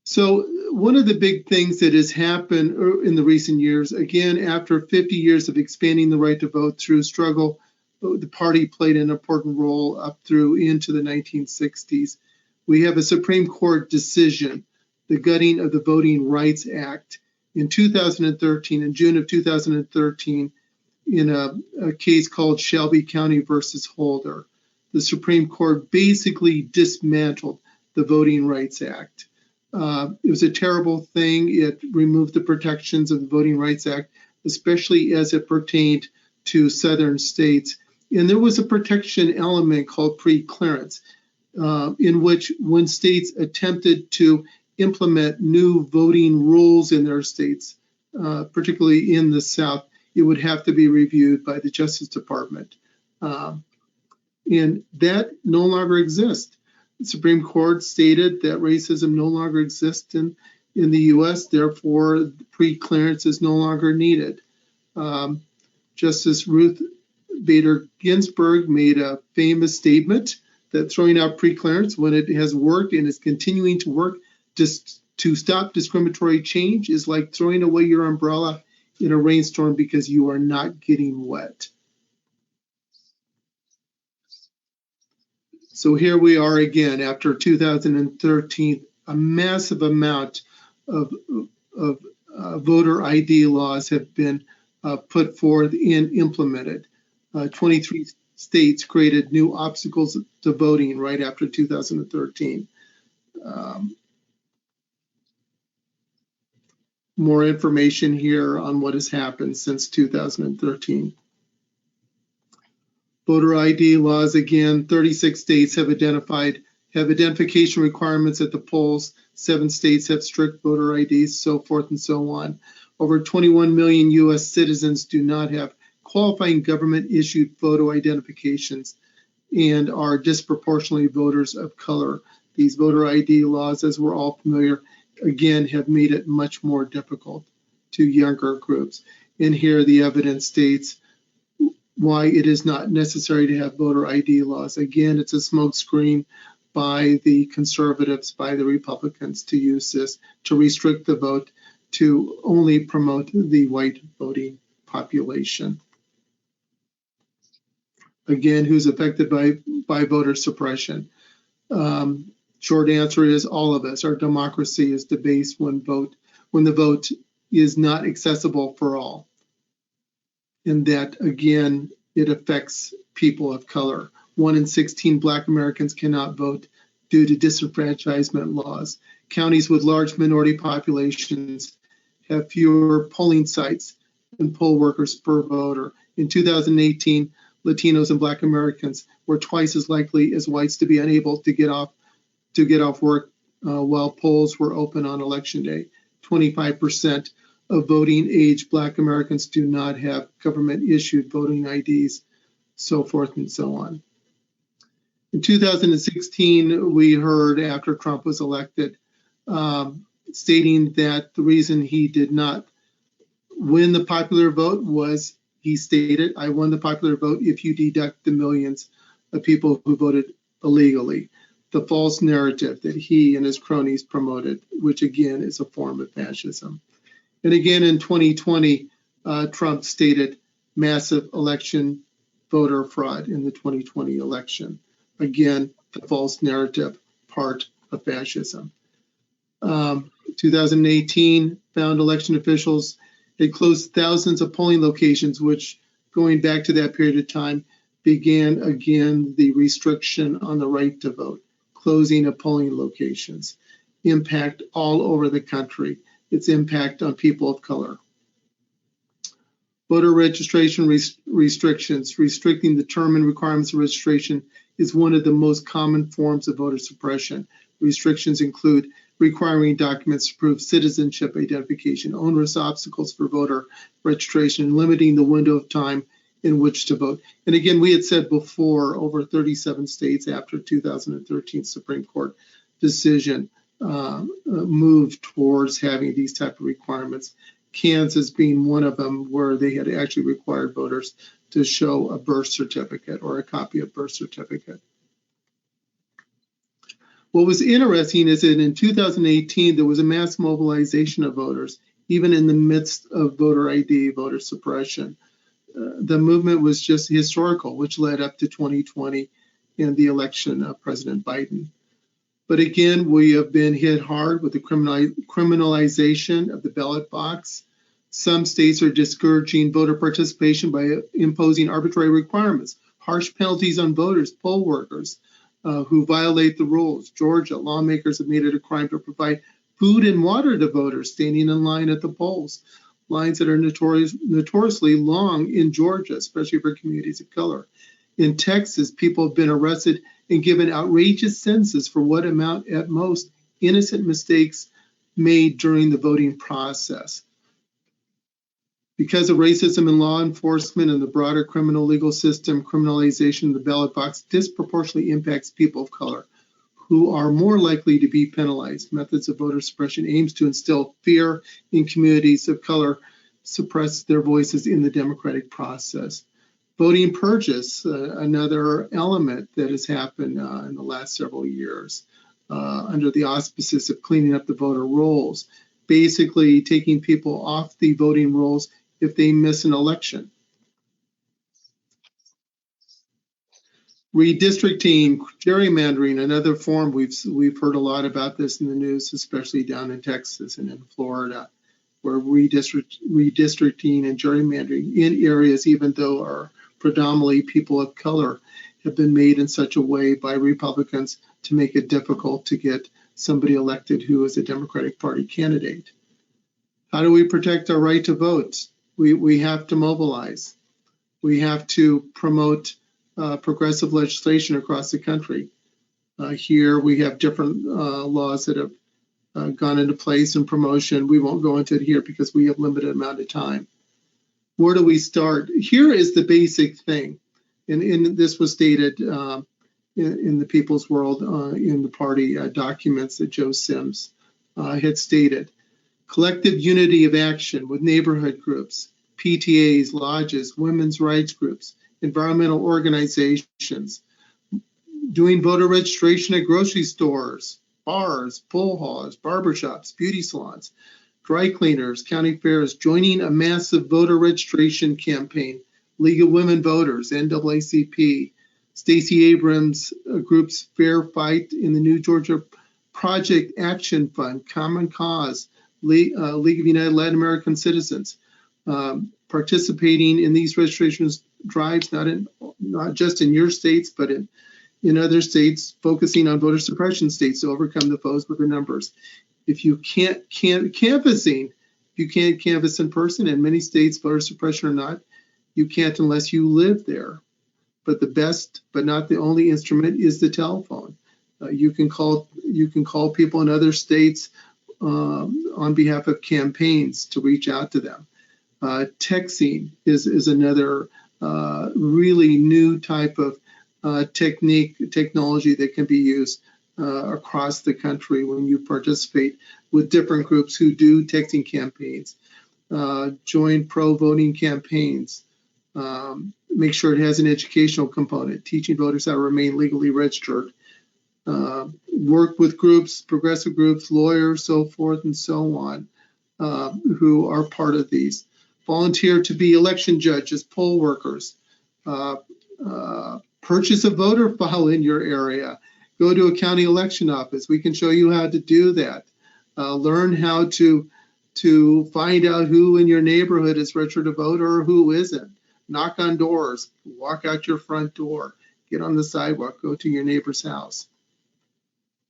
So one of the big things that has happened in the recent years, again, after 50 years of expanding the right to vote through struggle, the party played an important role up through into the 1960s. We have a Supreme Court decision, the gutting of the Voting Rights Act in 2013, in June of 2013, in a case called Shelby County versus Holder. The Supreme Court basically dismantled the Voting Rights Act. It was a terrible thing. It removed the protections of the Voting Rights Act, especially as it pertained to southern states. And there was a protection element called pre-clearance, in which when states attempted to implement new voting rules in their states, particularly in the South, it would have to be reviewed by the Justice Department. And that no longer exists. The Supreme Court stated that racism no longer exists in the US, therefore pre-clearance is no longer needed. Justice Ruth Bader Ginsburg made a famous statement that throwing out pre-clearance, when it has worked and is continuing to work just to stop discriminatory change, is like throwing away your umbrella in a rainstorm because you are not getting wet. So here we are again after 2013, a massive amount of voter ID laws have been put forth and implemented. 23 states created new obstacles to voting right after 2013. More information here on what has happened since 2013. Voter ID laws, again, 36 states have identification requirements at the polls. 7 states have strict voter IDs, so forth and so on. Over 21 million US citizens do not have qualifying government-issued photo identifications and are disproportionately voters of color. These voter ID laws, as we're all familiar, again, have made it much more difficult to younger groups. And here the evidence states why it is not necessary to have voter ID laws. Again, it's a smokescreen by the conservatives, by the Republicans, to use this to restrict the vote, to only promote the white voting population. Again, who's affected by voter suppression? Short answer is all of us. Our democracy is debased when the vote is not accessible for all. And that, again, it affects people of color. 1 in 16 Black Americans cannot vote due to disenfranchisement laws. Counties with large minority populations have fewer polling sites and poll workers per voter. In 2018, Latinos and Black Americans were twice as likely as whites to be unable to get off work while polls were open on Election Day. 25% of voting age Black Americans do not have government issued voting IDs, so forth and so on. In 2016, we heard after Trump was elected, stating that the reason he did not win the popular vote was, he stated, "I won the popular vote if you deduct the millions of people who voted illegally." The false narrative that he and his cronies promoted, which again is a form of fascism. And again in 2020, Trump stated massive election voter fraud in the 2020 election. Again, the false narrative, part of fascism. 2018 found election officials had closed thousands of polling locations, which, going back to that period of time, began again the restriction on the right to vote, closing of polling locations, impact all over the country, its impact on people of color. Voter registration restrictions, restricting the term and requirements of registration is one of the most common forms of voter suppression. Restrictions include requiring documents to prove citizenship identification, onerous obstacles for voter registration, limiting the window of time in which to vote. And again, we had said before, over 37 states after 2013 Supreme Court decision moved towards having these type of requirements. Kansas being one of them, where they had actually required voters to show a birth certificate or a copy of birth certificate. What was interesting is that in 2018, there was a mass mobilization of voters, even in the midst of voter ID, voter suppression. The movement was just historical, which led up to 2020 and the election of President Biden. But again, we have been hit hard with the criminalization of the ballot box. Some states are discouraging voter participation by imposing arbitrary requirements, harsh penalties on voters, poll workers who violate the rules. Georgia, lawmakers have made it a crime to provide food and water to voters standing in line at the polls, lines that are notoriously long in Georgia, especially for communities of color. In Texas, people have been arrested and given outrageous sentences for what amount at most innocent mistakes made during the voting process. Because of racism in law enforcement and the broader criminal legal system, criminalization of the ballot box disproportionately impacts people of color, who are more likely to be penalized. Methods of voter suppression aims to instill fear in communities of color, suppress their voices in the democratic process. Voting purges, another element that has happened in the last several years under the auspices of cleaning up the voter rolls, basically taking people off the voting rolls if they miss an election. Redistricting, gerrymandering, another form. We've heard a lot about this in the news, especially down in Texas and in Florida, where redistricting and gerrymandering in areas, even though are predominantly people of color, have been made in such a way by Republicans to make it difficult to get somebody elected who is a Democratic Party candidate. How do we protect our right to vote? We have to mobilize. We have to promote progressive legislation across the country. Here we have different laws that have gone into place in promotion. We won't go into it here because we have limited amount of time. Where do we start? Here is the basic thing, and this was stated in the People's World in the party documents that Joe Sims had stated. Collective unity of action with neighborhood groups, PTAs, lodges, women's rights groups, environmental organizations, doing voter registration at grocery stores, bars, pool halls, barbershops, beauty salons, dry cleaners, county fairs, joining a massive voter registration campaign, League of Women Voters, NAACP, Stacey Abrams Group's Fair Fight in the New Georgia Project Action Fund, Common Cause, League of United Latin American Citizens, participating in these registrations drives, not just in your states, but in other states, focusing on voter suppression states to overcome the foes with their numbers. If you can't canvass in person, in many states, voter suppression or not, you can't unless you live there. But the best, but not the only instrument, is the telephone. You can call people in other states on behalf of campaigns to reach out to them. Texting is another really new type of technology that can be used across the country when you participate with different groups who do texting campaigns. Join pro-voting campaigns. Make sure it has an educational component, teaching voters how to remain legally registered. Work with groups, progressive groups, lawyers, so forth and so on, who are part of these. Volunteer to be election judges, poll workers. Purchase a voter file in your area. Go to a county election office. We can show you how to do that. Learn how to find out who in your neighborhood is registered to vote or who isn't. Knock on doors. Walk out your front door. Get on the sidewalk. Go to your neighbor's house.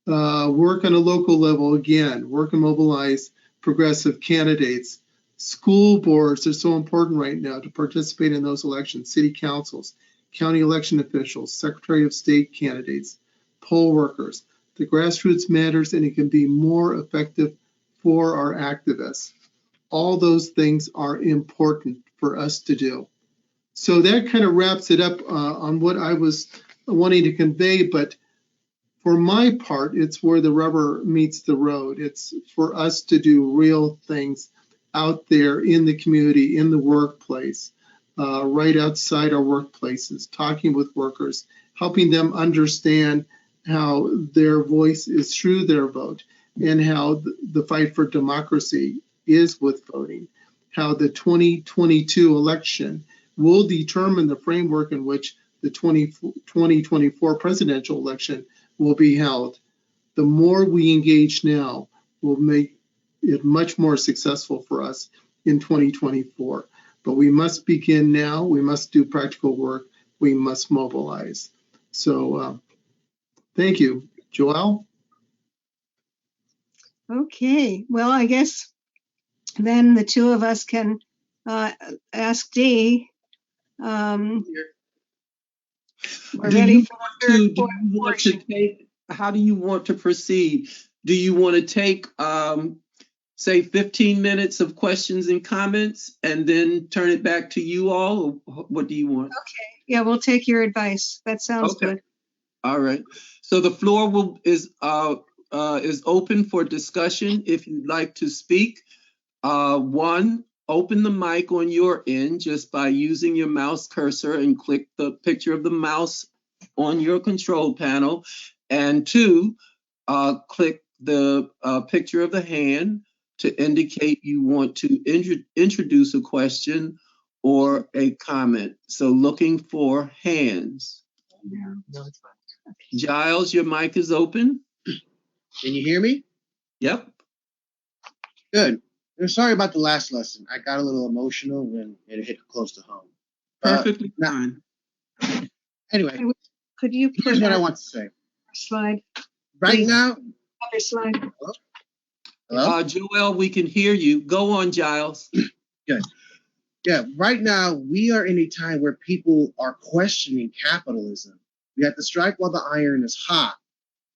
Work on a local level again. Work and mobilize progressive candidates. School boards are so important right now to participate in those elections. City councils, county election officials, Secretary of State candidates, poll workers. The grassroots matters, and it can be more effective for our activists. All those things are important for us to do. So that kind of wraps it up on what I was wanting to convey, but for my part, it's where the rubber meets the road. It's for us to do real things out there in the community, in the workplace, right outside our workplaces, talking with workers, helping them understand how their voice is through their vote, and how the fight for democracy is with voting, how the 2022 election will determine the framework in which the 2024 presidential election will be held. The more we engage now will make it much more successful for us in 2024. But we must begin now. We must do practical work. We must mobilize. So thank you. Joelle?
Okay, well, I guess then the two of us can ask Dee. We're ready for the third portion.
How do you want to proceed? Do you want to take, say, 15 minutes of questions and comments and then turn it back to you all? Or what do you want?
Okay, yeah, we'll take your advice. That sounds good.
All right. So the floor is open for discussion. If you'd like to speak, one, open the mic on your end just by using your mouse cursor and click the picture of the mouse on your control panel. And two, click the picture of the hand to indicate you want to introduce a question or a comment. So looking for hands.
No, it's fine.
Giles, your mic is open.
Can you hear me?
Yep.
Good. I'm sorry about the last lesson. I got a little emotional when it hit close to home.
Perfectly fine.
Anyway,
could you put
here's what I want to say.
Slide.
Right
Please.
now.
Other slide.
Hello?
Joel, we can hear you. Go on, Giles.
Good. Yeah, right now we are in a time where people are questioning capitalism. We have to strike while the iron is hot.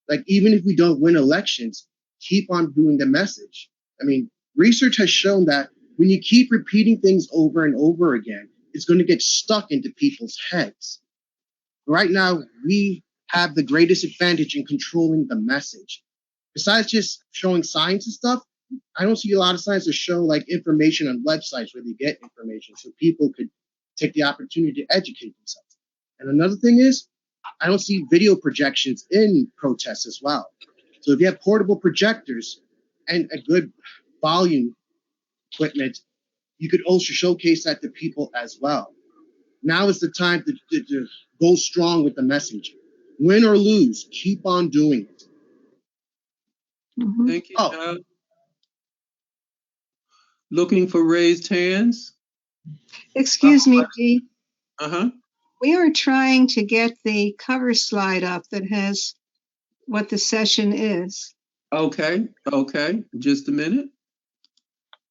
Like, even if we don't win elections, keep on doing the message. I mean, research has shown that when you keep repeating things over and over again, it's going to get stuck into people's heads. Right now, we have the greatest advantage in controlling the message. Besides just showing signs and stuff, I don't see a lot of signs to show like information on websites where they get information so people could take the opportunity to educate themselves. And another thing is, I don't see video projections in protests as well. So if you have portable projectors and a good volume equipment, you could also showcase that to people as well. Now is the time to go strong with the message. Win or lose, keep on doing it.
Mm-hmm.
Thank you. Looking for raised hands.
Excuse me, Dee.
Uh-huh.
We are trying to get the cover slide up that has what the session is.
Okay. Just a minute.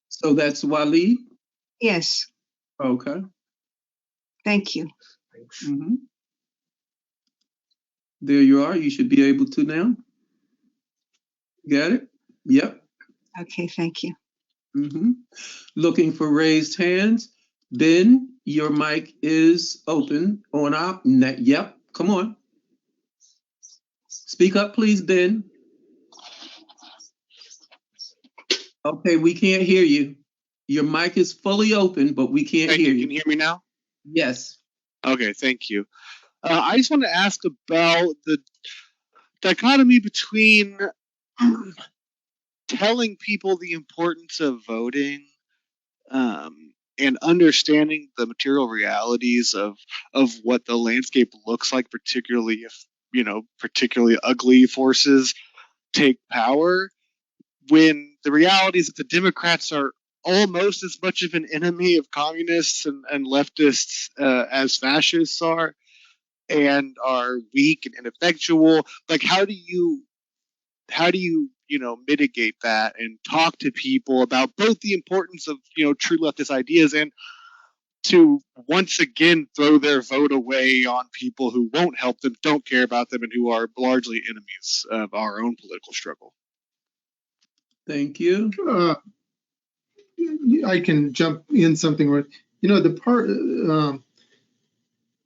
So that's Waleed?
Yes.
Okay.
Thank you.
Mm-hmm. There you are. You should be able to now. Got it? Yep.
Okay, thank you.
Mm-hmm. Looking for raised hands. Ben, your mic is open on up. Yep. Come on. Speak up, please, Ben. Okay, we can't hear you. Your mic is fully open, but we can't hear you.
Can you hear me now?
Yes.
Okay, thank you. I just want to ask about the dichotomy between telling people the importance of voting and understanding the material realities of what the landscape looks like, particularly if particularly ugly forces take power, when the reality is that the Democrats are almost as much of an enemy of communists and leftists as fascists are, and are weak and ineffectual. Like, how do you mitigate that and talk to people about both the importance of true leftist ideas and to once again throw their vote away on people who won't help them, don't care about them, and who are largely enemies of our own political struggle?
Thank you.
I can jump in something where,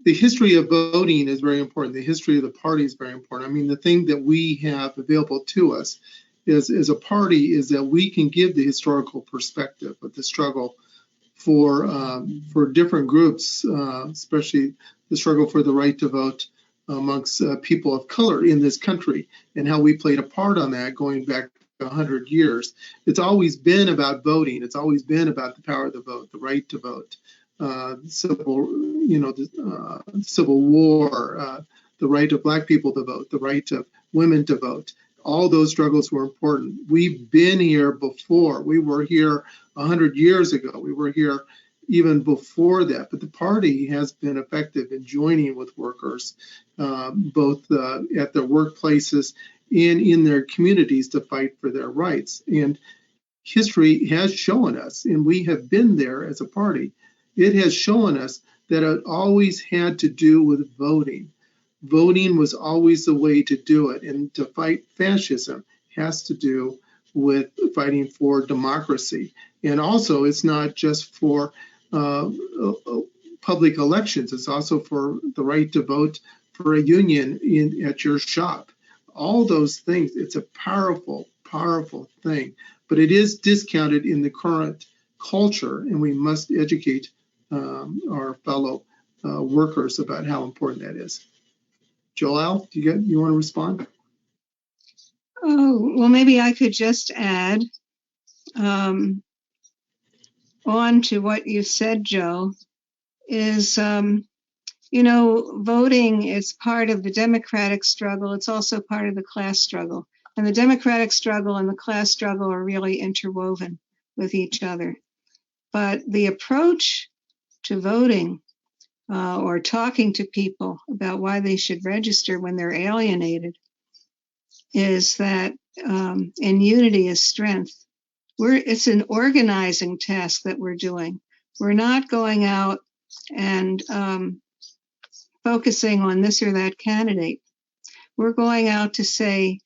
the history of voting is very important. The history of the party is very important. I mean, the thing that we have available to us as a party is that we can give the historical perspective of the struggle for different groups, especially the struggle for the right to vote amongst people of color in this country, and how we played a part on that going back 100 years. It's always been about voting. It's always been about the power of the vote, the right to vote, civil war, the right of Black people to vote, the right of women to vote. All those struggles were important. We've been here before. We were here 100 years ago. We were here even before that. But the party has been effective in joining with workers, both at their workplaces and in their communities, to fight for their rights. And history has shown us, and we have been there as a party, it has shown us that it always had to do with voting. Voting was always the way to do it. And to fight fascism has to do with fighting for democracy. And also, it's not just for public elections. It's also for the right to vote for a union at your shop. All those things, it's a powerful, powerful thing. But it is discounted in the current culture, and we must educate our fellow workers about how important that is. Joel, you want to respond?
Oh, well, maybe I could just add on to what you said, Joe, is, voting is part of the democratic struggle. It's also part of the class struggle. And the democratic struggle and the class struggle are really interwoven with each other. But the approach to voting or talking to people about why they should register when they're alienated is that in unity is strength. It's an organizing task that we're doing. We're not going out and focusing on this or that candidate. We're going out to say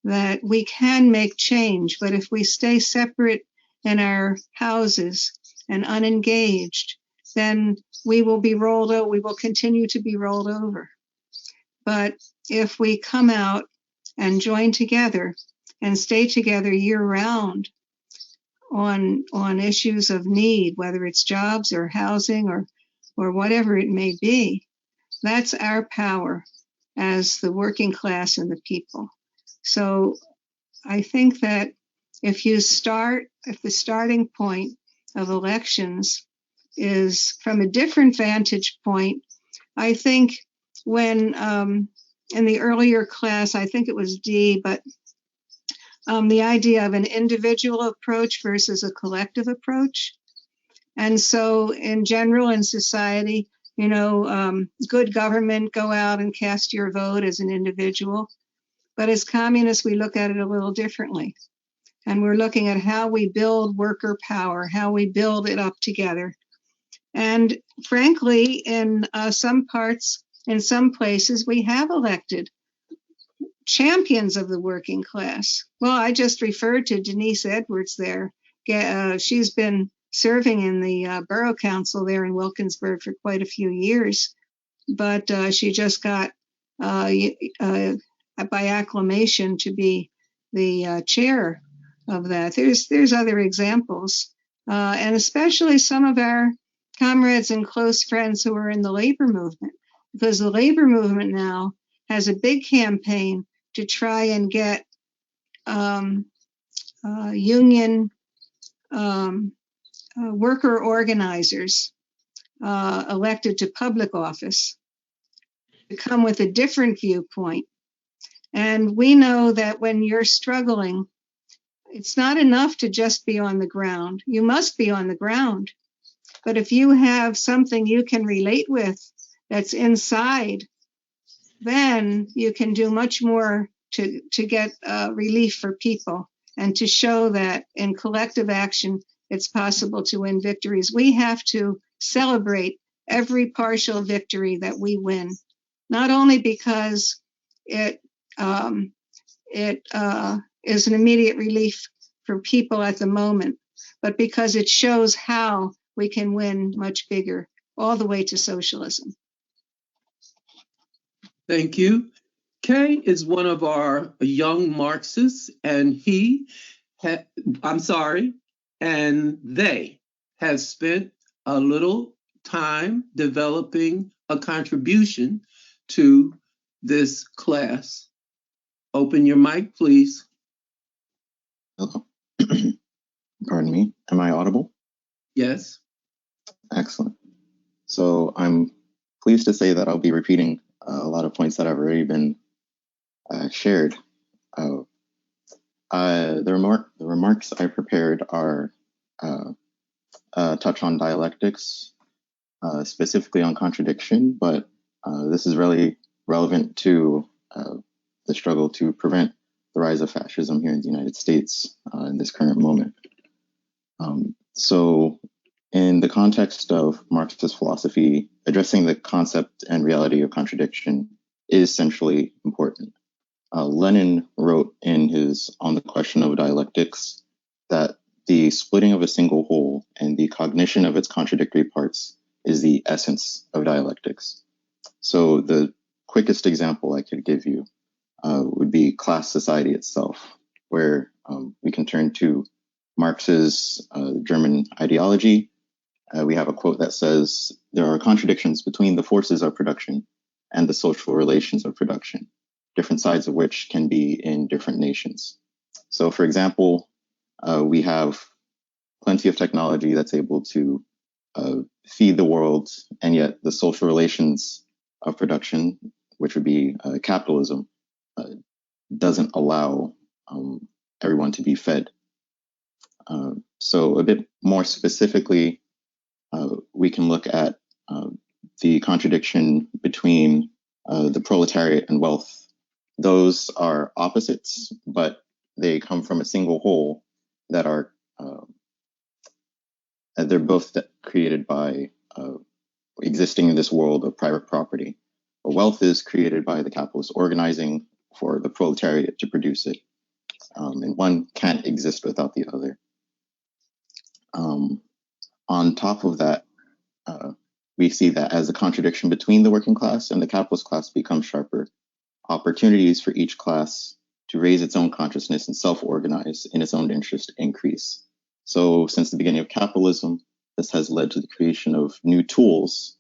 that we can make change, but if we stay separate in our houses and unengaged, then we will be rolled over. We will continue to be rolled over. But if we come out and join together and stay together year round on issues of need, whether it's jobs or housing or whatever it may be, that's our power as the working class and the people. So I think that if the starting point of elections is from a different vantage point, I think when in the earlier class, I think it was D, but the idea of an individual approach versus a collective approach. And so in general in society, good government, go out and cast your vote as an individual. But as communists, we look at it a little differently. And we're looking at how we build worker power, how we build it up together. And frankly, in some parts, in some places, we have elected champions of the working class. Well, I just referred to Denise Edwards there. She's been serving in the borough council there in Wilkinsburg for quite a few years, but she just got by acclamation to be the chair of that. There's other examples, and especially some of our comrades and close friends who are in the labor movement, because the labor movement now has a big campaign to try and get union worker organizers elected to public office to come with a different viewpoint. And we know that when you're struggling, it's not enough to just be on the ground. You must be on the ground. But if you have something you can relate with that's inside, then you can do much more to get relief for people and to show that in collective action, it's possible to win victories. We have to celebrate every partial victory that we win, not only because it is an immediate relief for people at the moment, but because it shows how we can win much bigger, all the way to socialism.
Thank you. Kay is one of our young Marxists, and they have spent a little time developing a contribution to this class. Open your mic, please.
Hello. Pardon me. Am I audible?
Yes.
Excellent. So I'm pleased to say that I'll be repeating a lot of points that have already been shared. The remarks I prepared are touch on dialectics, specifically on contradiction, but this is really relevant to the struggle to prevent the rise of fascism here in the United States in this current moment. So in the context of Marxist philosophy, addressing the concept and reality of contradiction is centrally important. Lenin wrote in his On the Question of Dialectics that the splitting of a single whole and the cognition of its contradictory parts is the essence of dialectics. So the quickest example I could give you would be class society itself, where we can turn to Marx's German ideology. We have a quote that says, "There are contradictions between the forces of production and the social relations of production, different sides of which can be in different nations." So, for example, we have plenty of technology that's able to feed the world, and yet the social relations of production, which would be capitalism, doesn't allow everyone to be fed. So a bit more specifically, we can look at the contradiction between the proletariat and wealth. Those are opposites, but they come from a single whole that are, they're both created by existing in this world of private property. Wealth is created by the capitalist organizing for the proletariat to produce it. And one can't exist without the other. On top of that, we see that as the contradiction between the working class and the capitalist class becomes sharper, opportunities for each class to raise its own consciousness and self-organize in its own interest increase. So since the beginning of capitalism, this has led to the creation of new tools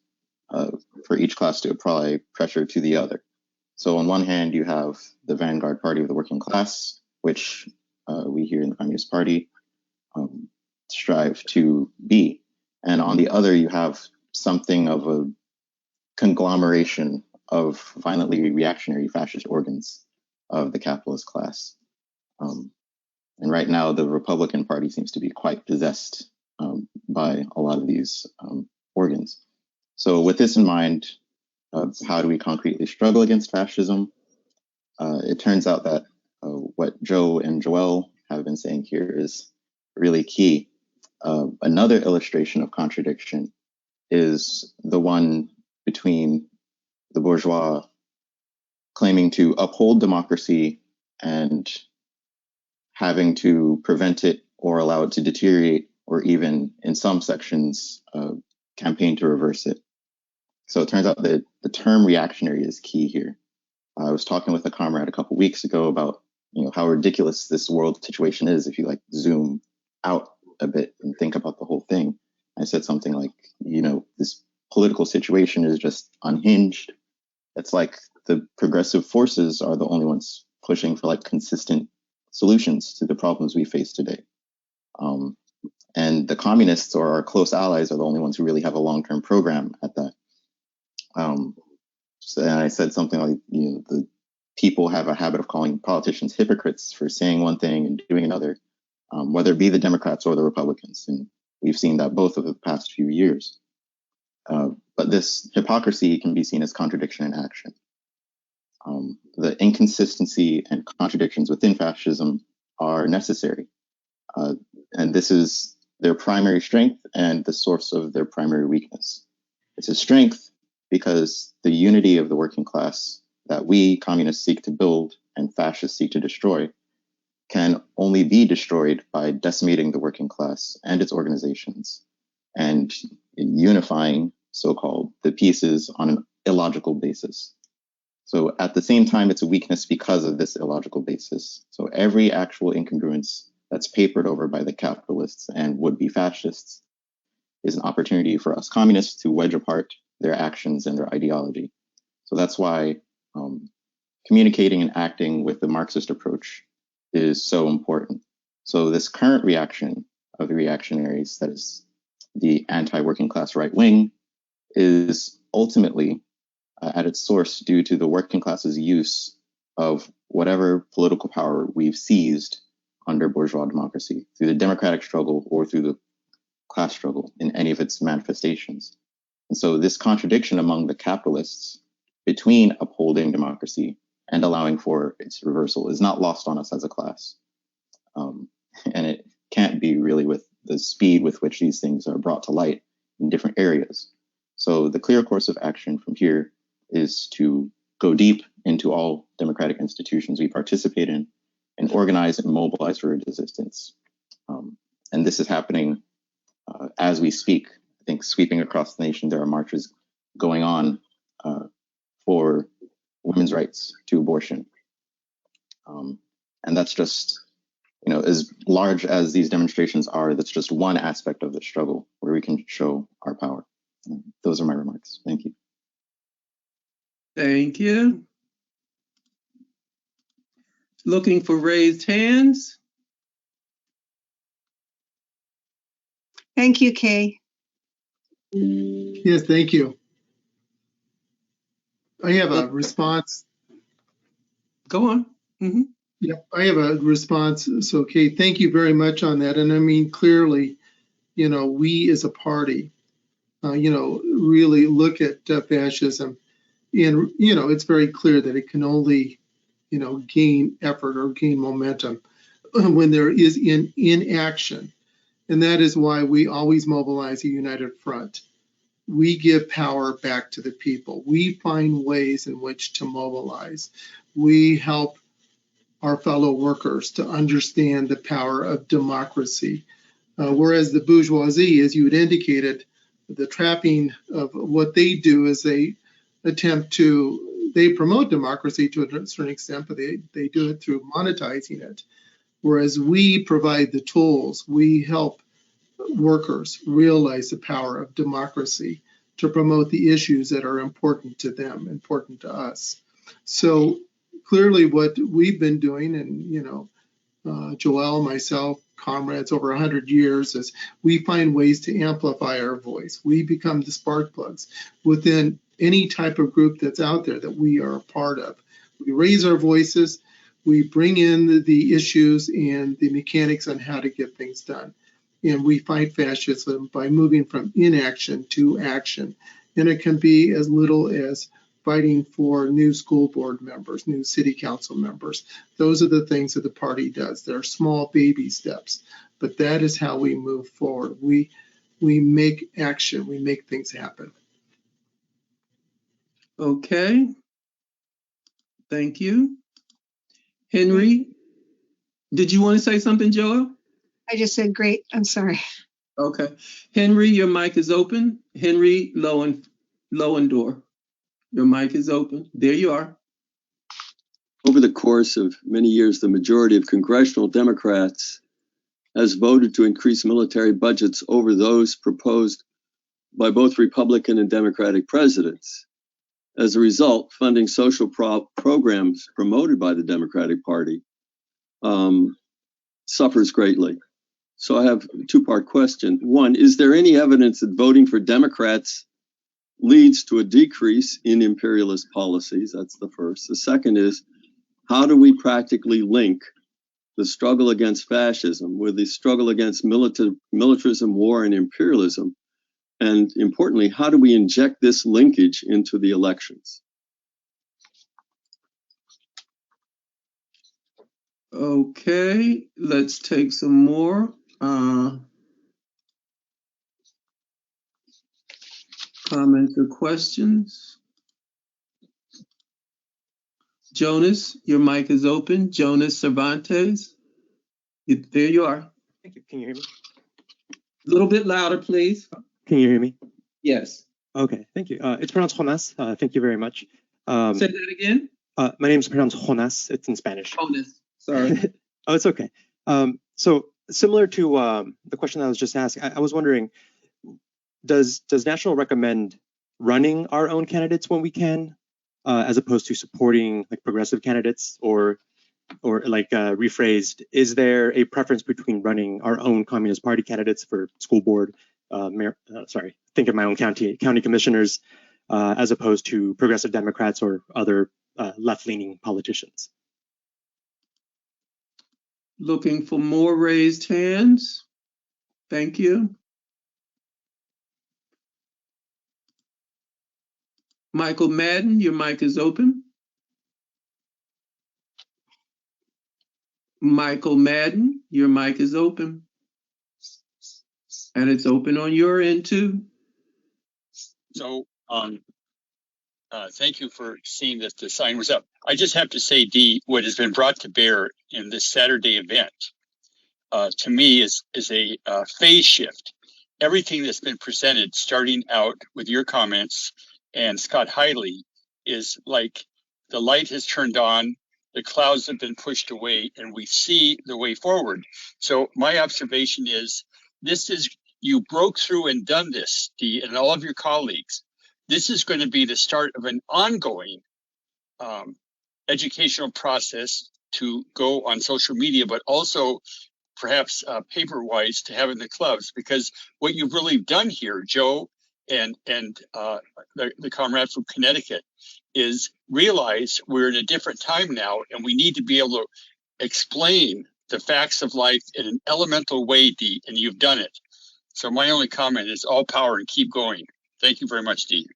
for each class to apply pressure to the other. So on one hand, you have the vanguard party of the working class, which we here in the Communist Party strive to be. And on the other, you have something of a conglomeration of violently reactionary fascist organs of the capitalist class. And right now, the Republican Party seems to be quite possessed by a lot of these organs. So with this in mind, how do we concretely struggle against fascism? It turns out that what Joe and Joelle have been saying here is really key. Another illustration of contradiction is the one between the bourgeois claiming to uphold democracy and having to prevent it or allow it to deteriorate, or even in some sections, campaign to reverse it. So it turns out that the term reactionary is key here. I was talking with a comrade a couple weeks ago about, how ridiculous this world situation is if you like zoom out a bit and think about the whole thing. I said something like, this political situation is just unhinged. It's like the progressive forces are the only ones pushing for like consistent solutions to the problems we face today. And the communists or our close allies are the only ones who really have a long-term program at that. So I said something like, the people have a habit of calling politicians hypocrites for saying one thing and doing another, whether it be the Democrats or the Republicans. And we've seen that both over the past few years. But this hypocrisy can be seen as contradiction in action. The inconsistency and contradictions within fascism are necessary. And this is their primary strength and the source of their primary weakness. It's a strength because the unity of the working class that we communists seek to build and fascists seek to destroy can only be destroyed by decimating the working class and its organizations and unifying, so-called, the pieces on an illogical basis. So at the same time, it's a weakness because of this illogical basis. So every actual incongruence that's papered over by the capitalists and would-be fascists is an opportunity for us communists to wedge apart their actions and their ideology. So that's why communicating and acting with the Marxist approach is so important. So this current reaction of the reactionaries, that is the anti-working class right wing, is ultimately at its source due to the working class's use of whatever political power we've seized under bourgeois democracy, through the democratic struggle or through the class struggle in any of its manifestations. And so this contradiction among the capitalists between upholding democracy and allowing for its reversal is not lost on us as a class. And it can't be really with the speed with which these things are brought to light in different areas. So the clear course of action from here is to go deep into all democratic institutions we participate in and organize and mobilize for resistance. And this is happening as we speak. I think sweeping across the nation, there are marches going on for women's rights to abortion. And that's just, as large as these demonstrations are, that's just one aspect of the struggle where we can show our power. Those are my remarks. Thank you.
Thank you. Looking for raised hands.
Thank you, Kay.
Yes, thank you. I have a response.
Go on. Mm-hmm.
Yeah, I have a response. So, Kay, thank you very much on that. And I mean, clearly, we as a party, really look at fascism, and it's very clear that it can only, gain effort or gain momentum when there is inaction. And that is why we always mobilize a united front. We give power back to the people. We find ways in which to mobilize. We help our fellow workers to understand the power of democracy. Whereas the bourgeoisie, as you had indicated, the trapping of what they do is they promote democracy to a certain extent, but they do it through monetizing it. Whereas we provide the tools, we help workers realize the power of democracy to promote the issues that are important to them, important to us. So clearly what we've been doing, and Joelle, myself, comrades over 100 years, is we find ways to amplify our voice. We become the spark plugs within any type of group that's out there that we are a part of. We raise our voices, we bring in the issues and the mechanics on how to get things done. And we fight fascism by moving from inaction to action. And it can be as little as fighting for new school board members, new city council members. Those are the things that the party does. They're small baby steps, but that is how we move forward. We make action, we make things happen.
Okay. Thank you. Henry, did you want to say something, Joel?
I just said great. I'm sorry.
Okay. Henry, your mic is open. Henry Lowendoor, your mic is open. There you are.
Over the course of many years, the majority of congressional Democrats has voted to increase military budgets over those proposed by both Republican and Democratic presidents. As a result, funding social programs promoted by the Democratic Party suffers greatly. So I have a two-part question. One, is there any evidence that voting for Democrats leads to a decrease in imperialist policies? That's the first. The second is, how do we practically link the struggle against fascism with the struggle against militarism, war, and imperialism? And importantly, how do we inject this linkage into the elections?
Okay, let's take some more comments or questions. Jonas, your mic is open. Jonas Cervantes. There you are.
Thank you. Can you hear me?
A little bit louder, please.
Can you hear me?
Yes.
Okay, thank you. It's pronounced Jonas. Thank you very much.
Say that again.
My name is pronounced Jonas. It's in Spanish.
Jonas. Sorry.
Oh, it's okay. So similar to the question I was just asked, I was wondering, does National recommend running our own candidates when we can, as opposed to supporting like progressive candidates, or like rephrased, is there a preference between running our own Communist Party candidates for school board, think of my own county commissioners, as opposed to progressive Democrats or other left-leaning politicians?
Looking for more raised hands. Thank you. Michael Madden, your mic is open. Michael Madden, your mic is open. And it's open on your end too.
So thank you for seeing that the sign was up. I just have to say, Dee, what has been brought to bear in this Saturday event, to me, is a phase shift. Everything that's been presented, starting out with your comments and Scott Hiley, is like the light has turned on, the clouds have been pushed away, and we see the way forward. So my observation is, you broke through and done this, Dee, and all of your colleagues. This is going to be the start of an ongoing educational process to go on social media, but also perhaps paper-wise to have in the clubs, because what you've really done here, Joe and the comrades from Connecticut, is realize we're in a different time now, and we need to be able to explain the facts of life in an elemental way, Dee, and you've done it. So my only comment is all power and keep going. Thank you very much, Dee.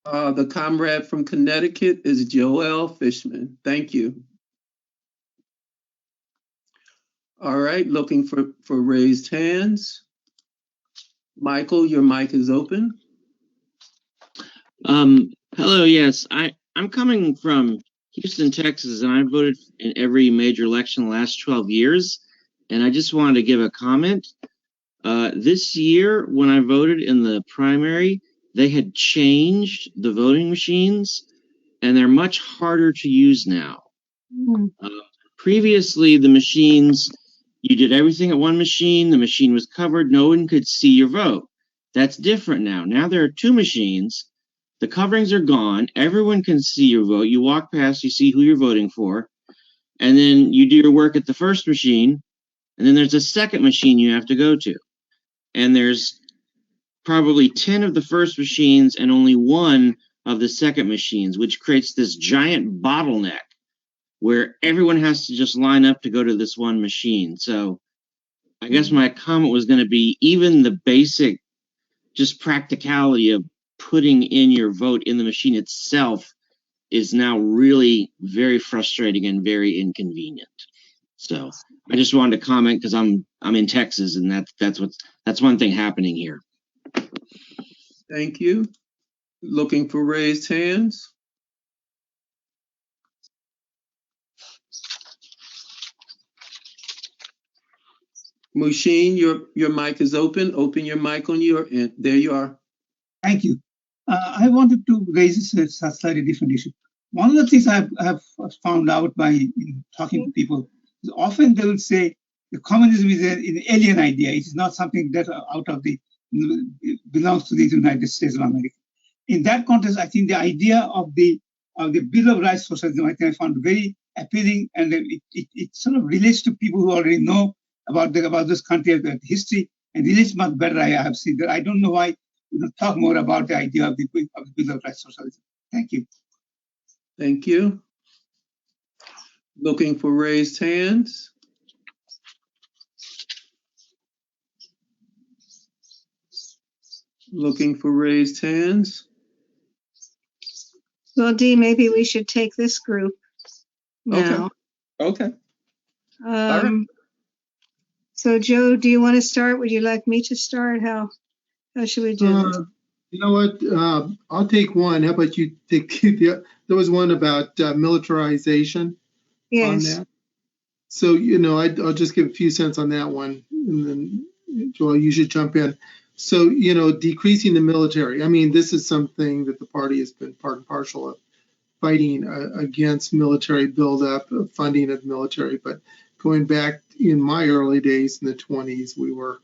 The comrade from Connecticut is Joel Fishman. Thank you. All right, looking for raised hands. Michael, your mic is open.
Hello, yes. I'm coming from Houston, Texas, and I voted in every major election the last 12 years. And I just wanted to give a comment. This year, when I voted in the primary, they had changed the voting machines, and they're much harder to use now. Previously, the machines, you did everything at one machine, the machine was covered, no one could see your vote. That's different now. Now there are two machines, the coverings are gone, everyone can see your vote, you walk past, you see who you're voting for, and then you do your work at the first machine, and then there's a second machine you have to go to. And there's probably 10 of the first machines and only one of the second machines, which creates this giant bottleneck where everyone has to just line up to go to this one machine. So I guess my comment was going to be, even the basic just practicality of putting in your vote in the machine itself is now really very frustrating and very inconvenient. So I just wanted to comment because I'm in Texas, and that's one thing happening here.
Thank you. Looking for raised hands. Mushin, your mic is open. Open your mic on your end. There you are.
Thank you. I wanted to raise a slightly different issue. one of the things I've found out by talking to people is often they will say the communism is an alien idea. It is not something that belongs to the United States of America. In that context, I think the idea of the Bill of Rights Socialism, I think I found very appealing, and it sort of relates to people who already know about this country, the history, and relates much better. I have seen that. I don't know why we don't talk more about the idea of the Bill of Rights Socialism. Thank you.
Thank you. Looking for raised hands. Looking for raised hands.
Well, Dee, maybe we should take this group now.
Okay.
So, Joe, do you want to start? Would you like me to start? How should we do this?
You know what? I'll take one. How about you take the? There was one about militarization.
Yes.
On that. So I'll just give a few cents on that one, and then Joel, you should jump in. So decreasing the military. I mean, this is something that the party has been part and parcel of, fighting against military buildup, funding of military. But going back in my early days in the 20s, we were,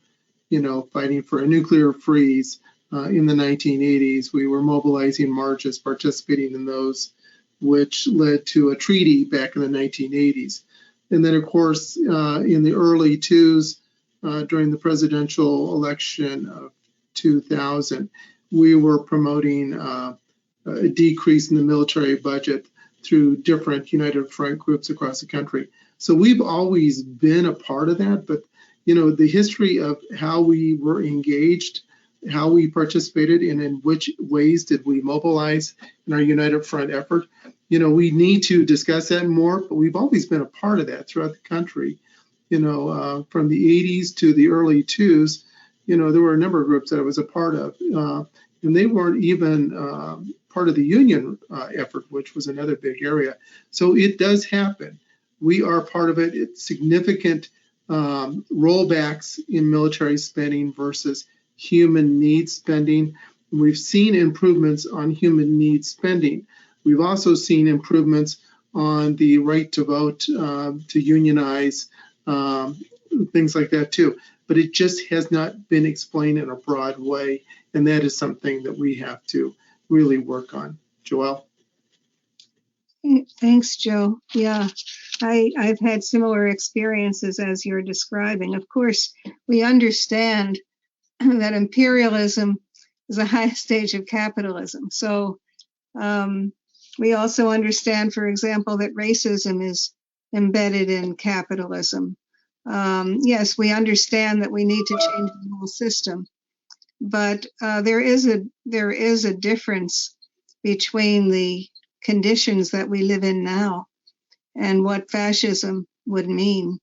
fighting for a nuclear freeze. In the 1980s, we were mobilizing marches, participating in those, which led to a treaty back in the 1980s. And then, of course, in the early 2000s, during the presidential election of 2000, we were promoting a decrease in the military budget through different United Front groups across the country. So we've always been a part of that, but the history of how we were engaged, how we participated, and in which ways did we mobilize in our United Front effort, we need to discuss that more, but we've always been a part of that throughout the country. From the 80s to the early 2000s, there were a number of groups that I was a part of, and they weren't even part of the union effort, which was another big area. So it does happen. We are part of it. It's significant rollbacks in military spending versus human needs spending. We've seen improvements on human needs spending. We've also seen improvements on the right to vote, to unionize, things like that too. But it just has not been explained in a broad way, and that is something that we have to really work on. Joelle?
Thanks, Joe. Yeah, I've had similar experiences as you're describing. Of course, we understand that imperialism is the highest stage of capitalism. So we also understand, for example, that racism is embedded in capitalism. Yes, we understand that we need to change the whole system, but there is a difference between the conditions that we live in now and what fascism would mean.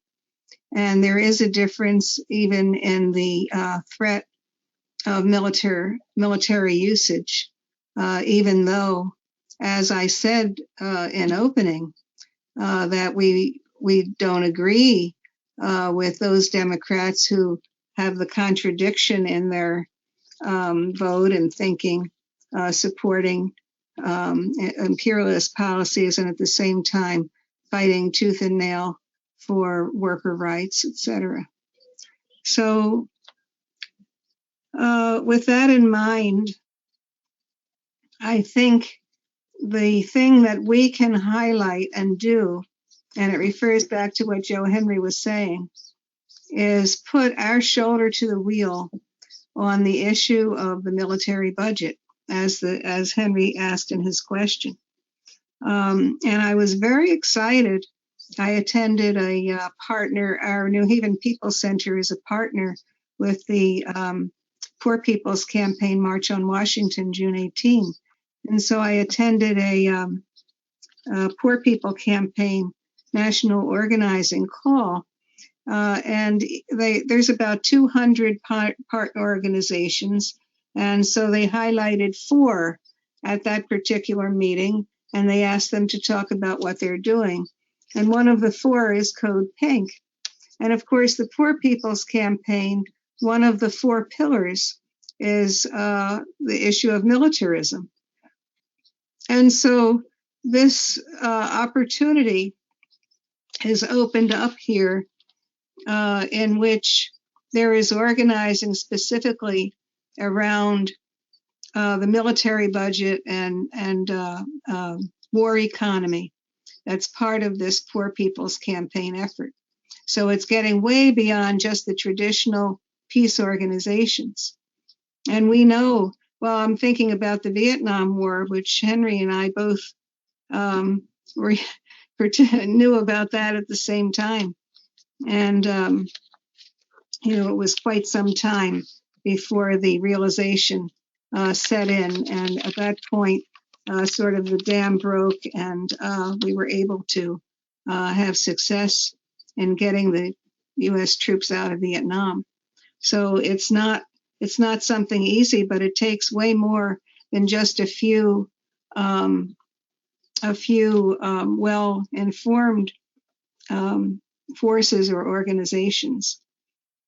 And there is a difference even in the threat of military usage, even though, as I said in opening, that we don't agree with those Democrats who have the contradiction in their vote and thinking, supporting imperialist policies and at the same time fighting tooth and nail for worker rights, etc. So with that in mind, I think the thing that we can highlight and do, and it refers back to what Joe Henry was saying, is put our shoulder to the wheel on the issue of the military budget, as Henry asked in his question. And I was very excited. I attended a partner, our New Haven People Center is a partner with the Poor People's Campaign March on Washington, June 18. And so I attended a Poor People Campaign national organizing call. And there's about 200 partner organizations. And so they highlighted 4 at that particular meeting, and they asked them to talk about what they're doing. And one of the 4 is Code Pink. And of course, the Poor People's Campaign, one of the 4 pillars is the issue of militarism. And so this opportunity has opened up here in which there is organizing specifically around the military budget and war economy. That's part of this Poor People's Campaign effort. So it's getting way beyond just the traditional peace organizations. And we know, well, I'm thinking about the Vietnam War, which Henry and I both knew about that at the same time. And, it was quite some time before the realization set in. And at that point, sort of the dam broke, and we were able to have success in getting the U.S. troops out of Vietnam. So it's not something easy, but it takes way more than just a few well-informed forces or organizations.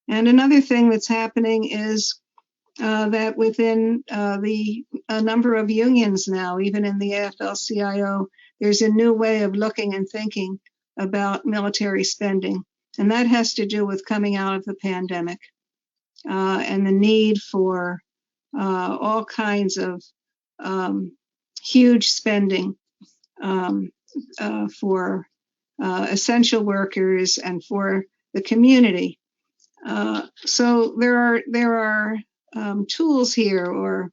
And another thing that's happening is that within a number of unions now, even in the AFL-CIO, there's a new way of looking and thinking about military spending. And that has to do with coming out of the pandemic and the need for all kinds of huge spending for essential workers and for the community. So there are tools here, or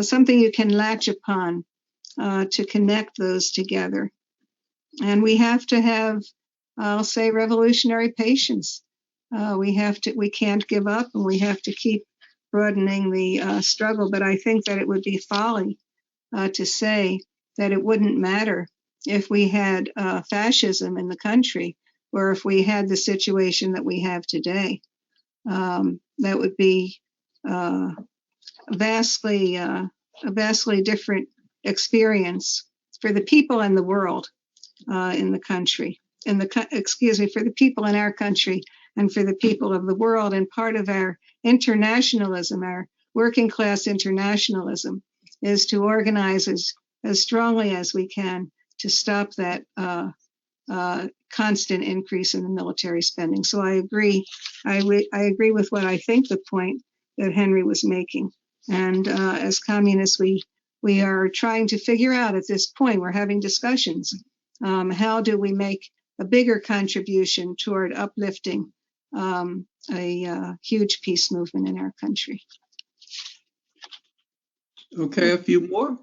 something you can latch upon to connect those together. And we have to have, I'll say, revolutionary patience. We can't give up, and we have to keep broadening the struggle. But I think that it would be folly to say that it wouldn't matter if we had fascism in the country, or if we had the situation that we have today. That would be a vastly different experience for the people in the world, in the country, for the people in our country and for the people of the world. And part of our internationalism, our working class internationalism, is to organize as strongly as we can to stop that constant increase in the military spending. So I agree. I agree with what I think the point that Henry was making. And as communists, we are trying to figure out at this point, we're having discussions, how do we make a bigger contribution toward uplifting a huge peace movement in our country.
Okay, a few more.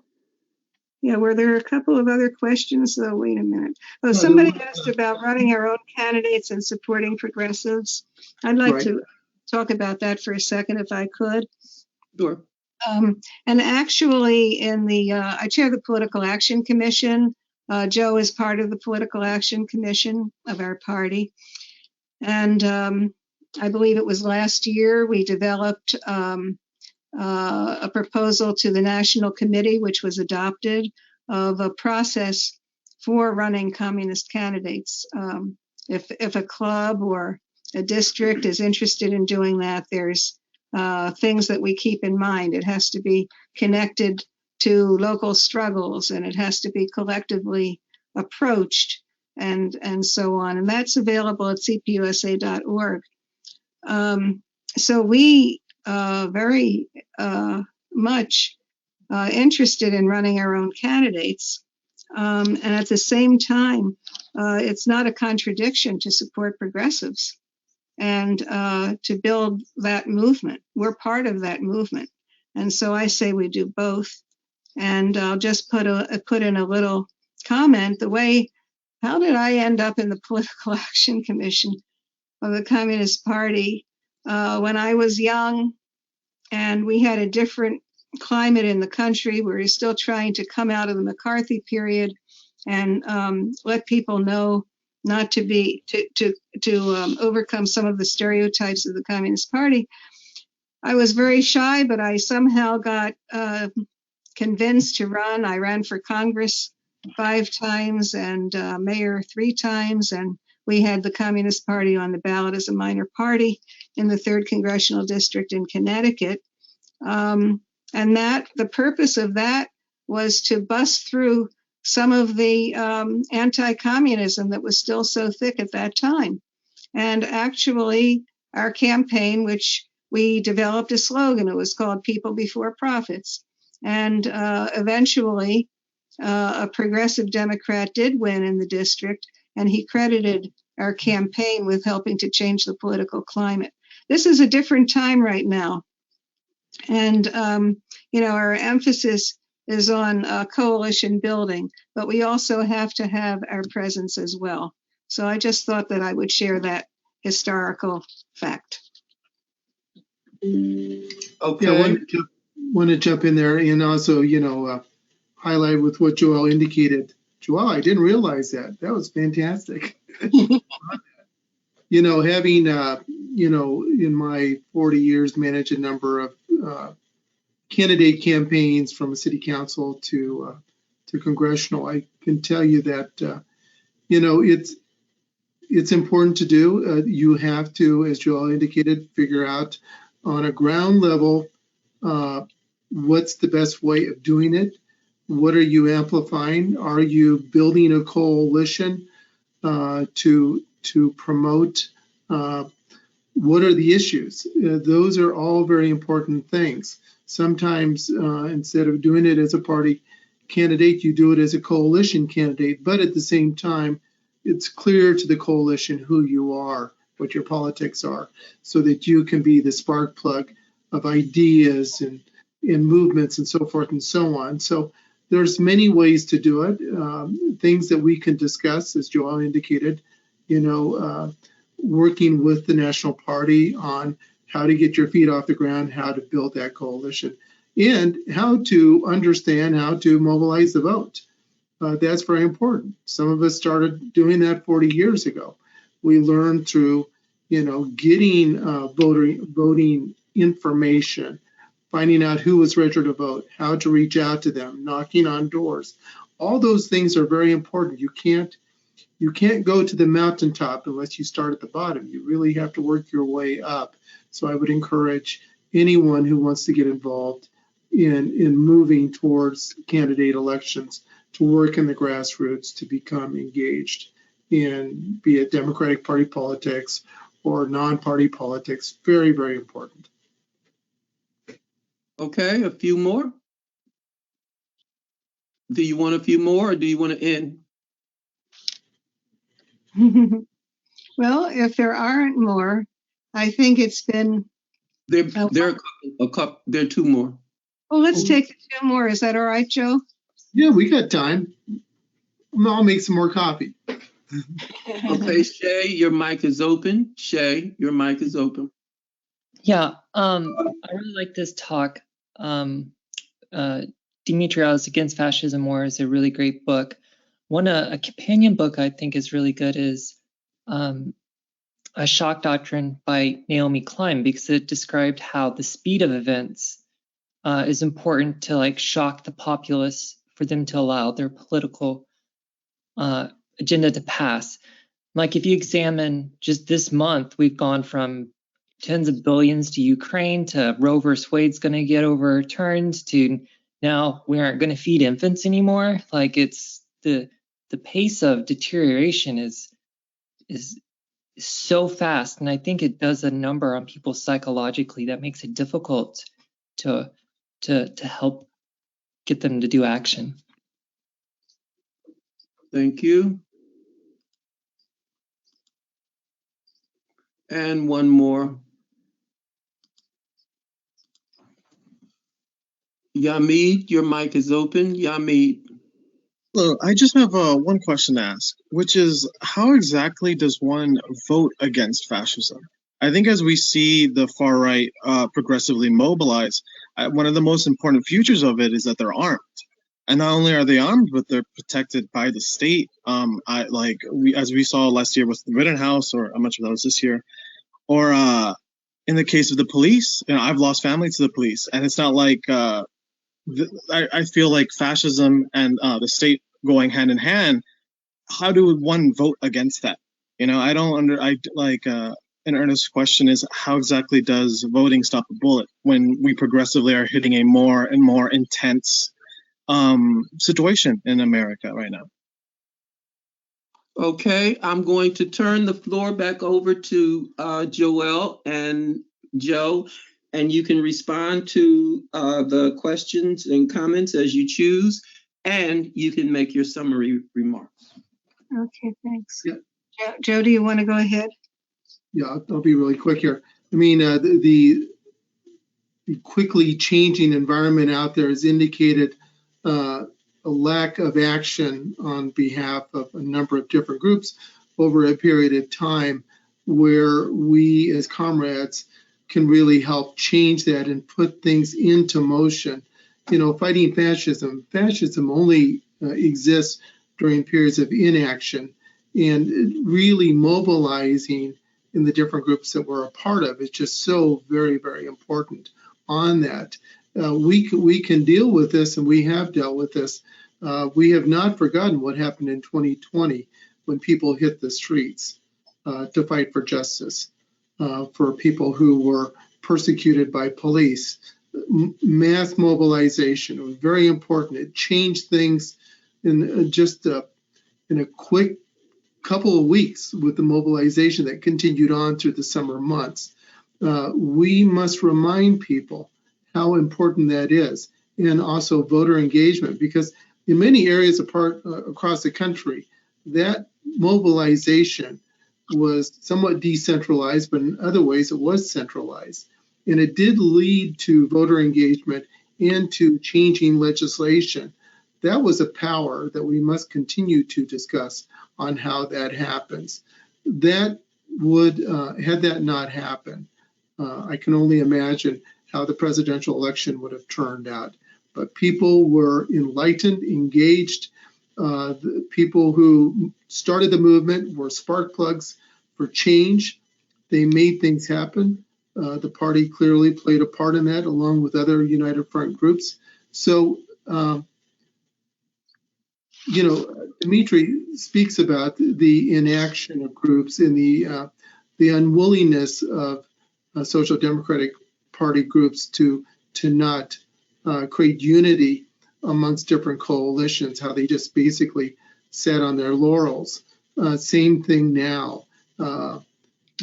Yeah, were there a couple of other questions? Oh, wait a minute. Oh, somebody asked about running our own candidates and supporting progressives. I'd like to talk about that for a second, if I could.
Sure.
And actually, I chair the Political Action Commission. Joe is part of the Political Action Commission of our party. And I believe it was last year we developed a proposal to the National Committee, which was adopted, of a process for running communist candidates. If a club or a district is interested in doing that, there's things that we keep in mind. It has to be connected to local struggles, and it has to be collectively approached, and so on. And that's available at cpusa.org. So we very much interested in running our own candidates. And at the same time, it's not a contradiction to support progressives and to build that movement. We're part of that movement. And so I say we do both. And I'll just put in a little comment. How did I end up in the Political Action Commission of the Communist Party? When I was young and we had a different climate in the country, we were still trying to come out of the McCarthy period and let people know not to be, to overcome some of the stereotypes of the Communist Party. I was very shy, but I somehow got convinced to run. I ran for Congress 5 times and mayor 3 times, and we had the Communist Party on the ballot as a minor party in the 3rd Congressional District in Connecticut. And the purpose of that was to bust through some of the anti-communism that was still so thick at that time. And actually, our campaign, which we developed a slogan, it was called People Before Profits. And eventually, a progressive Democrat did win in the district, and he credited our campaign with helping to change the political climate. This is a different time right now. And, our emphasis is on coalition building, but we also have to have our presence as well. So I just thought that I would share that historical fact.
Okay.
Yeah, I want to jump in there and also, highlight with what Joelle indicated. Joelle, I didn't realize that. That was fantastic. Having, in my 40 years, managed a number of candidate campaigns from city council to congressional, I can tell you that, it's important to do. You have to, as Joelle indicated, figure out on a ground level what's the best way of doing it. What are you amplifying? Are you building a coalition to promote? What are the issues? Those are all very important things. Sometimes instead of doing it as a party candidate, you do it as a coalition candidate. But at the same time, it's clear to the coalition who you are, what your politics are, so that you can be the spark plug of ideas and movements and so forth and so on. So there's many ways to do it. Things that we can discuss, as Joelle indicated, working with the National Party on how to get your feet off the ground, how to build that coalition, and how to understand how to mobilize the vote. That's very important. Some of us started doing that 40 years ago. We learned through, getting voting information, finding out who was registered to vote, how to reach out to them, knocking on doors. All those things are very important. You can't go to the mountaintop unless you start at the bottom. You really have to work your way up. So I would encourage anyone who wants to get involved in moving towards candidate elections to work in the grassroots, to become engaged in, be it Democratic Party politics or non-party politics. Very, very important.
Okay, a few more. Do you want a few more or do you want to end?
Well, if there aren't more, I think it's been.
There are two more.
Well, let's take the two more. Is that all right, Joe?
Yeah, we got time. I'll make some more coffee.
Okay, Shay, your mic is open. Shay, your mic is open.
Yeah, I really like this talk. Dimitrios Against Fascism War is a really great book. A companion book I think is really good is A Shock Doctrine by Naomi Klein, because it described how the speed of events is important to shock the populace for them to allow their political agenda to pass. If you examine just this month, we've gone from tens of billions to Ukraine to Roe versus Wade's going to get overturned to now we aren't going to feed infants anymore. It's the pace of deterioration is so fast, and I think it does a number on people psychologically that makes it difficult to help get them to do action.
Thank you. And one more. Yamid, your mic is open. Yamid.
Hello, I just have one question to ask, which is how exactly does one vote against fascism? I think as we see the far right progressively mobilize, one of the most important features of it is that they're armed. And not only are they armed, but they're protected by the state. As we saw last year with the Rittenhouse, or I'm not sure that was this year, or in the case of the police, I've lost family to the police, and it's not like I feel like fascism and the state going hand in hand. How do one vote against that? I don't an earnest question is how exactly does voting stop a bullet when we progressively are hitting a more and more intense situation in America right now.
Okay, I'm going to turn the floor back over to Joelle and Joe, and you can respond to the questions and comments as you choose, and you can make your summary remarks.
Okay, thanks.
Yeah.
Joe, do you want to go ahead?
Yeah, I'll be really quick here. I mean, the quickly changing environment out there has indicated a lack of action on behalf of a number of different groups over a period of time, where we as comrades can really help change that and put things into motion. You know, fighting fascism only exists during periods of inaction, and really mobilizing in the different groups that we're a part of is just so very, very important on that. We can deal with this, and we have dealt with this. We have not forgotten what happened in 2020 when people hit the streets to fight for justice, for people who were persecuted by police. Mass mobilization, it was very important. It changed things in just in a quick couple of weeks with the mobilization that continued on through the summer months. We must remind people how important that is, and also voter engagement, because in many areas across the country, that mobilization was somewhat decentralized, but in other ways it was centralized. And it did lead to voter engagement and to changing legislation. That was a power that we must continue to discuss on how that happens. That would, had that not happened, I can only imagine how the presidential election would have turned out. But people were enlightened, engaged. The people who started the movement were spark plugs for change. They made things happen. The party clearly played a part in that, along with other United Front groups. So, you know, Dimitri speaks about the inaction of groups and the unwillingness of Social Democratic Party groups to not create unity amongst different coalitions, how they just basically sat on their laurels. Same thing now.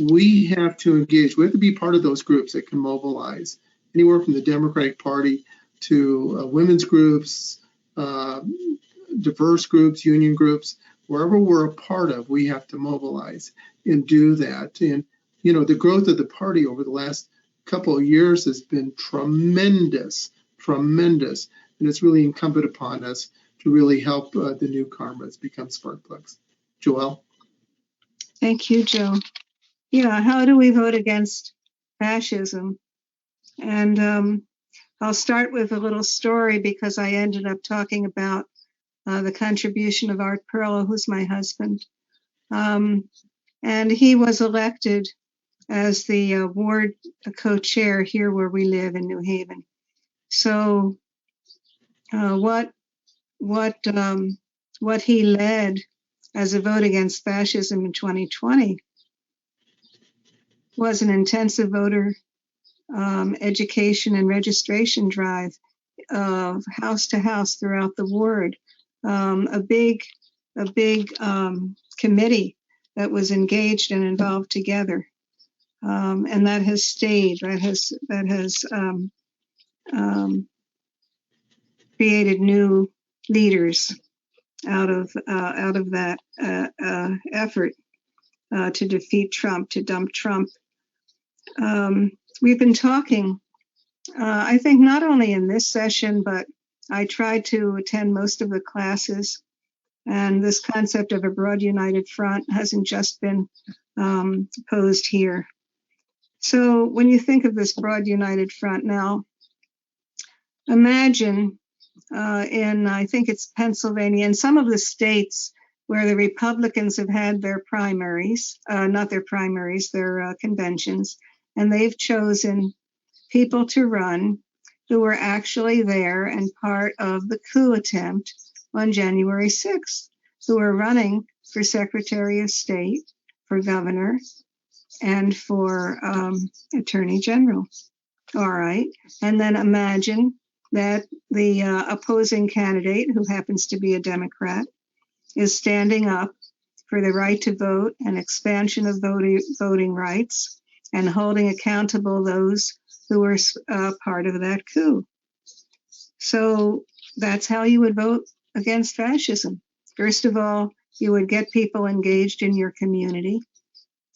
We have to engage. We have to be part of those groups that can mobilize, anywhere from the Democratic Party to women's groups, diverse groups, union groups. Wherever we're a part of, we have to mobilize and do that. And, you know, the growth of the party over the last couple of years has been tremendous. And it's really incumbent upon us to really help the new comrades become spark plugs. Joelle?
Thank you, Joe. Yeah, how do we vote against fascism? And I'll start with a little story, because I ended up talking about the contribution of Art Perlow, who's my husband. And he was elected as the ward co-chair here where we live in New Haven. So what he led as a vote against fascism in 2020 was an intensive voter education and registration drive house to house throughout the ward. A big committee that was engaged and involved together, and that has stayed. That has created new leaders out of that effort to defeat Trump, to dump Trump. We've been talking, I think, not only in this session, but I tried to attend most of the classes, and this concept of a broad united front hasn't just been posed here. So when you think of this broad united front now, imagine in, I think it's Pennsylvania, and some of the states where the Republicans have had their primaries, not their primaries, their conventions, and they've chosen people to run who were actually there and part of the coup attempt on January 6th, who were running for Secretary of State, for governor, and for Attorney General. All right. And then imagine that the opposing candidate, who happens to be a Democrat, is standing up for the right to vote and expansion of voting rights and holding accountable those who were part of that coup. So that's how you would vote against fascism. First of all, you would get people engaged in your community.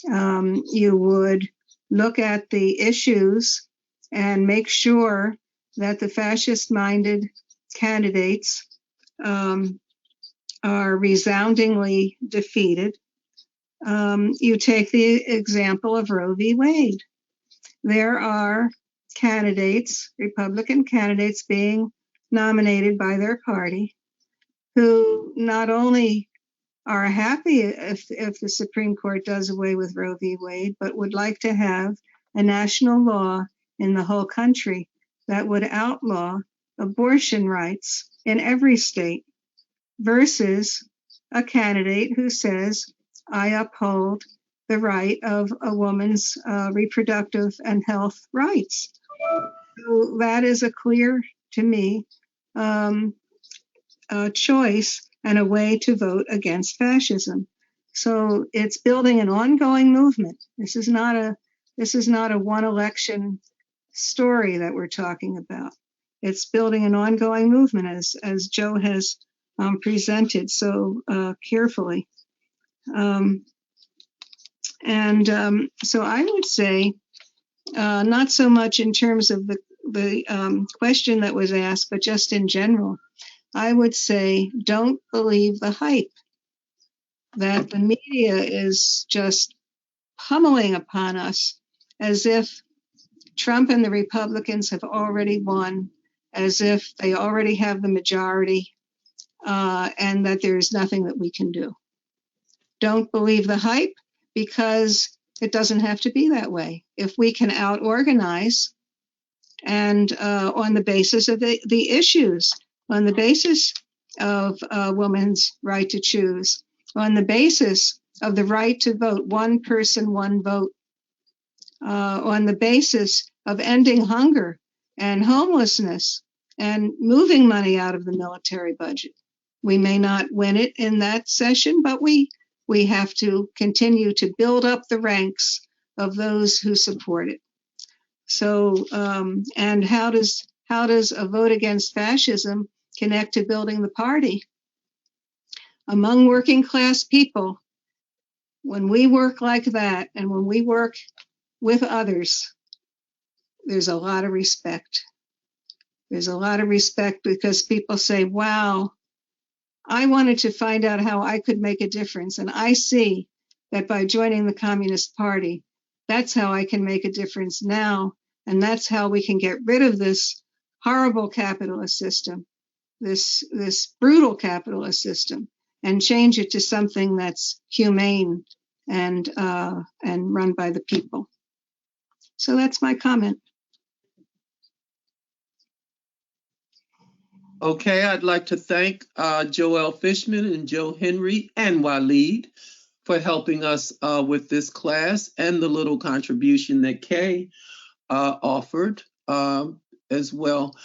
You would look at the issues and make sure that the fascist-minded candidates are resoundingly defeated. You take the example of Roe v. Wade. There are candidates, Republican candidates, being nominated by their party who not only are happy if the Supreme Court does away with Roe v. Wade, but would like to have a national law in the whole country that would outlaw abortion rights in every state, versus a candidate who says, I uphold the right of a woman's reproductive and health rights. So that is a clear, to me, choice and a way to vote against fascism. So it's building an ongoing movement. This is not a one election story that we're talking about. It's building an ongoing movement, as Joe has presented so carefully. So I would say, not so much in terms of the question that was asked, but just in general, I would say don't believe the hype that the media is just pummeling upon us as if Trump and the Republicans have already won, as if they already have the majority, and that there is nothing that we can do. Don't believe the hype, because it doesn't have to be that way. If we can out-organize and on the basis of the issues, on the basis of a woman's right to choose, on the basis of the right to vote, one person, one vote, on the basis of ending hunger and homelessness and moving money out of the military budget. We may not win it in that session, but we have to continue to build up the ranks of those who support it. So, and how does a vote against fascism connect to building the party? Among working class people, when we work like that and when we work with others, there's a lot of respect. There's a lot of respect because people say, wow, I wanted to find out how I could make a difference. And I see that by joining the Communist Party, that's how I can make a difference now. And that's how we can get rid of this horrible capitalist system, this brutal capitalist system, and change it to something that's humane and run by the people. So that's my comment.
Okay, I'd like to thank Joelle Fishman and Joe Henry and Waleed for helping us with this class and the little contribution that Kay offered as well.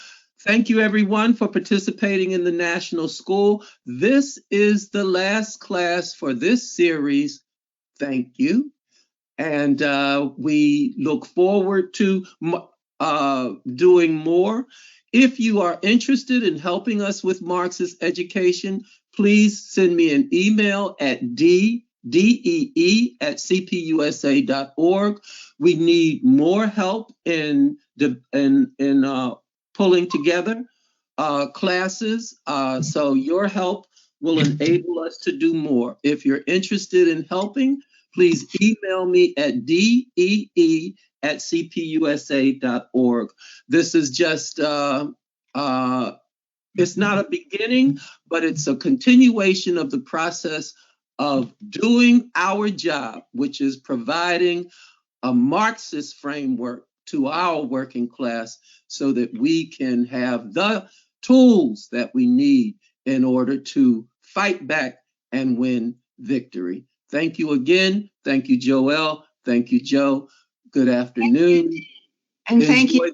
Thank you, everyone, for participating in the National School. This is the last class for this series. Thank you. And we look forward to doing more. If you are interested in helping us with Marxist education, please send me an email at dee@cpusa.org. We need more help in pulling together classes, so your help will enable us to do more. If you're interested in helping, please email me at dee@cpusa.org. This is just, it's not a beginning, but it's a continuation of the process of doing our job, which is providing a Marxist framework to our working class so that we can have the tools that we need in order to fight back and win victory. Thank you again. Thank you, Joelle. Thank you, Joe. Good afternoon.
And thank you.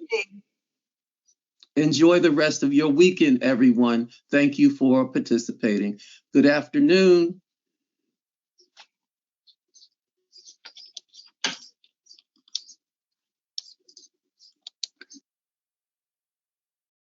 Enjoy the rest of your weekend, everyone. Thank you for participating. Good afternoon.